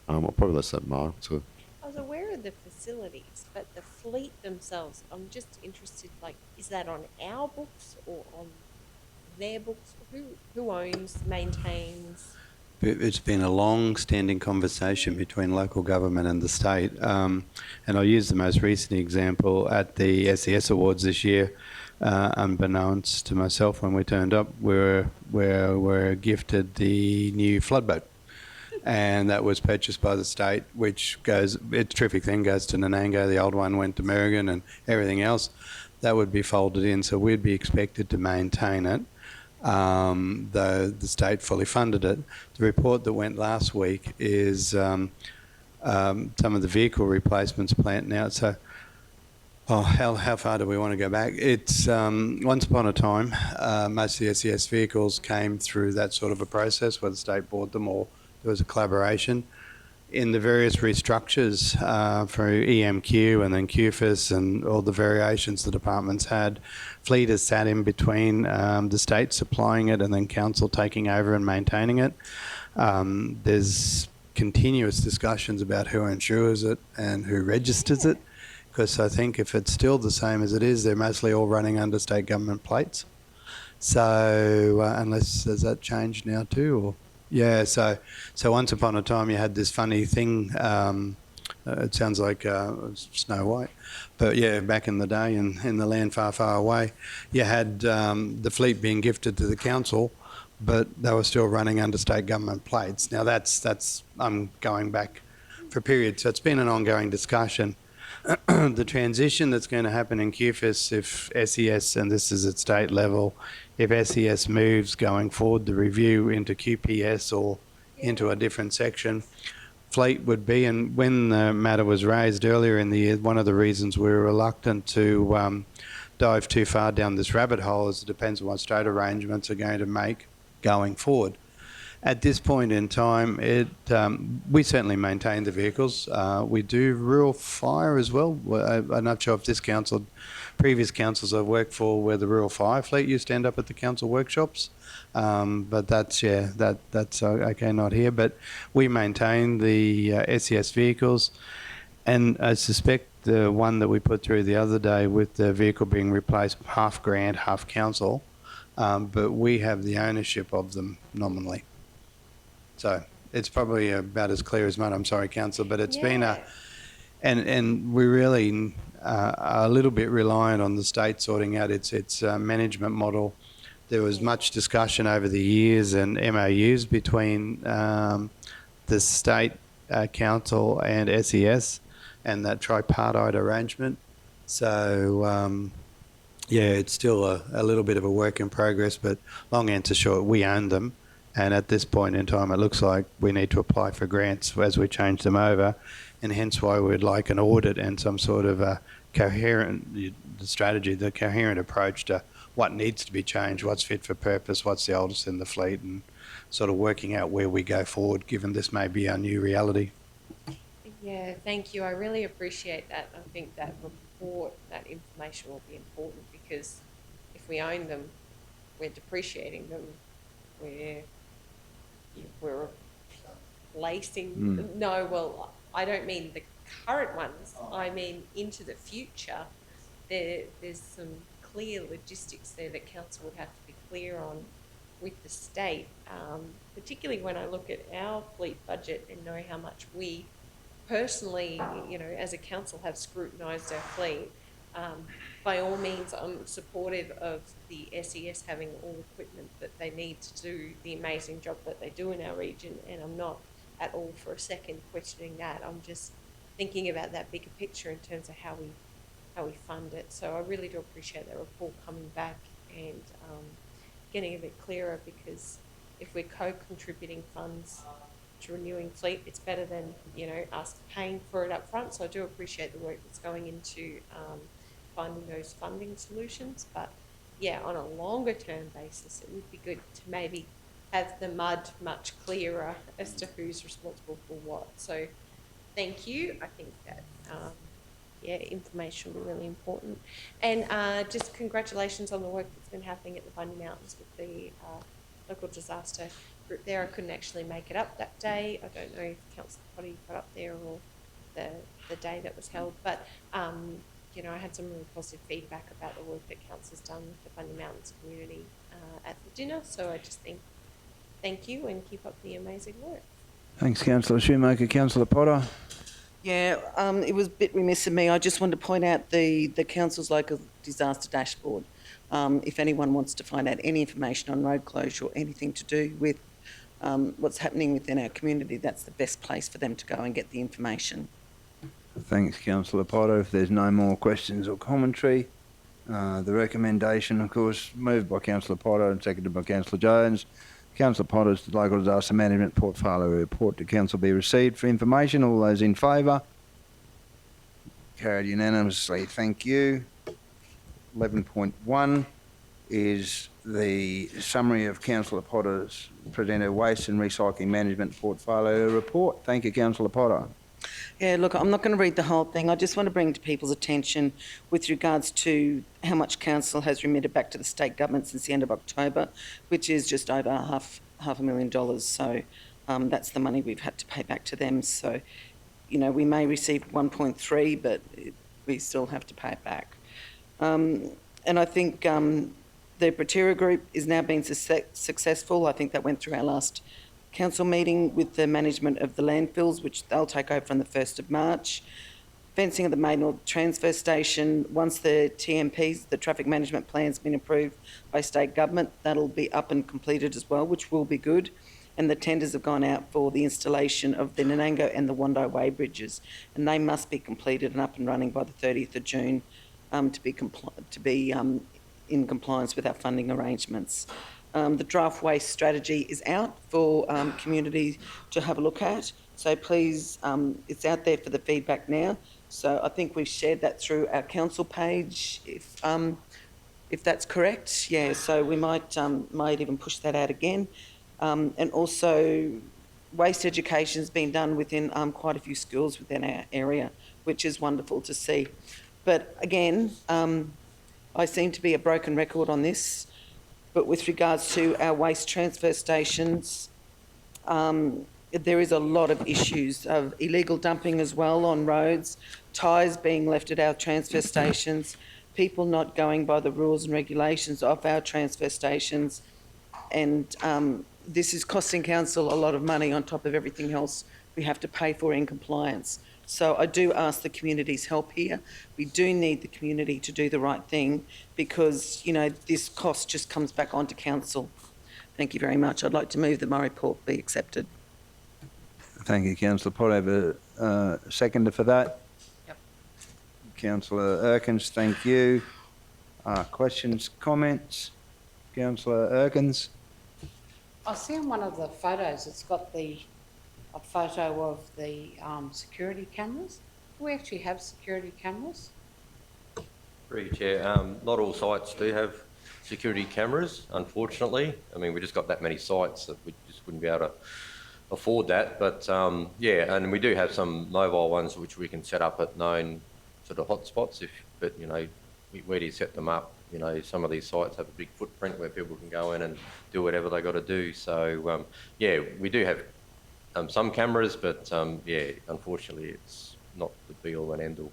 E: I'll probably let that Mark to.
D: I was aware of the facilities, but the fleet themselves, I'm just interested, like, is that on our books or on their books? Who owns, maintains?
I: It's been a long-standing conversation between local government and the state, and I'll use the most recent example at the SES Awards this year. Unbeknownst to myself, when we turned up, we were gifted the new floodboat, and that was purchased by the state, which goes, it's a terrific thing, goes to Nanango. The old one went to Merrigan, and everything else that would be folded in, so we'd be expected to maintain it. Though the state fully funded it. The report that went last week is some of the vehicle replacements planned now. So, how far do we want to go back? It's once upon a time, most of the SES vehicles came through that sort of a process where the state bought them or there was a collaboration. In the various restructures for EMQ and then QFIS and all the variations the departments had, fleet has sat in between the state supplying it and then council taking over and maintaining it. There's continuous discussions about who insures it and who registers it, because I think if it's still the same as it is, they're mostly all running under state government plates. So unless, has that changed now too? Or? Yeah, so once upon a time you had this funny thing, it sounds like Snow White, but yeah, back in the day in the land far, far away, you had the fleet being gifted to the council, but they were still running under state government plates. Now that's I'm going back for a period, so it's been an ongoing discussion. The transition that's going to happen in QFIS, if SES, and this is at state level, if SES moves going forward, the review into QPS or into a different section, fleet would be, and when the matter was raised earlier in the year, one of the reasons we were reluctant to dive too far down this rabbit hole is it depends on what state arrangements are going to make going forward. At this point in time, we certainly maintain the vehicles. We do rural fire as well. I'm not sure if this council, previous councils I've worked for, where the rural fire fleet used to end up at the council workshops. But that's okay, not here. But we maintain the SES vehicles, and I suspect the one that we put through the other day with the vehicle being replaced, half grant, half council, but we have the ownership of them nominally. So it's probably about as clear as mud. I'm sorry, council, but it's been and we really are a little bit reliant on the state sorting out its management model. There was much discussion over the years and MOUs between the state council and SES and that tripartite arrangement. So it's still a little bit of a work in progress, but long answer short, we own them. And at this point in time, it looks like we need to apply for grants as we change them over, and hence why we'd like an audit and some sort of a coherent strategy, the coherent approach to what needs to be changed, what's fit for purpose, what's the oldest in the fleet, and sort of working out where we go forward, given this may be our new reality.
D: Yeah, thank you. I really appreciate that. I think that report, that information will be important, because if we own them, we're depreciating them, we're replacing. No, well, I don't mean the current ones. I mean into the future. There's some clear logistics there that council would have to be clear on with the state, particularly when I look at our fleet budget and know how much we personally, as a council, have scrutinised our fleet. By all means, I'm supportive of the SES having all equipment that they need to do the amazing job that they do in our region, and I'm not at all for a second questioning that. I'm just thinking about that bigger picture in terms of how we fund it. So I really do appreciate that report coming back and getting a bit clearer, because if we're co-contributing funds to renewing fleet, it's better than us paying for it up front. So I do appreciate the work that's going into finding those funding solutions, but yeah, on a longer term basis, it would be good to maybe have the mud much clearer as to who's responsible for what. So thank you. I think that, yeah, information will be really important. And just congratulations on the work that's been happening at the Bundy Mountains with the local disaster group there. I couldn't actually make it up that day. I don't know if Councillor Potty got up there or the day that was held, but you know, I had some really positive feedback about the work that Council's done with the Bundy Mountains community at the dinner. So I just think thank you and keep up the amazing work.
A: Thanks, Councillor Shoemaker. Councillor Potter.
G: Yeah, it was a bit remiss of me. I just wanted to point out the council's local disaster dashboard. If anyone wants to find out any information on road closure or anything to do with what's happening within our community, that's the best place for them to go and get the information.
A: Thanks, Councillor Potter. If there's no more questions or commentary, the recommendation, of course, moved by Councillor Potter and seconded by Councillor Jones. Councillor Potter's local disaster management portfolio report to council be received for information. All those in favour? Carried unanimously. Thank you. 11.1 is the summary of Councillor Potter's presented waste and recycling management portfolio report. Thank you, Councillor Potter.
G: Yeah, look, I'm not going to read the whole thing. I just want to bring to people's attention with regards to how much council has remitted back to the state government since the end of October, which is just over half $500,000. So that's the money we've had to pay back to them. So, you know, we may receive 1.3, but we still have to pay it back. And I think the Proterra Group is now being successful. I think that went through our last council meeting with the management of the landfills, which they'll take over on the 1st of March. Fencing at the Maiden transfer station, once the TMPs, the traffic management plan's been approved by state government, that'll be up and completed as well, which will be good. And the tenders have gone out for the installation of the Nanango and the Wandai Way bridges, and they must be completed and up and running by the 30th of June to be in compliance with our funding arrangements. The draft waste strategy is out for community to have a look at. So please, it's out there for the feedback now. So I think we've shared that through our council page, if that's correct. Yeah, so we might even push that out again. And also, waste education has been done within quite a few schools within our area, which is wonderful to see. But again, I seem to be a broken record on this. But with regards to our waste transfer stations, there is a lot of issues of illegal dumping as well on roads, tyres being left at our transfer stations, people not going by the rules and regulations of our transfer stations. And this is costing council a lot of money on top of everything else we have to pay for in compliance. So I do ask the community's help here. We do need the community to do the right thing because, you know, this cost just comes back onto council. Thank you very much. I'd like to move that my report be accepted.
A: Thank you, Councillor Potter. Have a seconder for that?
F: Yep.
A: Councillor Erkins, thank you. Questions, comments? Councillor Erkins?
F: I see on one of the photos, it's got a photo of the security cameras. Do we actually have security cameras?
J: Through you, Chair. Not all sites do have security cameras, unfortunately. I mean, we just got that many sites that we just wouldn't be able to afford that. But yeah, and we do have some mobile ones which we can set up at known sort of hotspots. But you know, where do you set them up? You know, some of these sites have a big footprint where people can go in and do whatever they got to do. So yeah, we do have some cameras, but yeah, unfortunately, it's not the be all and end all.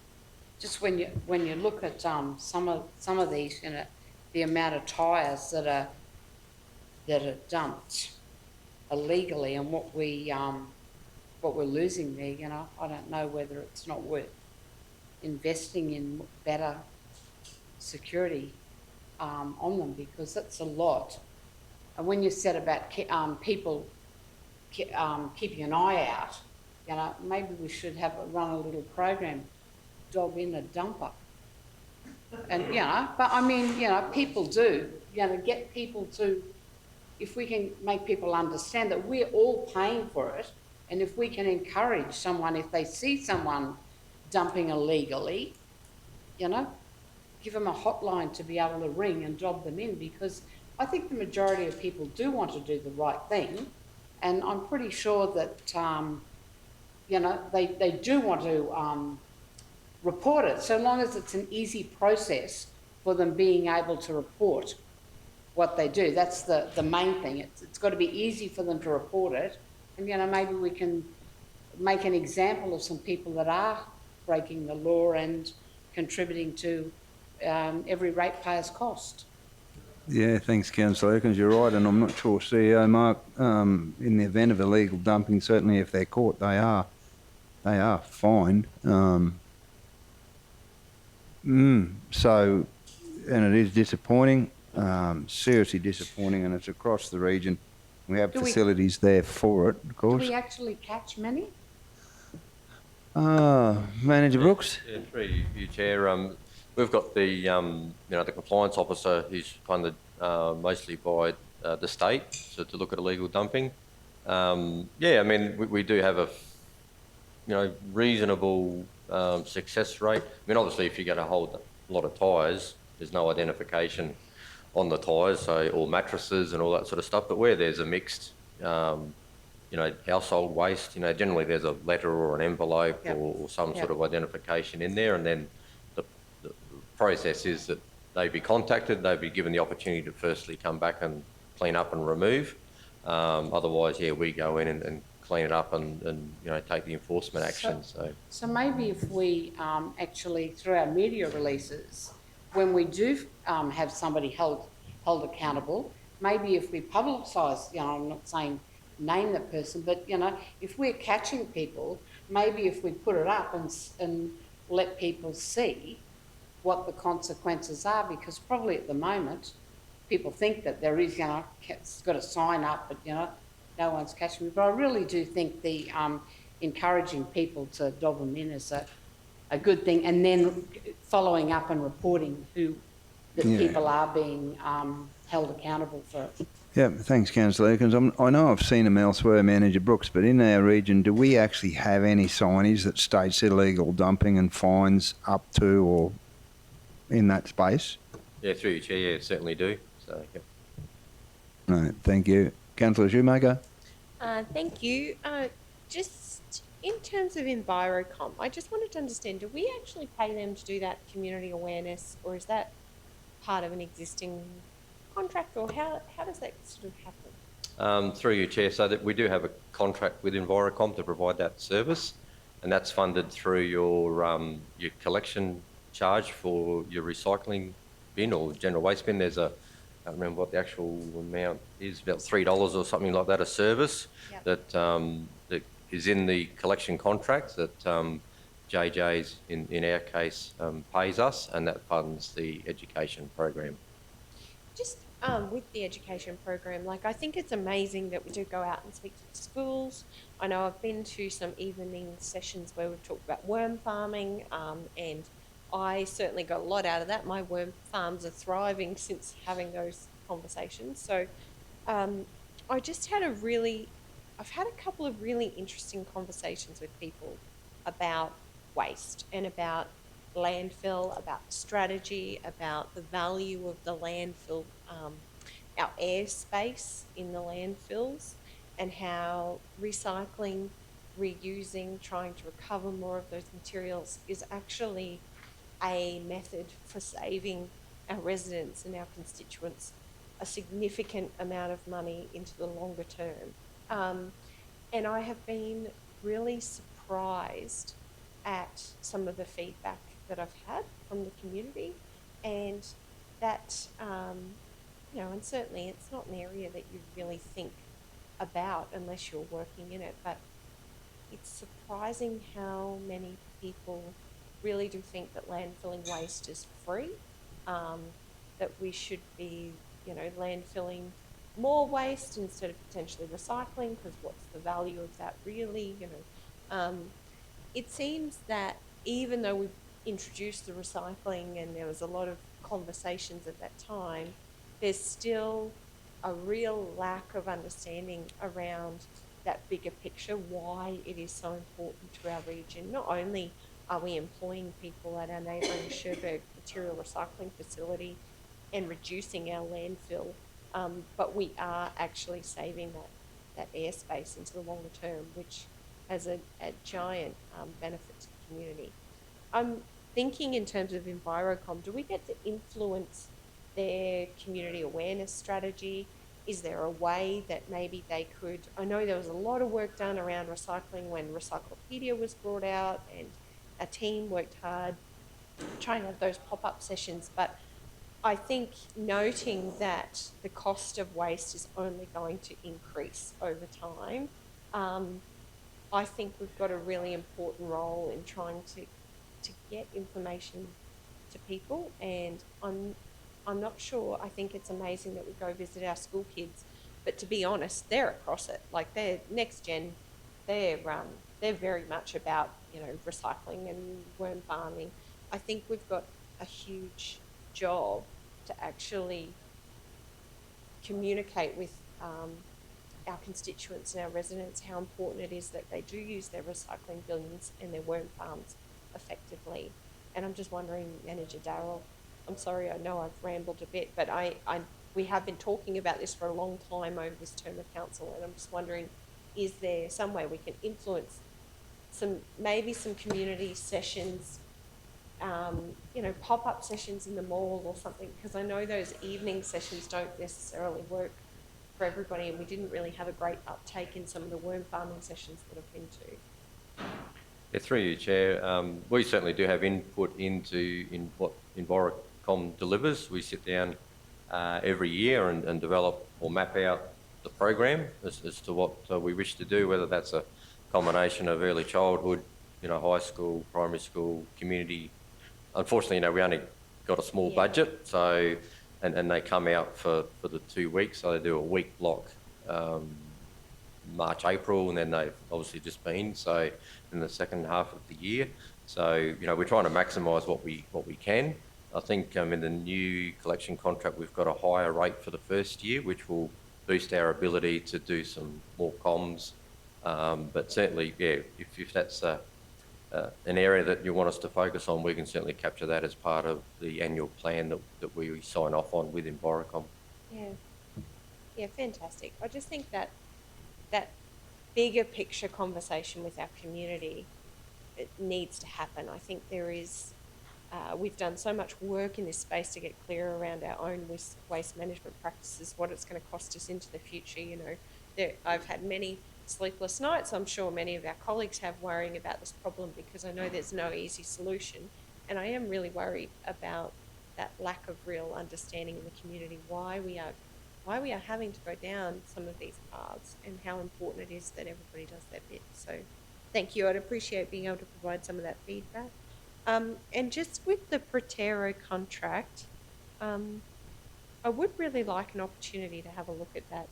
F: Just when you look at some of these, you know, the amount of tyres that are dumped illegally and what we're losing there, you know, I don't know whether it's not worth investing in better security on them, because that's a lot. And when you said about people keeping an eye out, you know, maybe we should run a little program, dog in a dumper. And, you know, but I mean, you know, people do, you know, get people to, if we can make people understand that we're all paying for it, and if we can encourage someone, if they see someone dumping illegally, you know, give them a hotline to be able to ring and dob them in, because I think the majority of people do want to do the right thing, and I'm pretty sure that, you know, they do want to report it, so long as it's an easy process for them being able to report what they do. That's the main thing. It's got to be easy for them to report it, and, you know, maybe we can make an example of some people that are breaking the law and contributing to every ratepayer's cost.
A: Yeah, thanks, Councillor Erkins. You're right, and I'm not sure, CEO Mark, in the event of illegal dumping, certainly if they're caught, they are fined. So, and it is disappointing, seriously disappointing, and it's across the region. We have facilities there for it, of
F: Do
A: course.
F: we actually catch many?
A: Manager Brooks?
J: Yeah, through you, Chair. We've got the, you know, the compliance officer who's funded mostly by the state to look at illegal dumping. Yeah, I mean, we do have a, you know, reasonable success rate. I mean, obviously, if you're going to hold a lot of tyres, there's no identification on the tyres, so or mattresses and all that sort of stuff. But where there's a mixed, you know, household waste, you know, generally there's a letter or an envelope or some sort of identification in there, and then the process is that they be contacted, they'd be given the opportunity to firstly come back and clean up and remove. Otherwise, yeah, we go in and clean it up and you know, take the enforcement action.
F: So maybe if we actually, through our media releases, when we do have somebody held accountable, maybe if we publicise, you know, I'm not saying name that person, but, you know, if we're catching people, maybe if we put it up and let people see what the consequences are, because probably at the moment people think that there is, you know, it's got a sign up, but, you know, no one's catching me. But I really do think the encouraging people to dob them in is a good thing, and then following up and reporting that people are being held accountable for it.
A: Yeah, thanks, Councillor Erkins. I know I've seen them elsewhere, Manager Brooks, but in our region, do we actually have any signage that states illegal dumping and fines up to or in that space?
J: Yeah, through you, Chair, yeah, certainly do. So, yeah.
A: No, thank you. Councillor Shoemaker?
D: Thank you. Just in terms of EnviroComp, I just wanted to understand, do we actually pay them to do that community awareness, or is that part of an existing contract, or how does that sort of happen?
J: Through you, Chair, so that we do have a contract with EnviroComp to provide that service, and that's funded through your collection charge for your recycling bin or general waste bin. There's I can't remember what the actual amount is, about $3 or something like that, a service that is in the collection contract that JJ's, in our case, pays us, and that funds the education program.
D: Just with the education program, like, I think it's amazing that we do go out and speak to schools. I know I've been to some evening sessions where we've talked about worm farming, and I certainly got a lot out of that. My worm farms are thriving since having those conversations. So I've had a couple of really interesting conversations with people about waste and about landfill, about strategy, about the value of the landfill, our airspace in the landfills, and how recycling, reusing, trying to recover more of those materials is actually a method for saving our residents and our constituents a significant amount of money into the longer term. And I have been really surprised at some of the feedback that I've had from the community, and that, you know, and certainly it's not an area that you really think about unless you're working in it, but it's surprising how many people really do think that landfilling waste is free, that we should be, you know, landfilling more waste instead of potentially recycling, because what's the value of that really, you know. It seems that even though we've introduced the recycling and there was a lot of conversations at that time, there's still a real lack of understanding around that bigger picture, why it is so important to our region, not only Are we employing people at our neighbouring Sherburgh material recycling facility and reducing our landfill? But we are actually saving that airspace into the longer term, which has a giant benefit to the community. I'm thinking in terms of Envirocom, do we get to influence their community awareness strategy? Is there a way that maybe they could, I know there was a lot of work done around recycling when Recyclopedia was brought out, and a team worked hard trying to have those pop-up sessions, but I think noting that the cost of waste is only going to increase over time, I think we've got a really important role in trying to get information to people, and I'm not sure. I think it's amazing that we go visit our school kids, but to be honest, they're across it. Like, they're next gen, they're very much about, you know, recycling and worm farming. I think we've got a huge job to actually communicate with our constituents and our residents how important it is that they do use their recycling bins and their worm farms effectively. And I'm just wondering, Manager Darrell, I'm sorry, I know I've rambled a bit, but we have been talking about this for a long time over this term of council, and I'm just wondering, is there some way we can influence maybe some community sessions, you know, pop-up sessions in the mall or something, because I know those evening sessions don't necessarily work for everybody, and we didn't really have a great uptake in some of the worm farming sessions that I've been to.
J: Yeah, through you, Chair. We certainly do have input into what Envirocom delivers. We sit down every year and develop or map out the program as to what we wish to do, whether that's a combination of early childhood, you know, high school, primary school, community. Unfortunately, you know, we only got a small budget, so and they come out for the 2 weeks, so they do a week block. March, April, and then they've obviously just been, so in the second half of the year. So, you know, we're trying to maximise what we can. I think in the new collection contract, we've got a higher rate for the first year, which will boost our ability to do some more comms. But certainly, yeah, if that's an area that you want us to focus on, we can certainly capture that as part of the annual plan that we sign off on with Envirocom.
D: Yeah, fantastic. I just think that bigger picture conversation with our community, it needs to happen. I think there is, we've done so much work in this space to get clear around our own waste management practices, what it's going to cost us into the future. You know, I've had many sleepless nights, I'm sure many of our colleagues have, worrying about this problem, because I know there's no easy solution, and I am really worried about that lack of real understanding in the community why we are having to go down some of these paths, and how important it is that everybody does their bit. So thank you. I'd appreciate being able to provide some of that feedback. And just with the Protero contract, I would really like an opportunity to have a look at that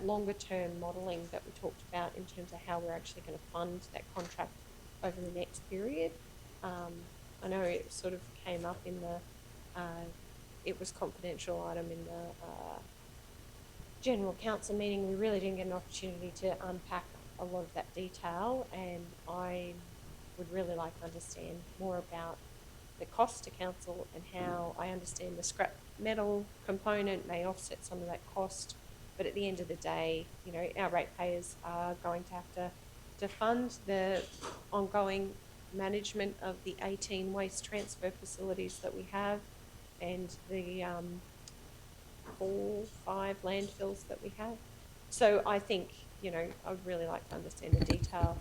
D: longer term modelling that we talked about in terms of how we're actually going to fund that contract over the next period. I know it sort of came up in the it was confidential item in the General Council meeting. We really didn't get an opportunity to unpack a lot of that detail, and I would really like to understand more about the cost to council and how I understand the scrap metal component may offset some of that cost, but at the end of the day, you know, our ratepayers are going to have to fund the ongoing management of the 18 waste transfer facilities that we have, and the 4, 5 landfills that we have. So I think, you know, I would really like to understand the detail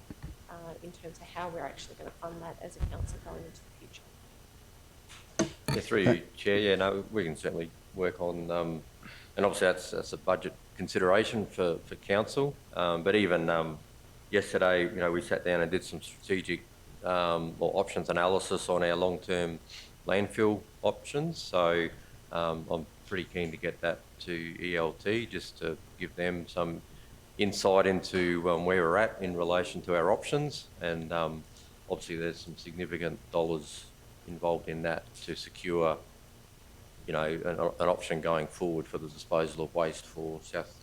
D: in terms of how we're actually going to fund that as a council going into the future.
J: Yeah, through you, Chair. Yeah, no, we can certainly work on, and obviously that's a budget consideration for council. But even yesterday, you know, we sat down and did some strategic or options analysis on our long-term landfill options. So I'm pretty keen to get that to ELT just to give them some insight into where we're at in relation to our options. And obviously there's some significant dollars involved in that to secure, you know, an option going forward for the disposal of waste for South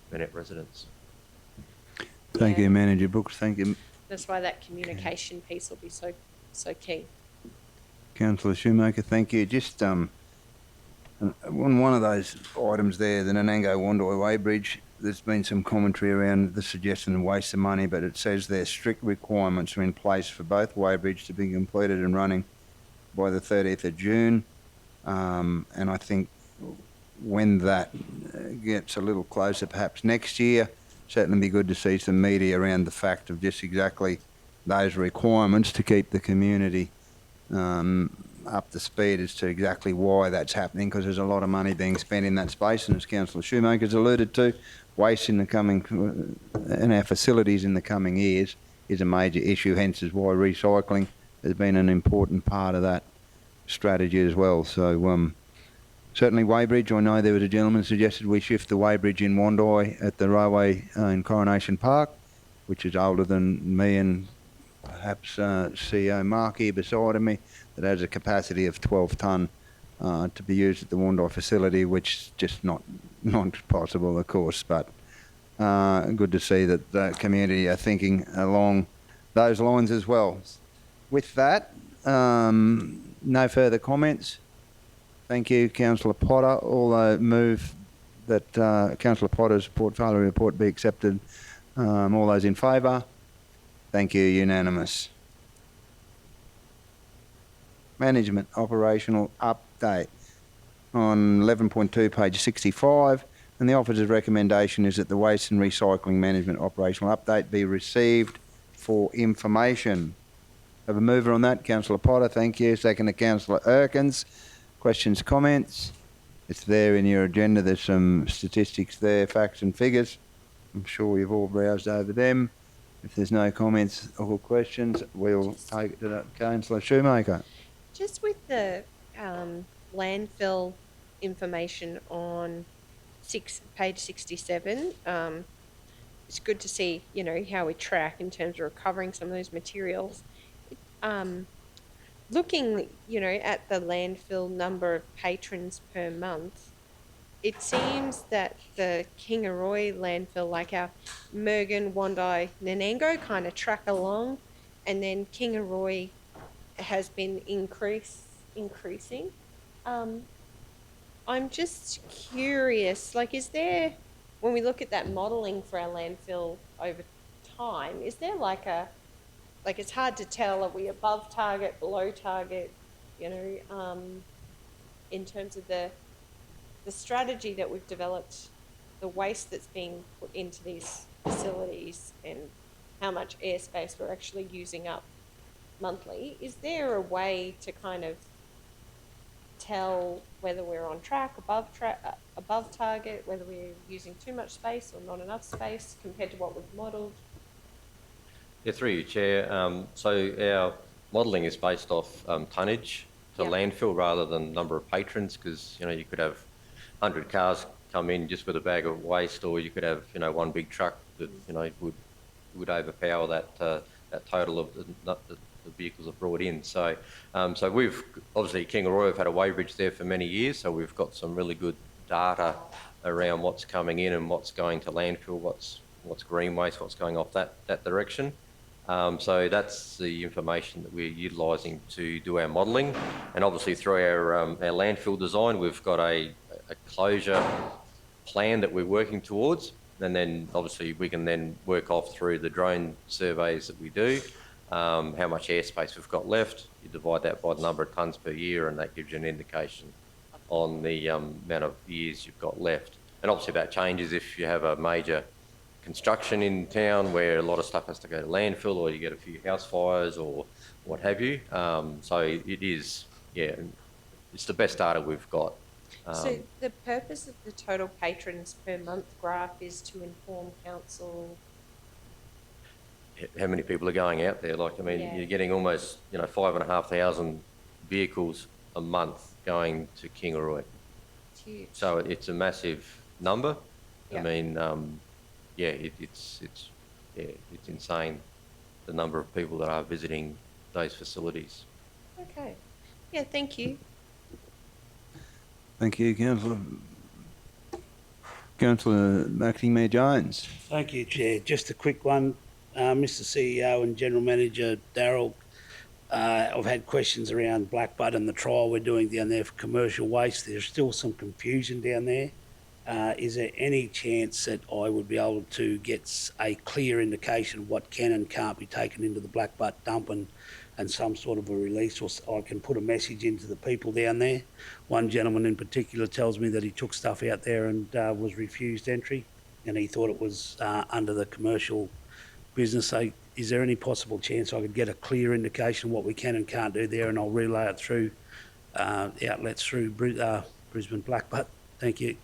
J: Burnett residents.
A: Thank you, Manager Brooks. Thank you,
D: That's why that communication piece will be so key.
A: Councillor Shoemaker, thank you. Just on one of those items there, the Nanango-Wandoi Weighbridge, there's been some commentary around the suggestion of waste of money, but it says there strict requirements are in place for both weighbridge to be completed and running by the 30th of June. And I think when that gets a little closer, perhaps next year, certainly be good to see some media around the fact of just exactly those requirements to keep the community up to speed as to exactly why that's happening, because there's a lot of money being spent in that space, and as Councillor Shoemaker's alluded to, waste in the coming in our facilities in the coming years is a major issue, hence is why recycling has been an important part of that strategy as well. So certainly Weighbridge, I know there was a gentleman suggested we shift the Weighbridge in Wandoi at the railway in Coronation Park, which is older than me and perhaps CEO Mark here beside me, that has a capacity of 12 tonne to be used at the Wandoi facility, which is just not possible, of course, but good to see that the community are thinking along those lines as well. With that, no further comments. Thank you, Councillor Potter. Although move that Councillor Potter's portfolio report be accepted. All those in favour? Thank you, unanimous. Management operational update on 11.2, page 65, and the officer's recommendation is that the waste and recycling management operational update be received for information. Have a mover on that, Councillor Potter, thank you. Second to Councillor Erkins. Questions, comments? It's there in your agenda. There's some statistics there, facts and figures. I'm sure you've all browsed over them. If there's no comments or questions, we'll take it to that. Councillor Shoemaker.
D: Just with the landfill information on page 67, it's good to see, you know, how we track in terms of recovering some of those materials. Looking, you know, at the landfill number of patrons per month, it seems that the Kingaroy landfill, like our Mergen, Wandoi, Nanango, kind of track along, and then Kingaroy has been increasing. I'm just curious, like, is there, when we look at that modelling for our landfill over time, is there like it's hard to tell, are we above target, below target, you know, in terms of the strategy that we've developed, the waste that's being put into these facilities and how much airspace we're actually using up monthly. Is there a way to kind of tell whether we're on track, above target, whether we're using too much space or not enough space compared to what we've modelled?
J: Yeah, through you, Chair. So our modelling is based off tonnage to landfill rather than number of patrons, because, you know, you could have 100 cars come in just with a bag of waste, or you could have, you know, one big truck that, you know, would overpower that total of the vehicles are brought in. So so we've obviously Kingaroy have had a weighbridge there for many years, so we've got some really good data around what's coming in and what's going to landfill, what's green waste, what's going off that direction. So that's the information that we're utilising to do our modelling, and obviously through our landfill design, we've got a closure plan that we're working towards, and then obviously we can then work off through the drone surveys that we do, how much airspace we've got left. You divide that by the number of tonnes per year, and that gives you an indication on the amount of years you've got left. And obviously that changes if you have a major construction in town where a lot of stuff has to go to landfill, or you get a few house fires or what have you. So it is, yeah, it's the best data we've got.
D: So the purpose of the total patrons per month graph is to inform council
J: how many people are going out there. Like, I mean, you're getting almost, you know, 5,500 vehicles a month going to Kingaroy.
D: It's huge.
J: So it's a massive number.
D: Yep.
J: I mean, yeah, it's insane, the number of people that are visiting those facilities.
D: Okay. Yeah, thank you.
A: Thank you, Councillor. Councillor Acting Mayor Jones.
C: Thank you, Chair. Just a quick one. Mr. CEO and General Manager Darryl, I've had questions around Blackbutt and the trial we're doing down there for commercial waste. There's still some confusion down there. Is there any chance that I would be able to get a clear indication of what can and can't be taken into the Blackbutt dump and some sort of a release, or I can put a message into the people down there? One gentleman in particular tells me that he took stuff out there and was refused entry, and he thought it was under the commercial business. So is there any possible chance I could get a clear indication of what we can and can't do there, and I'll relay it through the outlets through Brisbane Blackbutt? Thank you.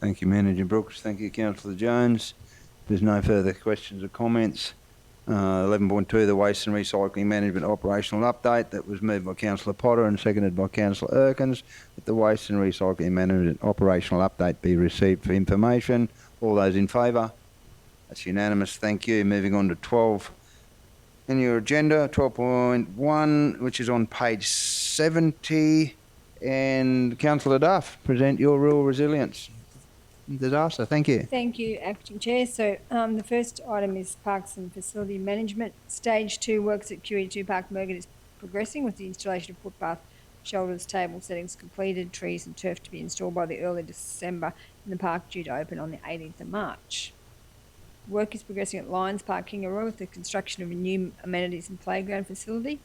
A: Thank you, Manager Brooks. Thank you, Councillor Jones. There's no further questions or comments. 11.2, the Waste and Recycling Management Operational Update. That was moved by Councillor Potter and seconded by Councillor Erkins, that the Waste and Recycling Management Operational Update be received for information. All those in favour? That's unanimous. Thank you. Moving on to 12 in your agenda, 12.1, which is on page 70. And Councillor Duff, present your rural resilience disaster. Thank you.
B: Thank you, Acting Chair. So the first item is Parks and Facility Management. Stage 2 works at QE2 Park Murgon is progressing with the installation of footpath, shoulders, table settings completed, trees and turf to be installed by the early December, and the park due to open on the 18th of March. Work is progressing at Lions Park, Kingaroy, with the construction of a new amenities and playground facility.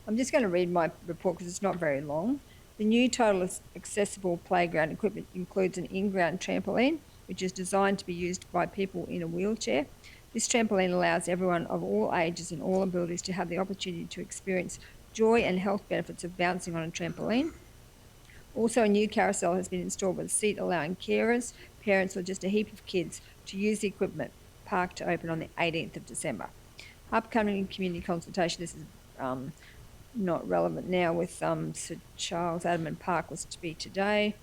B: I'm just going to read my report because it's not very long. The new total accessible playground equipment includes an in-ground trampoline, which is designed to be used by people in a wheelchair. This trampoline allows everyone of all ages and all abilities to have the opportunity to experience joy and health benefits of bouncing on a trampoline. Also, a new carousel has been installed with a seat allowing carers, parents or just a heap of kids to use the equipment. Park to open on the 18th of December. Upcoming community consultation, this is not relevant now, with Sir Charles Adamant Park was to be today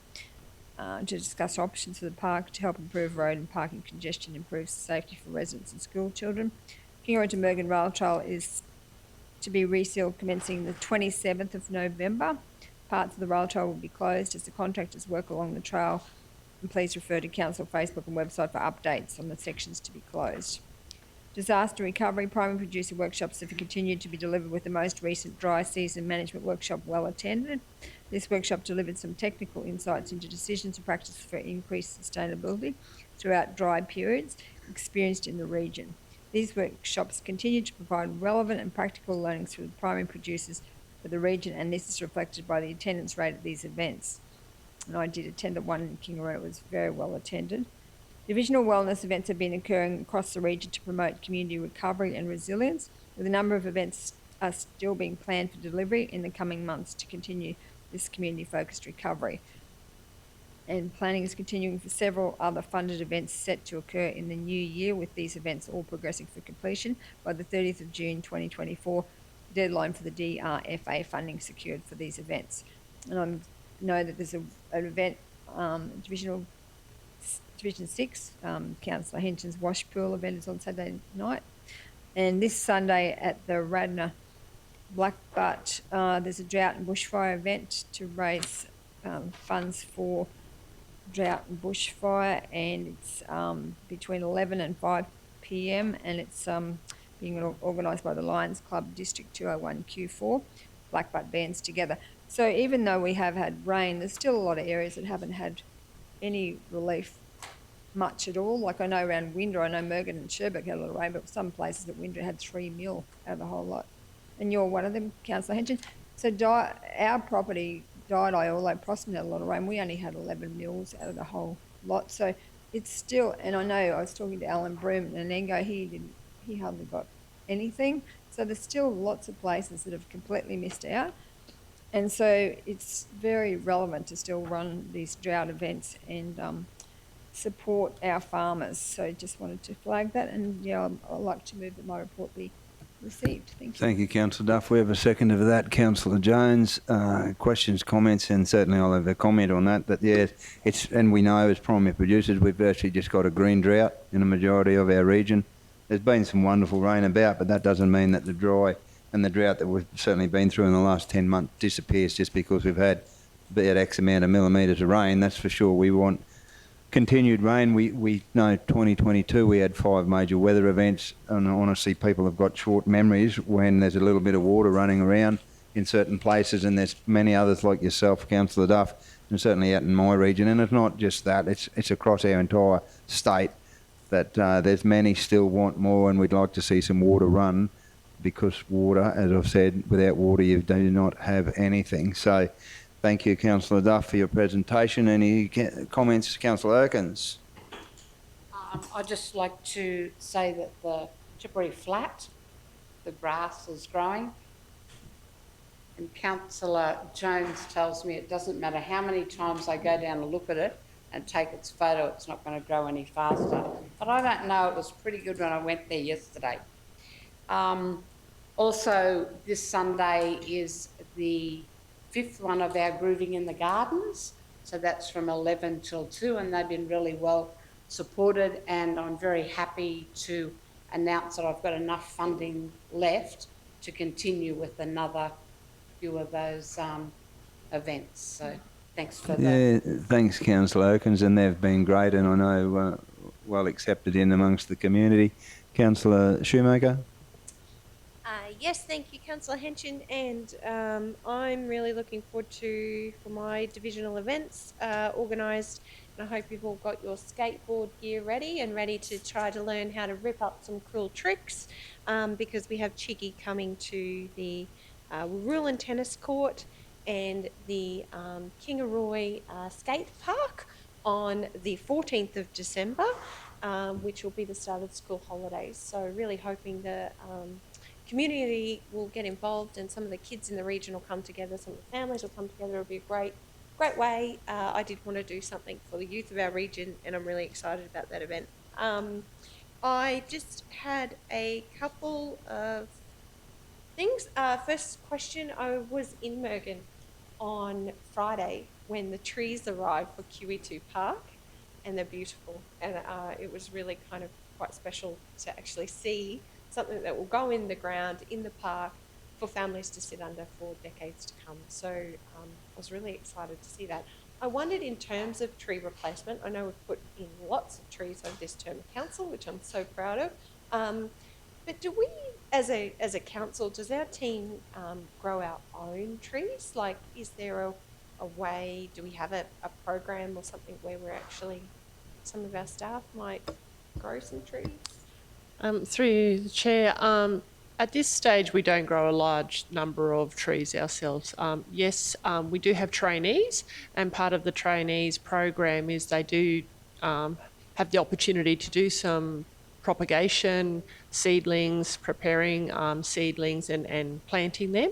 B: to discuss options for the park to help improve road and parking congestion, improve safety for residents and school children. Kingaroy to Murgon Rail Trail is to be resealed commencing the 27th of November. Parts of the rail trail will be closed as the contractors work along the trail, and please refer to Council Facebook and website for updates on the sections to be closed. Disaster recovery primary producer workshops have continued to be delivered, with the most recent dry season management workshop well attended. This workshop delivered some technical insights into decisions and practices for increased sustainability throughout dry periods experienced in the region. These workshops continue to provide relevant and practical learnings for the primary producers for the region, and this is reflected by the attendance rate at these events. And I did attend the one in Kingaroy. It was very well attended. Divisional wellness events have been occurring across the region to promote community recovery and resilience, with a number of events are still being planned for delivery in the coming months to continue this community-focused recovery. And planning is continuing for several other funded events set to occur in the new year, with these events all progressing for completion by the 30th of June 2024, deadline for the DRFA funding secured for these events. And I know that there's an event, Division 6, Councillor Hench's wash pool event is on Saturday night. And this Sunday at the Radnor Blackbutt, there's a drought and bushfire event to raise funds for drought and bushfire, and it's between 11 and 5 p.m. and it's being organised by the Lions Club District 201 Q4, Blackbutt bands together. So even though we have had rain, there's still a lot of areas that haven't had any relief much at all. Like I know around Wyndra, I know Murgon and Sherbrooke had a lot of rain, but some places at Wyndra had 3 mil out of the whole lot. And you're one of them, Councillor Henchen. So our property, although Proston had a lot of rain, we only had 11 mils out of the whole lot. So it's still, and I know I was talking to Alan Broom and Nengo, he hardly got anything. So there's still lots of places that have completely missed out. And so it's very relevant to still run these drought events and support our farmers. So just wanted to flag that, and yeah, I'd like to move that my report be received. Thank you.
A: Thank you, Councillor Duff. We have a second of that. Councillor Jones, questions, comments, and certainly I'll have a comment on that. But yeah, and we know as primary producers, we've virtually just got a green drought in a majority of our region. There's been some wonderful rain about, but that doesn't mean that the dry and the drought that we've certainly been through in the last 10 months disappears just because we've had be it X amount of millimetres of rain. That's for sure. We want continued rain. We know 2022 we had 5 major weather events, and honestly people have got short memories when there's a little bit of water running around in certain places, and there's many others like yourself, Councillor Duff, and certainly out in my region. And it's not just that, it's across our entire state that there's many still want more, and we'd like to see some water run, because water, as I've said, without water you do not have anything. So thank you, Councillor Duff, for your presentation. Any comments, Councillor Erkins?
F: I'd just like to say that the Tipperary Flat, the grass is growing. And Councillor Jones tells me it doesn't matter how many times I go down and look at it and take its photo, it's not going to grow any faster. But I don't know, it was pretty good when I went there yesterday. Also, this Sunday is the 5th one of our Grooving in the Gardens. So that's from 11 till 2, and they've been really well supported, and I'm very happy to announce that I've got enough funding left to continue with another few of those events. So thanks for that.
A: Yeah, thanks, Councillor Erkins, and they've been great, and I know well accepted in amongst the community. Councillor Shoemaker?
D: Yes, thank you, Councillor Henson, and I'm really looking forward for my divisional events organised, and I hope you've all got your skateboard gear ready and ready to try to learn how to rip up some cool tricks, because we have Chiggy coming to the Rural Tennis Court and the Kingaroy Skate Park on the 14th of December, which will be the start of the school holidays. So really hoping the community will get involved, and some of the kids in the region will come together, some of the families will come together. It'll be a great way. I did want to do something for the youth of our region, and I'm really excited about that event. I just had a couple of things. First question, I was in Mergen on Friday when the trees arrived for QE2 Park, and they're beautiful, and it was really kind of quite special to actually see something that will go in the ground in the park for families to sit under for decades to come. So I was really excited to see that. I wondered, in terms of tree replacement, I know we've put in lots of trees over this term of council, which I'm so proud of, but do we, as a council, does our team grow our own trees? Like, is there a way, do we have a program or something where we're actually, some of our staff might grow some trees?
K: Through the chair, at this stage we don't grow a large number of trees ourselves. Yes, we do have trainees, and part of the trainees program is they do have the opportunity to do some propagation, seedlings, preparing seedlings and planting them.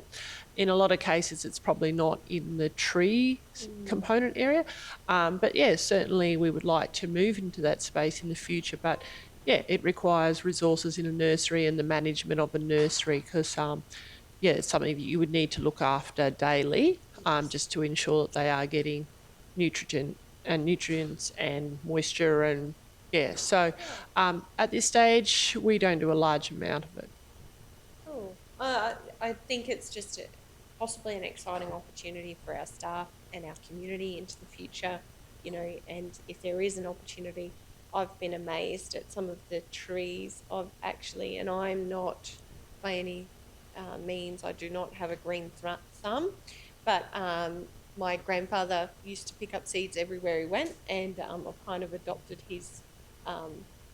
K: In a lot of cases it's probably not in the tree component area, but yeah, certainly we would like to move into that space in the future. But yeah, it requires resources in a nursery and the management of a nursery, because yeah, it's something that you would need to look after daily, just to ensure that they are getting nutrients and moisture, and yeah. So at this stage we don't do a large amount of it.
D: Cool. I think it's just possibly an exciting opportunity for our staff and our community into the future, you know, and if there is an opportunity, I've been amazed at some of the trees I've actually, and I'm not by any means, I do not have a green thumb, but my grandfather used to pick up seeds everywhere he went, and I've kind of adopted his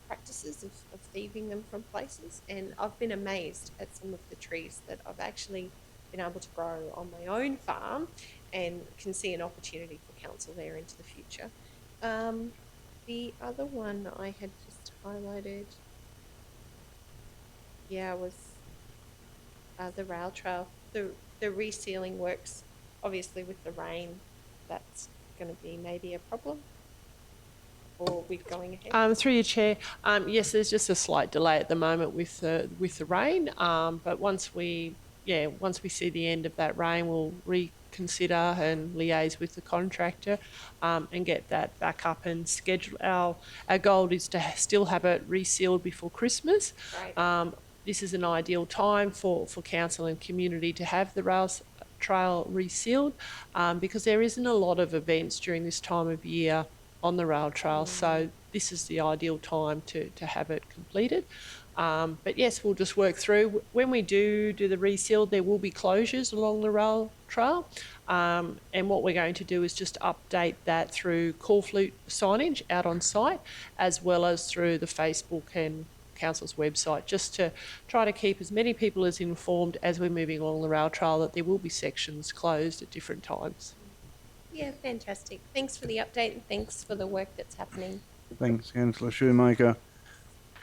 D: practices of thieving them from places, and I've been amazed at some of the trees that I've actually been able to grow on my own farm, and can see an opportunity for council there into the future. The other one I had just highlighted, yeah, was the rail trail. The resealing works, obviously with the rain, that's going to be maybe a problem. Or we're going ahead?
K: Through your chair, yes, there's just a slight delay at the moment with the rain, but once we see the end of that rain, we'll reconsider and liaise with the contractor and get that back up and schedule. Our goal is to still have it resealed before Christmas.
D: Right.
K: This is an ideal time for council and community to have the rail trail resealed, because there isn't a lot of events during this time of year on the rail trail. So this is the ideal time to have it completed. But yes, we'll just work through. When we do the reseal, there will be closures along the rail trail. And what we're going to do is just update that through call flute signage out on site, as well as through the Facebook and Council's website, just to try to keep as many people as informed as we're moving along the rail trail that there will be sections closed at different times.
D: Yeah, fantastic. Thanks for the update and thanks for the work that's happening.
A: Thanks, Councillor Shoemaker.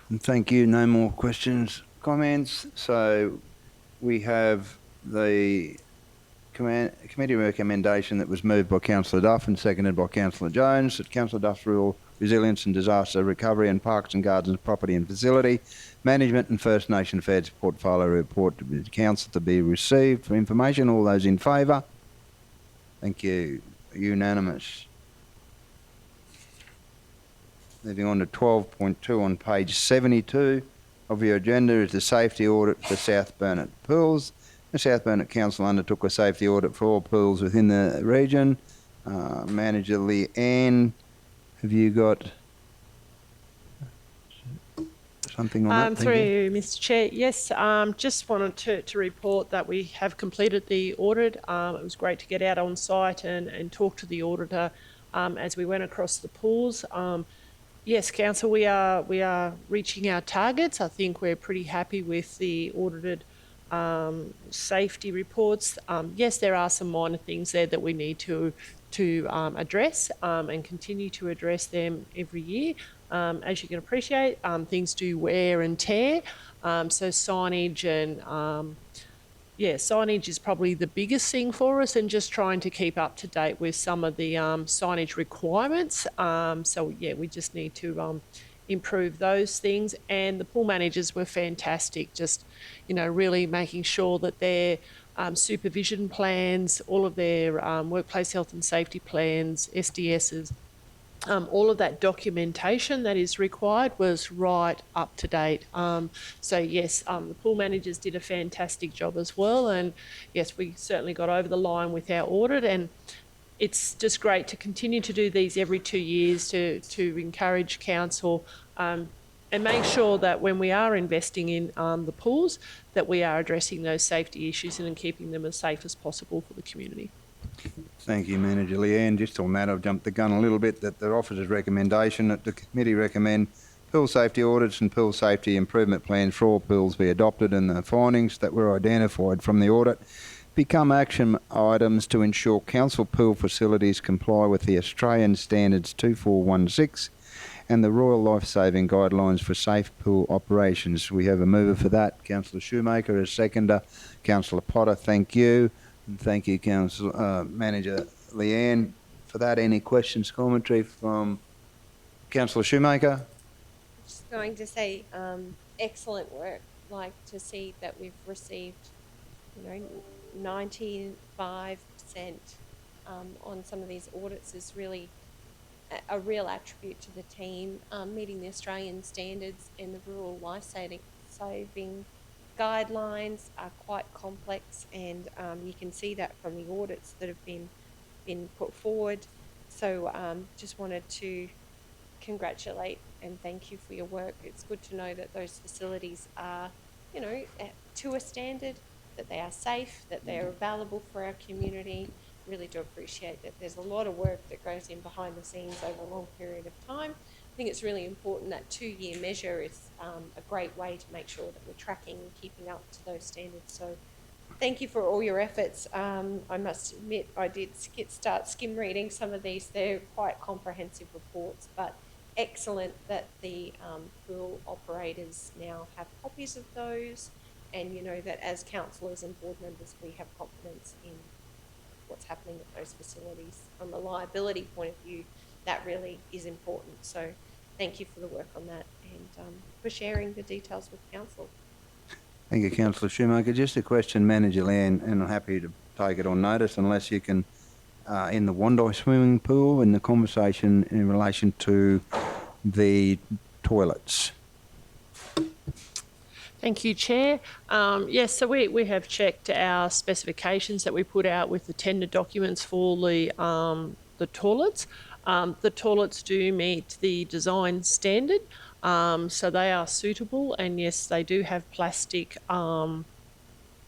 A: And thank you. No more questions, comments. So we have the committee recommendation that was moved by Councillor Duff and seconded by Councillor Jones, that Councillor Duff's Rural Resilience and Disaster Recovery and Parks and Gardens Property and Facility Management and First Nation Affairs Portfolio Report to the Council to be received for information. All those in favour? Thank you. Unanimous. Moving on to 12.2 on page 72 of your agenda is the safety audit for South Burnett Pools. The South Burnett Council undertook a safety audit for all pools within the region. Manager Leanne, have you got something on that?
K: Through you, Mr. Chair. Yes, just wanted to report that we have completed the audit. It was great to get out on site and talk to the auditor as we went across the pools. Yes, Council, we are reaching our targets. I think we're pretty happy with the audited safety reports. Yes, there are some minor things there that we need to address and continue to address them every year. As you can appreciate, things do wear and tear. So signage and signage is probably the biggest thing for us, and just trying to keep up to date with some of the signage requirements. We just need to improve those things. And the pool managers were fantastic, just, really making sure that their supervision plans, all of their workplace health and safety plans, SDSs, all of that documentation that is required was right up to date. The pool managers did a fantastic job as well. And yes, we certainly got over the line with our audit, and it's just great to continue to do these every 2 years to encourage council and make sure that when we are investing in the pools, that we are addressing those safety issues and keeping them as safe as possible for the community.
A: Thank you, Manager Leanne. Just on that, I've jumped the gun a little bit, that the officer's recommendation that the committee recommend pool safety audits and pool safety improvement plans for all pools be adopted, and the findings that were identified from the audit become action items to ensure council pool facilities comply with the Australian Standards 2416 and the Royal Life Saving Guidelines for Safe Pool Operations. We have a mover for that, Councillor Shoemaker, as seconder. Councillor Potter, thank you. And thank you, Manager Leanne, for that. Any questions, commentary from Councillor Shoemaker?
D: Just going to say excellent work. Like to see that we've received, 95% on some of these audits is really a real attribute to the team. Meeting the Australian standards and the rural life saving guidelines are quite complex, and you can see that from the audits that have been put forward. So just wanted to congratulate and thank you for your work. It's good to know that those facilities are, to a standard, that they are safe, that they are available for our community. Really do appreciate that there's a lot of work that goes in behind the scenes over a long period of time. I think it's really important that 2-year measure is a great way to make sure that we're tracking and keeping up to those standards. So thank you for all your efforts. I must admit I did start skim reading some of these. They're quite comprehensive reports, but excellent that the pool operators now have copies of those, and that as councillors and board members we have confidence in what's happening at those facilities. From a liability point of view, that really is important. So thank you for the work on that and for sharing the details with council.
A: Thank you, Councillor Shoemaker. Just a question, Manager Leanne, and I'm happy to take it on notice unless you can, in the Wandai swimming pool, in the conversation in relation to the toilets.
K: Thank you, Chair. Yes, so we have checked our specifications that we put out with the tender documents for the toilets. The toilets do meet the design standard, so they are suitable, and yes, they do have plastic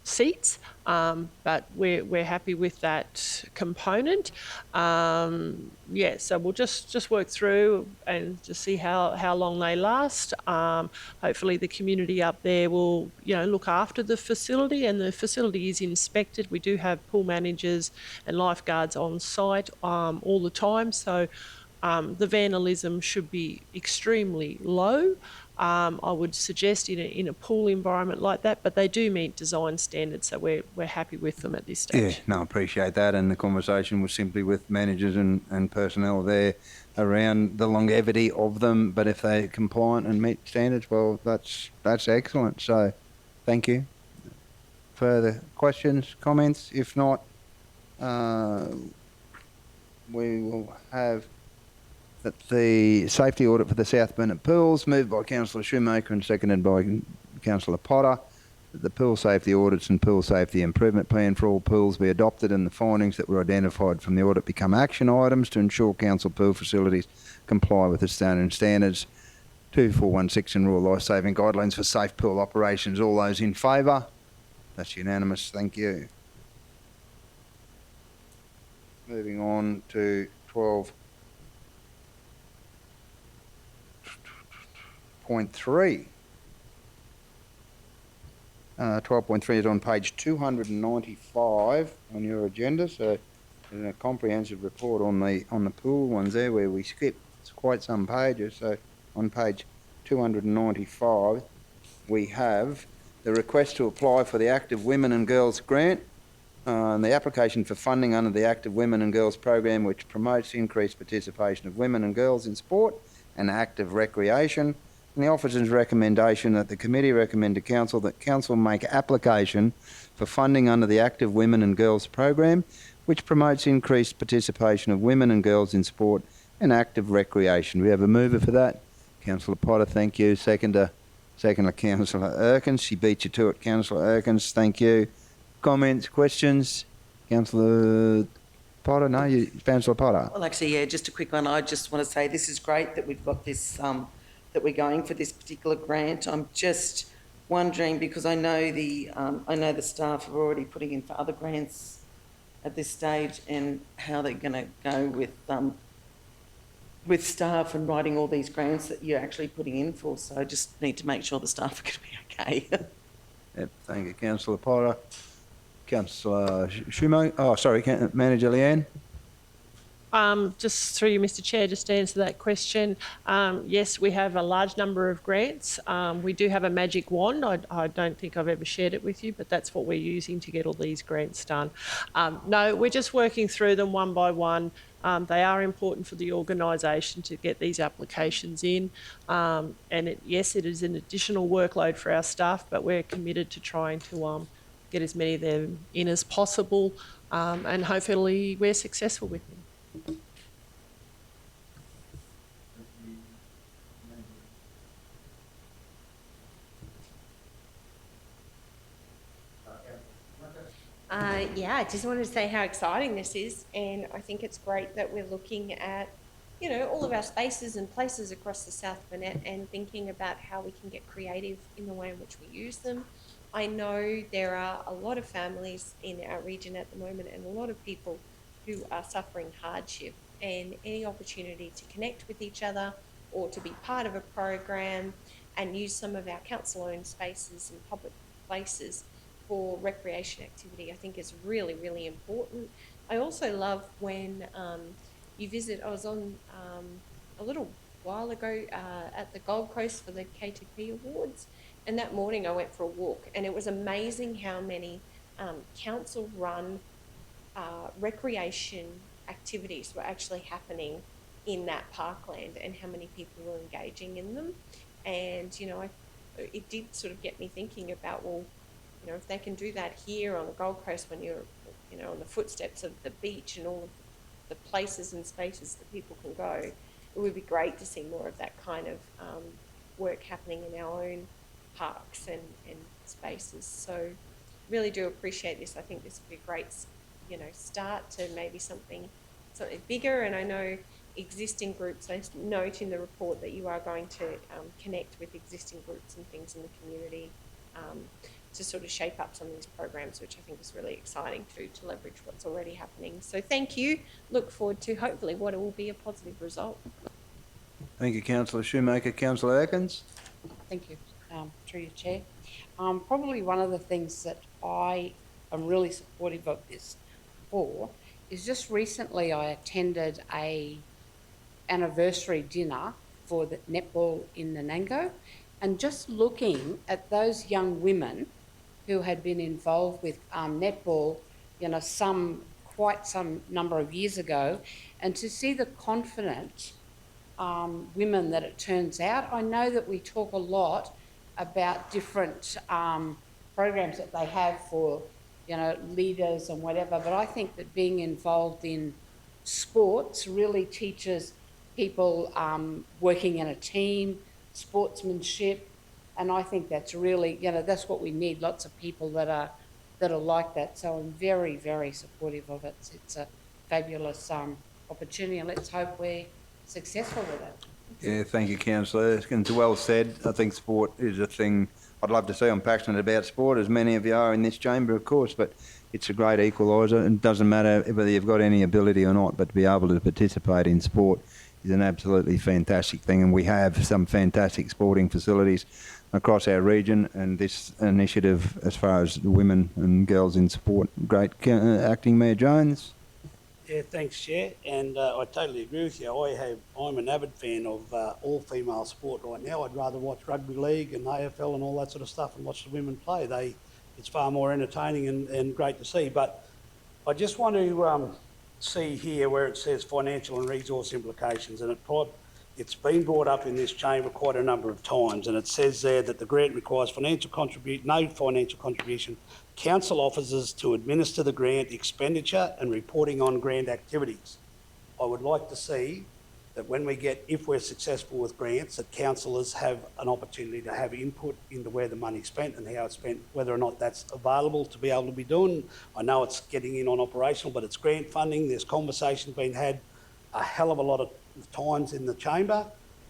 K: seats, but we're happy with that component. Yeah, so we'll just work through and just see how long they last. Hopefully the community up there will, look after the facility, and the facility is inspected. We do have pool managers and lifeguards on site all the time, so the vandalism should be extremely low. I would suggest in a pool environment like that, but they do meet design standards, so we're happy with them at this stage.
A: Yeah, no, I appreciate that. And the conversation was simply with managers and personnel there around the longevity of them. But if they're compliant and meet standards, well, that's excellent. So thank you. Further questions, comments? If not, we will have that the safety audit for the South Burnett pools, moved by Councillor Shoemaker and seconded by Councillor Potter, that the pool safety audits and pool safety improvement plan for all pools be adopted and the findings that were identified from the audit become action items to ensure council pool facilities comply with the standards 2416 and Royal Life Saving Guidelines for safe pool operations. All those in favour? That's unanimous. Thank you. Moving on to 12.3. 12.3 is on page 295 on your agenda, so there's a comprehensive report on the pool ones there where we skipped quite some pages. So on page 295 we have the request to apply for the Active Women and Girls Grant, and the application for funding under the Active Women and Girls program, which promotes increased participation of women and girls in sport and active recreation. And the officer's recommendation that the committee recommend to council that council make application for funding under the Active Women and Girls program, which promotes increased participation of women and girls in sport and active recreation. We have a mover for that. Councillor Potter, thank you. Seconder, Councillor Erkins. She beat you to it, Councillor Erkins. Thank you. Comments, questions? Councillor Potter? No, Councillor Potter.
G: Well, actually, yeah, just a quick one. I just want to say this is great that we've got this, that we're going for this particular grant. I'm just wondering, because I know the staff are already putting in for other grants at this stage, and how they're going to go with staff and writing all these grants that you're actually putting in for. So I just need to make sure the staff are going to be okay.
A: Yep, thank you, Councillor Potter. Councillor Shumo. Oh, sorry, Manager Leanne.
K: Just through you, Mr. Chair, just to answer that question, yes, we have a large number of grants. We do have a magic wand. I don't think I've ever shared it with you, but that's what we're using to get all these grants done. No, we're just working through them one by one. They are important for the organisation to get these applications in. And yes, it is an additional workload for our staff, but we're committed to trying to get as many of them in as possible, and hopefully we're successful with them.
D: Yeah, I just wanted to say how exciting this is, and I think it's great that we're looking at, all of our spaces and places across the South Burnett and thinking about how we can get creative in the way in which we use them. I know there are a lot of families in our region at the moment and a lot of people who are suffering hardship, and any opportunity to connect with each other or to be part of a program and use some of our council-owned spaces and public places for recreation activity, I think is really, really important. I also love when you visit. I was on a little while ago at the Gold Coast for the KTP Awards, and that morning I went for a walk, and it was amazing how many council-run recreation activities were actually happening in that parkland, and how many people were engaging in them. And it did sort of get me thinking about, well, if they can do that here on the Gold Coast when you're on the footsteps of the beach and all of the places and spaces that people can go, it would be great to see more of that kind of work happening in our own parks and spaces. So really do appreciate this. I think this would be a great start to maybe something bigger. And I know existing groups. I note in the report that you are going to connect with existing groups and things in the community to sort of shape up some of these programs, which I think is really exciting to leverage what's already happening. So thank you. Look forward to hopefully what will be a positive result.
A: Thank you, Councillor Shoemaker. Councillor Atkins?
F: Thank you, through your chair. Probably one of the things that I am really supportive of this for is just recently I attended a anniversary dinner for the netball in Nanango, and just looking at those young women who had been involved with netball, you know, quite some number of years ago, and to see the confident women that it turns out. I know that we talk a lot about different programs that they have for, you know, leaders and whatever, but I think that being involved in sports really teaches people working in a team, sportsmanship, and I think that's really, you know, that's what we need, lots of people that are like that. So I'm very, very supportive of it. It's a fabulous opportunity, and let's hope we're successful with it.
A: Yeah, thank you, Councillor. It's well said. I think sport is a thing I'd love to see. I'm passionate about sport, as many of you are in this chamber, of course, but it's a great equaliser. It doesn't matter whether you've got any ability or not, but to be able to participate in sport is an absolutely fantastic thing, and we have some fantastic sporting facilities across our region, and this initiative as far as women and girls in sport, great. Acting Mayor Jones?
C: Yeah, thanks, Chair. And I totally agree with you. I'm an avid fan of all female sport right now. I'd rather watch rugby league and AFL and all that sort of stuff and watch the women play. It's far more entertaining and great to see. But I just want to see here where it says financial and resource implications, and it's been brought up in this chamber quite a number of times, and it says there that the grant requires no financial contribution, council officers to administer the grant expenditure and reporting on grant activities. I would like to see that if we're successful with grants, that councillors have an opportunity to have input into where the money's spent and how it's spent, whether or not that's available to be able to be doing. I know it's getting in on operational, but it's grant funding. There's conversations being had a hell of a lot of times in the chamber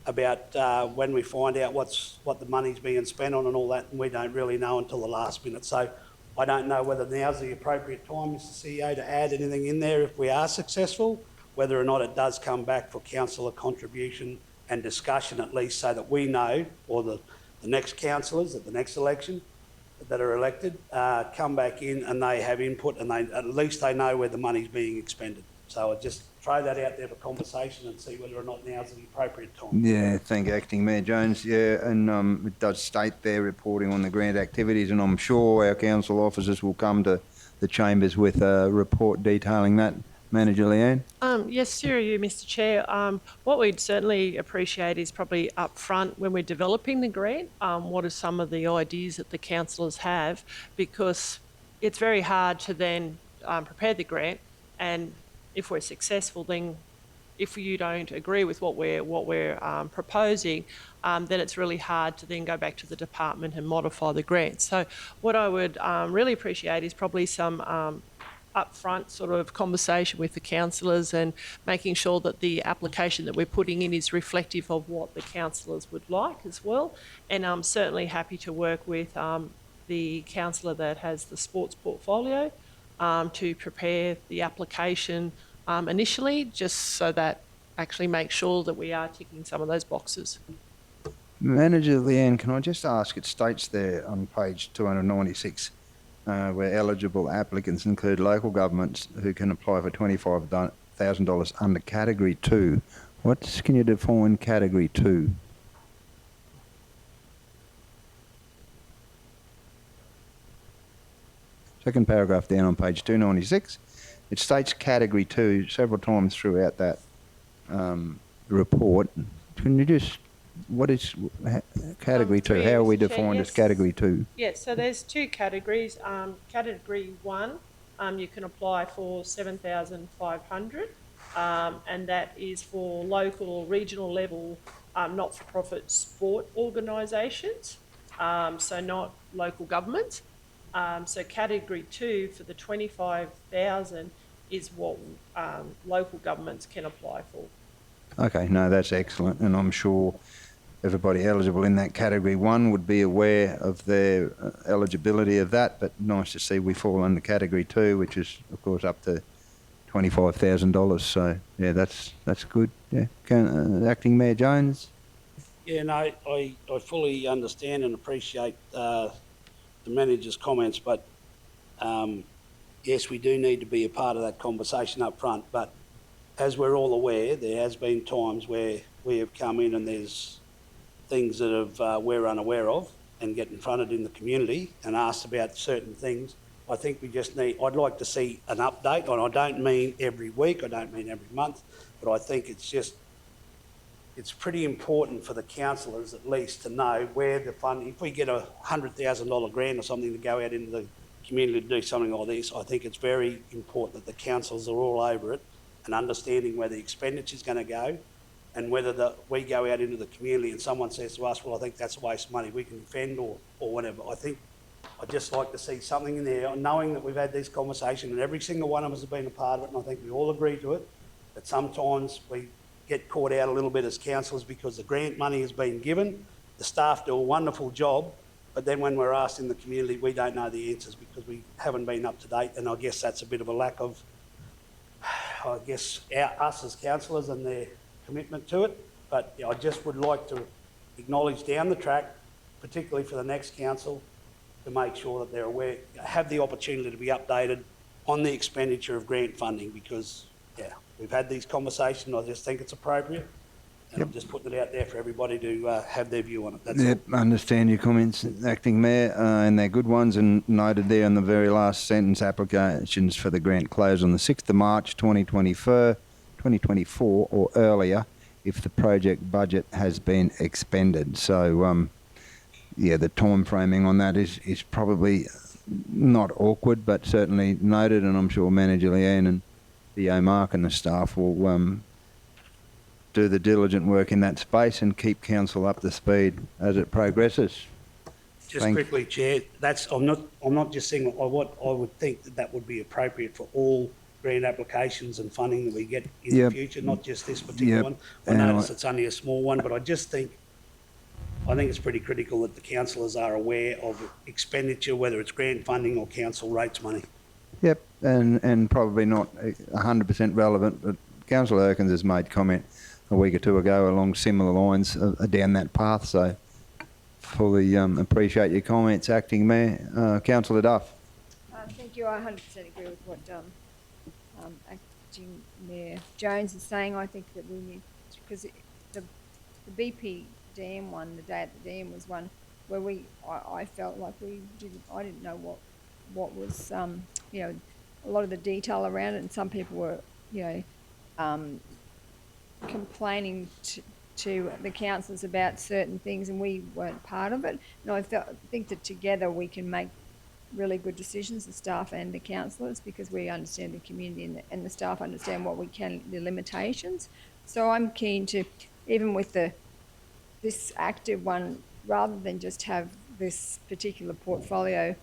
C: about when we find out what the money's being spent on and all that, and we don't really know until the last minute. So I don't know whether now's the appropriate time, Mr CEO, to add anything in there if we are successful, whether or not it does come back for councillor contribution and discussion at least, so that we know, or the next councillors at the next election that are elected come back in and they have input, and at least they know where the money's being expended. So I just throw that out there for conversation and see whether or not now's the appropriate time.
A: Yeah, thank you, Acting Mayor Jones. Yeah, and it does state there reporting on the grant activities, and I'm sure our council officers will come to the chambers with a report detailing that. Manager Leanne?
K: Yes, through you, Mr Chair. What we'd certainly appreciate is probably up front when we're developing the grant, what are some of the ideas that the councillors have, because it's very hard to then prepare the grant, and if we're successful, then if you don't agree with what we're proposing, then it's really hard to then go back to the department and modify the grant. So what I would really appreciate is probably some upfront sort of conversation with the councillors and making sure that the application that we're putting in is reflective of what the councillors would like as well. And I'm certainly happy to work with the councillor that has the sports portfolio to prepare the application initially, just so that actually make sure that we are ticking some of those boxes.
A: Manager Leanne, can I just ask, it states there on page 296, where eligible applicants include local governments who can apply for $25,000 under Category 2. Can you define Category 2? Second paragraph down on page 296. It states Category 2 several times throughout that report. Can you just... What is Category 2? How are we defined as Category 2?
K: Yes, so there's two categories. Category 1, you can apply for $7,500, and that is for local or regional level not-for-profit sport organisations, so not local government. So Category 2 for the $25,000 is what local governments can apply for.
A: Okay, no, that's excellent, and I'm sure everybody eligible in that category 1 would be aware of their eligibility of that, but nice to see we fall under category 2, which is, of course, up to $25,000. So, yeah, that's good. Yeah, Acting Mayor Jones?
C: Yeah, no, I fully understand and appreciate the manager's comments, but yes, we do need to be a part of that conversation up front. But as we're all aware, there has been times where we have come in and there's things that we're unaware of and get confronted in the community and asked about certain things. I think I'd like to see an update, and I don't mean every week, I don't mean every month, but I think it's pretty important for the councillors at least to know where the funding, if we get a $100,000 grant or something to go out into the community to do something like this, I think it's very important that the councillors are all over it and understanding where the expenditure is going to go, and whether we go out into the community and someone says to us, well, I think that's a waste of money, we can defend or whatever. I'd just like to see something in there, knowing that we've had this conversation and every single one of us has been a part of it, and I think we all agree to it, that sometimes we get caught out a little bit as councillors because the grant money has been given, the staff do a wonderful job, but then when we're asked in the community, we don't know the answers because we haven't been up to date, and I guess that's a bit of a lack of, us as councillors and their commitment to it. But I just would like to acknowledge down the track, particularly for the next council, to make sure that they're aware, have the opportunity to be updated on the expenditure of grant funding, because, yeah, we've had these conversations. I just think it's appropriate, and I'm just putting it out there for everybody to have their view on it. That's
A: Yep, I understand your comments, Acting Mayor, and they're good ones, and noted there in the very last sentence, applications for the grant close on the 6th of March 2024 or earlier if the project budget has been expended. So, yeah, the time framing on that is probably not awkward, but certainly noted, and I'm sure Manager Leanne and VO Mark and the staff will do the diligent work in that space and keep council up to speed as it progresses.
C: Just quickly, Chair, I'm not just saying what I would think that would be appropriate for all grant applications and funding that we get in the future, not just this particular one. I notice it's only a small one, but I think it's pretty critical that the councillors are aware of expenditure, whether it's grant funding or council rates money.
A: Yep, and probably not 100% relevant, but Councillor Erkins has made comment a week or two ago along similar lines down that path, so fully appreciate your comments, Acting Mayor. Councillor Duff.
B: Thank you. I 100% agree with what Acting Mayor Jones is saying. I think that we need, because the BP dam one, the day at the dam was one where I felt like I didn't know what was, a lot of the detail around it, and some people were, complaining to the councillors about certain things, and we weren't part of it. And I think that together we can make really good decisions, the staff and the councillors, because we understand the community and the staff understand what we can, the limitations. So I'm keen to, even with this active one, rather than just have this particular portfolio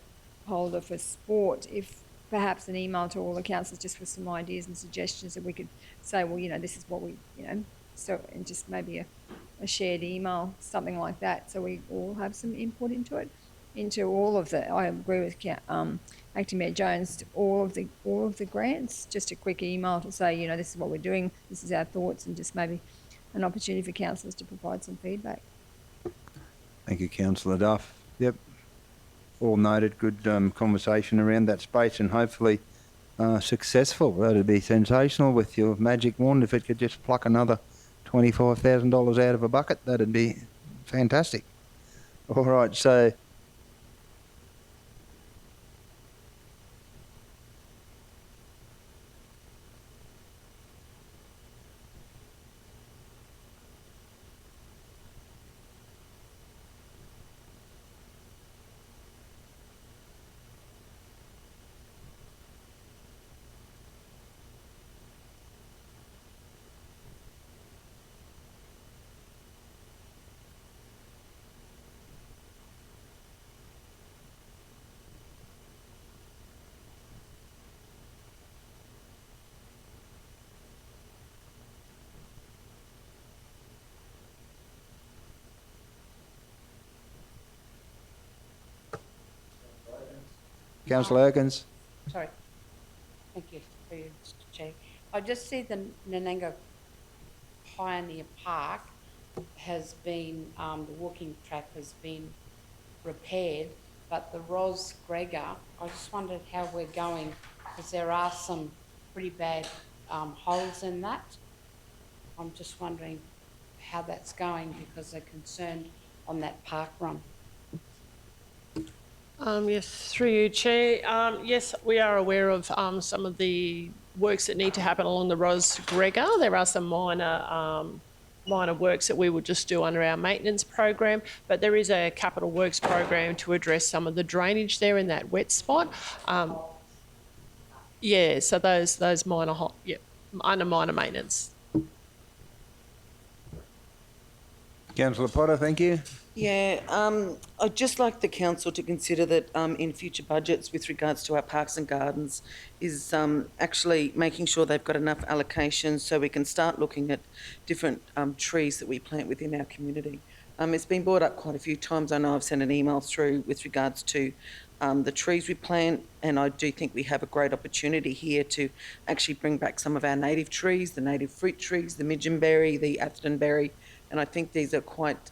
B: holder for sport, if perhaps an email to all the councillors just with some ideas and suggestions that we could say, well, this is what we, so, and just maybe a shared email, something like that, so we all have some input into it, into all of the, I agree with Acting Mayor Jones, all of the grants, just a quick email to say, this is what we're doing, this is our thoughts, and just maybe an opportunity for councillors to provide some feedback.
A: Thank you, Councillor Duff. Yep, all noted. Good conversation around that space, and hopefully successful. That'd be sensational with your magic wand. If it could just pluck another $25,000 out of a bucket, that'd be fantastic. All right, so Councillor Erkins.
F: Sorry. Thank you, through you, Mr. Chair. I just see the Nananga Pioneer Park has been, the walking track has been repaired, but the Ros Gregor, I just wondered how we're going, because there are some pretty bad holes in that. I'm just wondering how that's going, because they're concerned on that park run.
K: Yes, through you, Chair. Yes, we are aware of some of the works that need to happen along the Ros Gregor. There are some minor works that we will just do under our maintenance program, but there is a capital works program to address some of the drainage there in that wet spot. Yeah, so those minor, under minor maintenance.
A: Councillor Potter, thank you.
G: Yeah, I'd just like the council to consider that in future budgets with regards to our parks and gardens is actually making sure they've got enough allocations so we can start looking at different trees that we plant within our community. It's been brought up quite a few times. I know I've sent an email through with regards to the trees we plant, and I do think we have a great opportunity here to actually bring back some of our native trees, the native fruit trees, the midgeonberry, the Athertonberry, and I think these are quite...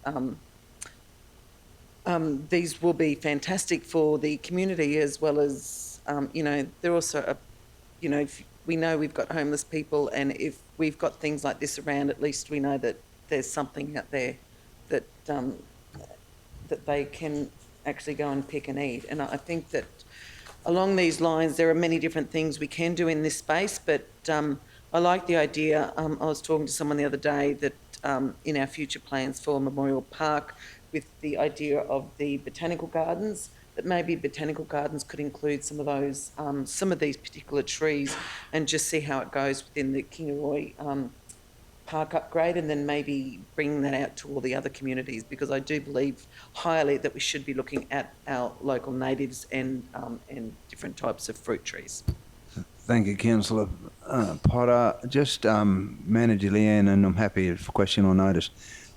G: these will be fantastic for the community as well as, you know, they're also, you know, if we know we've got homeless people, and if we've got things like this around, at least we know that there's something out there that that they can actually go and pick and eat. And I think that along these lines, there are many different things we can do in this space, but I like the idea. I was talking to someone the other day that in our future plans for Memorial Park, with the idea of the botanical gardens, that maybe botanical gardens could include some of those, some of these particular trees, and just see how it goes within the Kingaroy Park upgrade, and then maybe bring that out to all the other communities, because I do believe highly that we should be looking at our local natives and different types of fruit trees.
A: Thank you, Councillor Potter. Just Manager Leanne, and I'm happy if a question or notice.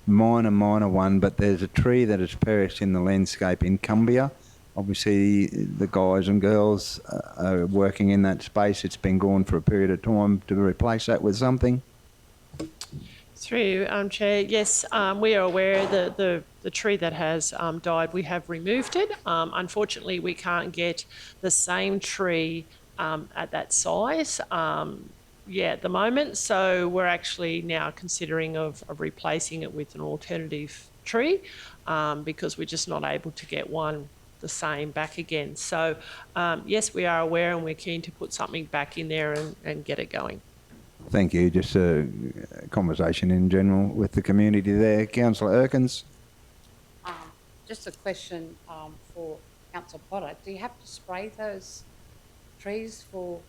A: Minor one, but there's a tree that has perished in the landscape in Cumbia. Obviously, the guys and girls are working in that space. It's been gone for a period of time. To replace that with something?
K: Through you, Chair. Yes, we are aware that the tree that has died, we have removed it. Unfortunately, we can't get the same tree at that size. At the moment, so we're actually now considering of replacing it with an alternative tree because we're just not able to get one the same back again. So yes, we are aware, and we're keen to put something back in there and get it going.
A: Thank you. Just a conversation in general with the community there. Councillor Erkins.
F: Just a question for Councillor Potter. Do you have to spray those trees for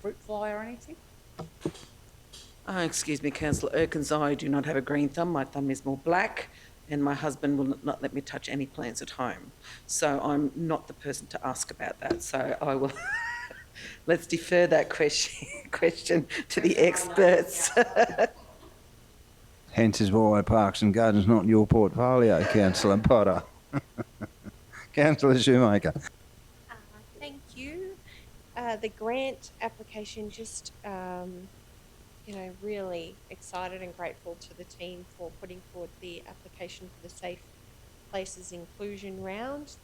F: fruit fly or anything?
G: Excuse me, Councillor Erkins, I do not have a green thumb. My thumb is more black, and my husband will not let me touch any plants at home. So I'm not the person to ask about that. So I will... Let's defer that question to the experts.
A: Hence is why Parks and Gardens not your portfolio, Councillor Potter. Councillor Shoemaker.
D: Thank you. The grant application, just, really excited and grateful to the team for putting forward the application for the Safe Places Inclusion Round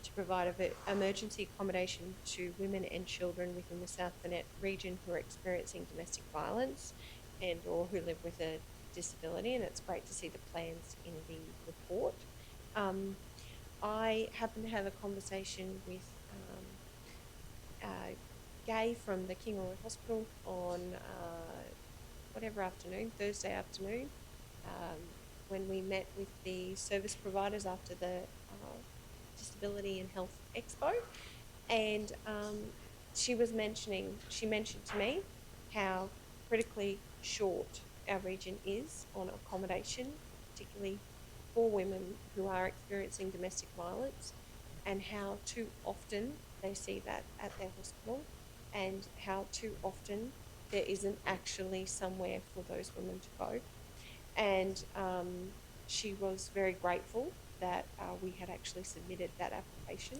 D: to provide emergency accommodation to women and children within the South Burnett region who are experiencing domestic violence and or who live with a disability, and it's great to see the plans in the report. I happened to have a conversation with Gay from the Kingaroy Hospital on Thursday afternoon, when we met with the service providers after the Disability and Health Expo, and she mentioned to me how critically short our region is on accommodation, particularly for women who are experiencing domestic violence, and how too often they see that at their hospital, and how too often there isn't actually somewhere for those women to go. And she was very grateful that we had actually submitted that application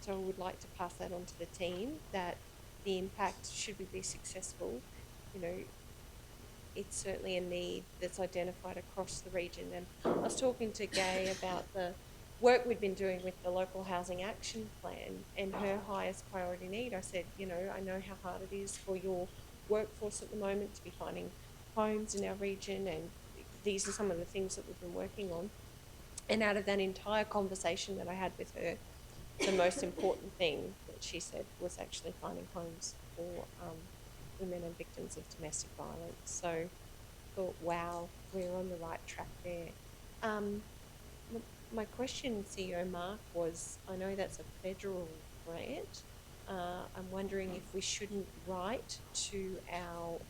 D: So I would like to pass that on to the team, that the impact, should we be successful, you know, it's certainly a need that's identified across the region. And I was talking to Gay about the work we've been doing with the local housing action plan and her highest priority need. I said, you know, I know how hard it is for your workforce at the moment to be finding homes in our region, and these are some of the things that we've been working on. And out of that entire conversation that I had with her, the most important thing that she said was actually finding homes for women and victims of domestic violence. So I thought, wow, we're on the right track there. My question, CEO Mark, was, I know that's a federal grant. I'm wondering if we shouldn't write to our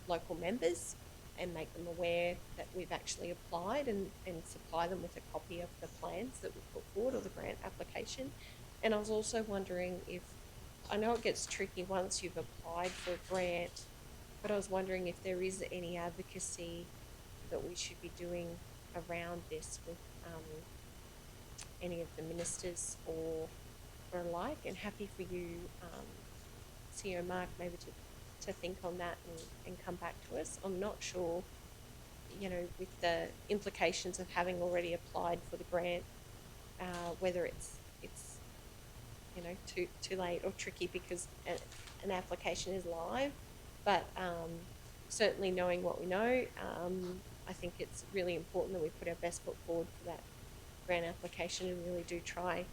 D: local members and make them aware that we've actually applied, and supply them with a copy of the plans that we put forward or the grant application. And I was also wondering if, I know it gets tricky once you've applied for a grant, but I was wondering if there is any advocacy that we should be doing around this with any of the ministers or alike. And happy for you, CEO Mark, maybe to think on that and come back to us. I'm not sure, you know, with the implications of having already applied for the grant, whether it's you know, too late or tricky because an application is live. But certainly knowing what we know, I think it's really important that we put our best foot forward for that grant application and really do try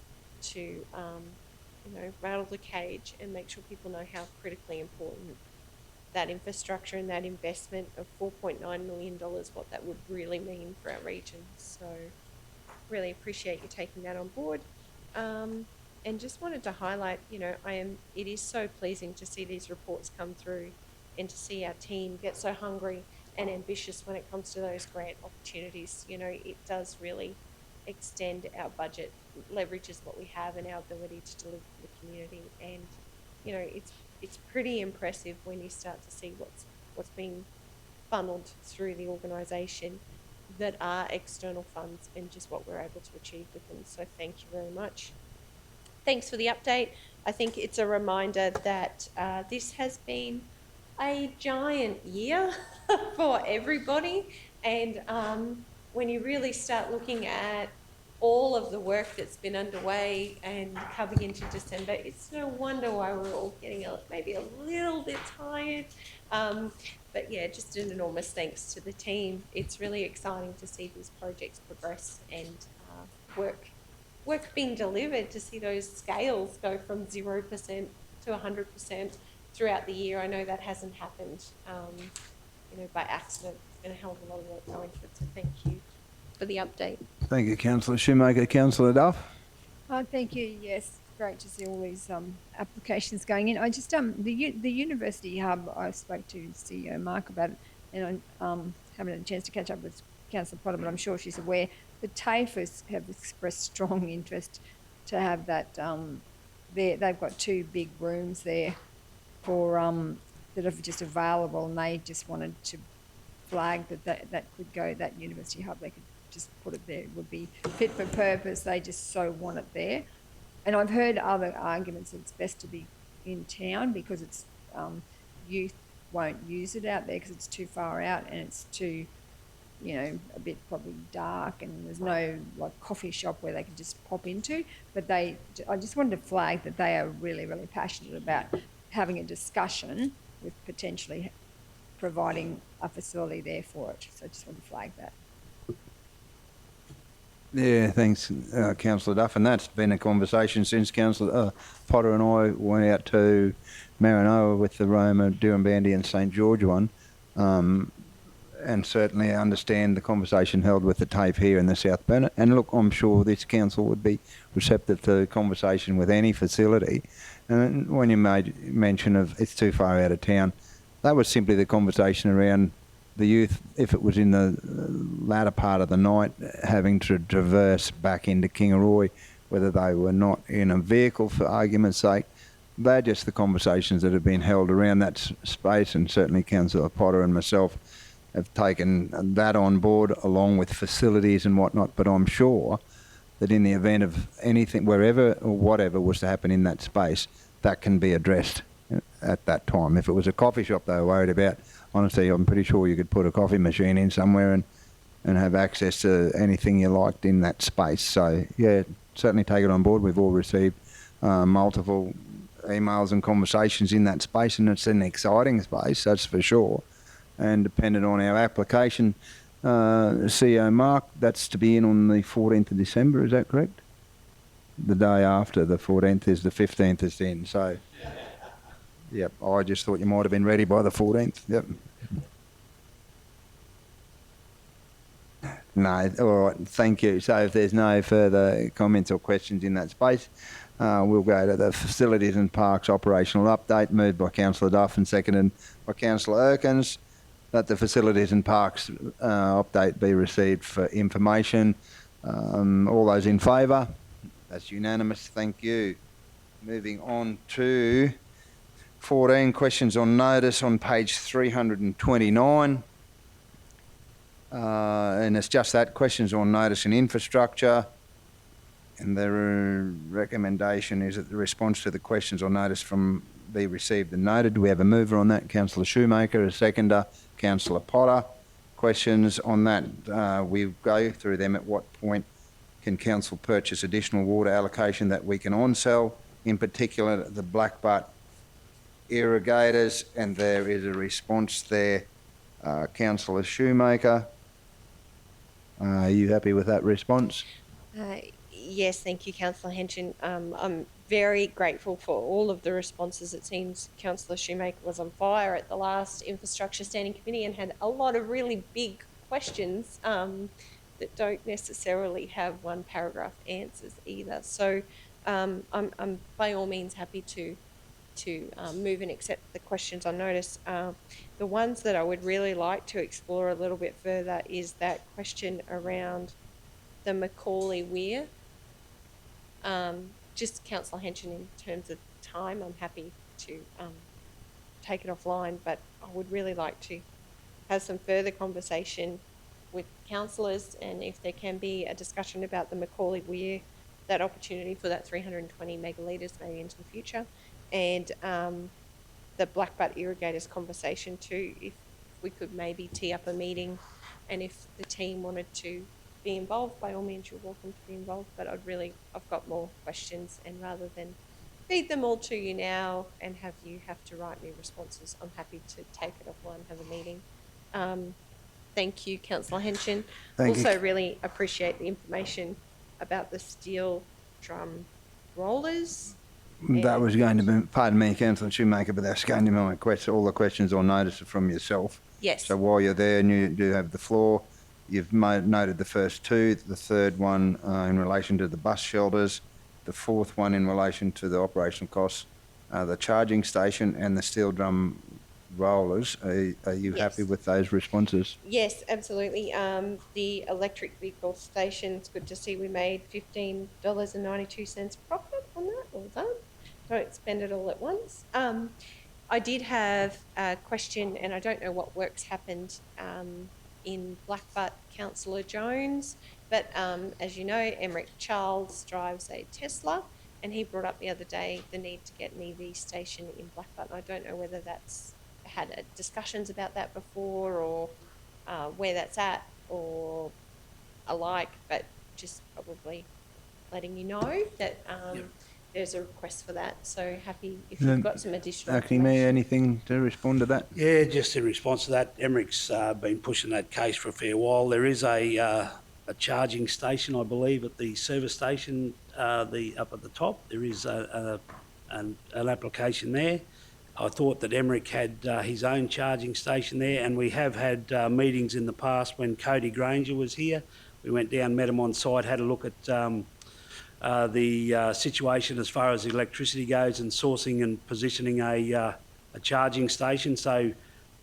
D: to, you know, rattle the cage and make sure people know how critically important that infrastructure and that investment of $4.9 million, what that would really mean for our region. So really appreciate you taking that on board. And just wanted to highlight, you know, it is so pleasing to see these reports come through and to see our team get so hungry and ambitious when it comes to those grant opportunities. You know, it does really extend our budget, leverages what we have and our ability to deliver for the community. And, you know, it's pretty impressive when you start to see what's being funneled through the organisation that are external funds, and just what we're able to achieve with them. So thank you very much. Thanks for the update. I think it's a reminder that this has been a giant year for everybody. And when you really start looking at all of the work that's been underway and coming into December, it's no wonder why we're all getting maybe a little bit tired. But yeah, just an enormous thanks to the team. It's really exciting to see these projects progress and work being delivered, to see those scales go from 0% to 100% throughout the year. I know that hasn't happened, you know, by accident. There's been a hell of a lot of work going into it, so thank you for the update.
A: Thank you, Councillor Shoemaker. Councillor Duff?
B: Thank you. Yes, great to see all these applications going in. I just the University Hub, I spoke to CEO Mark about it, and I haven't had a chance to catch up with Councillor Potter, but I'm sure she's aware. The TAFEs have expressed strong interest to have that. They've got 2 big rooms there for that are just available, and they just wanted to flag that could go, that University Hub. They could just put it there. It would be fit for purpose. They just so want it there. And I've heard other arguments that it's best to be in town because it's youth won't use it out there because it's too far out and it's too, you know, a bit probably dark, and there's no like coffee shop where they can just pop into. But I just wanted to flag that they are really, really passionate about having a discussion with potentially providing a facility there for it. So I just wanted to flag that.
A: Yeah, thanks, Councillor Duff. And that's been a conversation since Councillor Potter and I went out to Maranoa with the Roma, Dirranbandi and St George one. And certainly I understand the conversation held with the TAFE here in the South Burnett. And look, I'm sure this council would be receptive to conversation with any facility. And when you made mention of it's too far out of town, that was simply the conversation around the youth, if it was in the latter part of the night, having to traverse back into Kingaroy, whether they were not in a vehicle for argument's sake. They're just the conversations that have been held around that space, and certainly Councillor Potter and myself have taken that on board along with facilities and whatnot. But I'm sure that in the event of anything, wherever or whatever was to happen in that space, that can be addressed at that time. If it was a coffee shop they were worried about, honestly, I'm pretty sure you could put a coffee machine in somewhere and have access to anything you liked in that space. So, yeah, certainly take it on board. We've all received multiple emails and conversations in that space, and it's an exciting space, that's for sure. And dependent on our application, CEO Mark, that's to be in on the 14th of December, is that correct? The day after the 14th is the 15th is in, so... Yep, I just thought you might have been ready by the 14th, yep. No, all right, thank you. So if there's no further comments or questions in that space, we'll go to the Facilities and Parks operational update, moved by Councillor Duff and seconded by Councillor Erkins, that the Facilities and Parks update be received for information. All those in favour? That's unanimous, thank you. Moving on to 14, questions on notice on page 329. And it's just that, questions on notice and infrastructure. And the recommendation is that the response to the questions on notice be received and noted. Do we have a mover on that? Councillor Shoemaker, a seconder, Councillor Potter. Questions on that? We go through them. At what point can council purchase additional water allocation that we can on-sell? In particular, the Blackbutt irrigators, and there is a response there. Councillor Shoemaker, are you happy with that response?
D: Yes, thank you, Councillor Henson. I'm very grateful for all of the responses. It seems Councillor Shoemaker was on fire at the last Infrastructure Standing Committee and had a lot of really big questions that don't necessarily have one paragraph answers either. So I'm by all means happy to move and accept the questions on notice. The ones that I would really like to explore a little bit further is that question around the Macaulay Weir. Just Councillor Henson, in terms of time, I'm happy to take it offline, but I would really like to have some further conversation with councillors, and if there can be a discussion about the Macaulay Weir, that opportunity for that 320 megalitres maybe into the future. And the Blackbutt irrigators conversation too, if we could maybe tee up a meeting, and if the team wanted to be involved, by all means you're welcome to be involved, but I've got more questions, and rather than feed them all to you now and have to write me responses, I'm happy to take it offline, have a meeting. Thank you, Councillor Henson. Also really appreciate the information about the steel drum rollers.
A: That was going to be, pardon me, Councillor Shoemaker, but that's going to be my question. All the questions on notice are from yourself.
D: Yes.
A: So while you're there and you do have the floor, you've noted the first two, the third one in relation to the bus shelters, the fourth one in relation to the operational costs, the charging station and the steel drum rollers. Are you happy with those responses?
D: Yes, absolutely. The electric vehicle station, it's good to see we made $15.92 profit on that. Well done. Don't spend it all at once. I did have a question, and I don't know what work's happened in Blackbutt, Councillor Jones, but as you know, Emmerich Charles drives a Tesla, and he brought up the other day the need to get an EV station in Blackbutt. I don't know whether that's had discussions about that before, or where that's at, or alike, but just probably letting you know that there's a request for that. So happy if you've got some additional
A: Acting Mayor, anything to respond to that?
C: Yeah, just in response to that, Emmerich's been pushing that case for a fair while. There is a charging station, I believe, at the service station, up at the top. There is an application there. I thought that Emmerich had his own charging station there, and we have had meetings in the past when Cody Granger was here. We went down, met him on site, had a look at the situation as far as electricity goes and sourcing and positioning a charging station. So,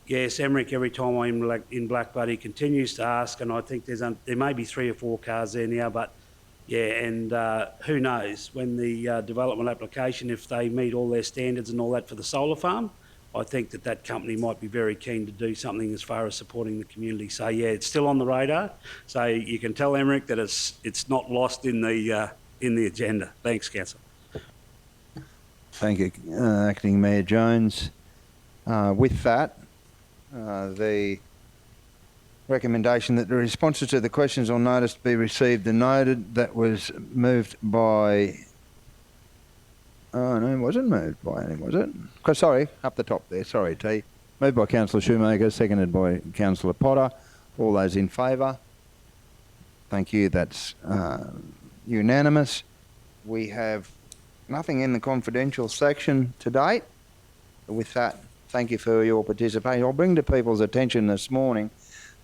C: yes, Emmerich, every time I'm in Blackbutt, he continues to ask, and I think there may be 3 or 4 cars there now, but yeah, and who knows, when the development application, if they meet all their standards and all that for the solar farm, I think that company might be very keen to do something as far as supporting the community. So yeah, it's still on the radar. So you can tell Emmerich that it's not lost in the agenda. Thanks, Councillor.
A: Thank you, Acting Mayor Jones. With that, the recommendation that the responses to the questions on notice be received and noted, that was moved by... Oh, no, it wasn't moved by any, was it? Sorry, up the top there. Sorry, T. Moved by Councillor Shoemaker, seconded by Councillor Potter. All those in favour? Thank you. That's unanimous. We have nothing in the confidential section to date. With that, thank you for your participation. I'll bring to people's attention this morning,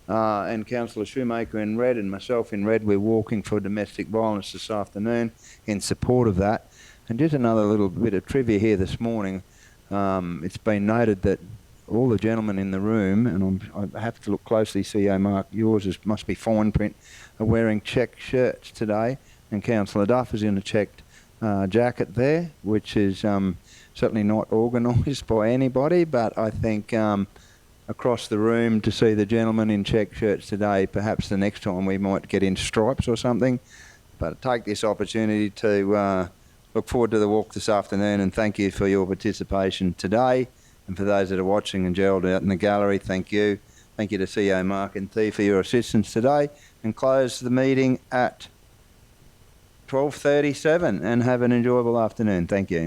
A: and Councillor Shoemaker in red and myself in red, we're walking for domestic violence this afternoon in support of that. And just another little bit of trivia here this morning. It's been noted that all the gentlemen in the room, and I have to look closely, CEO Mark, yours must be fine print, are wearing check shirts today, and Councillor Duff is in a checked jacket there, which is certainly not organised by anybody, but I think across the room to see the gentlemen in check shirts today, perhaps the next time we might get in stripes or something. But take this opportunity to look forward to the walk this afternoon, and thank you for your participation today. And for those that are watching and Gerald out in the gallery, thank you. Thank you to CEO Mark and T for your assistance today. And close the meeting at 12:37 and have an enjoyable afternoon. Thank you.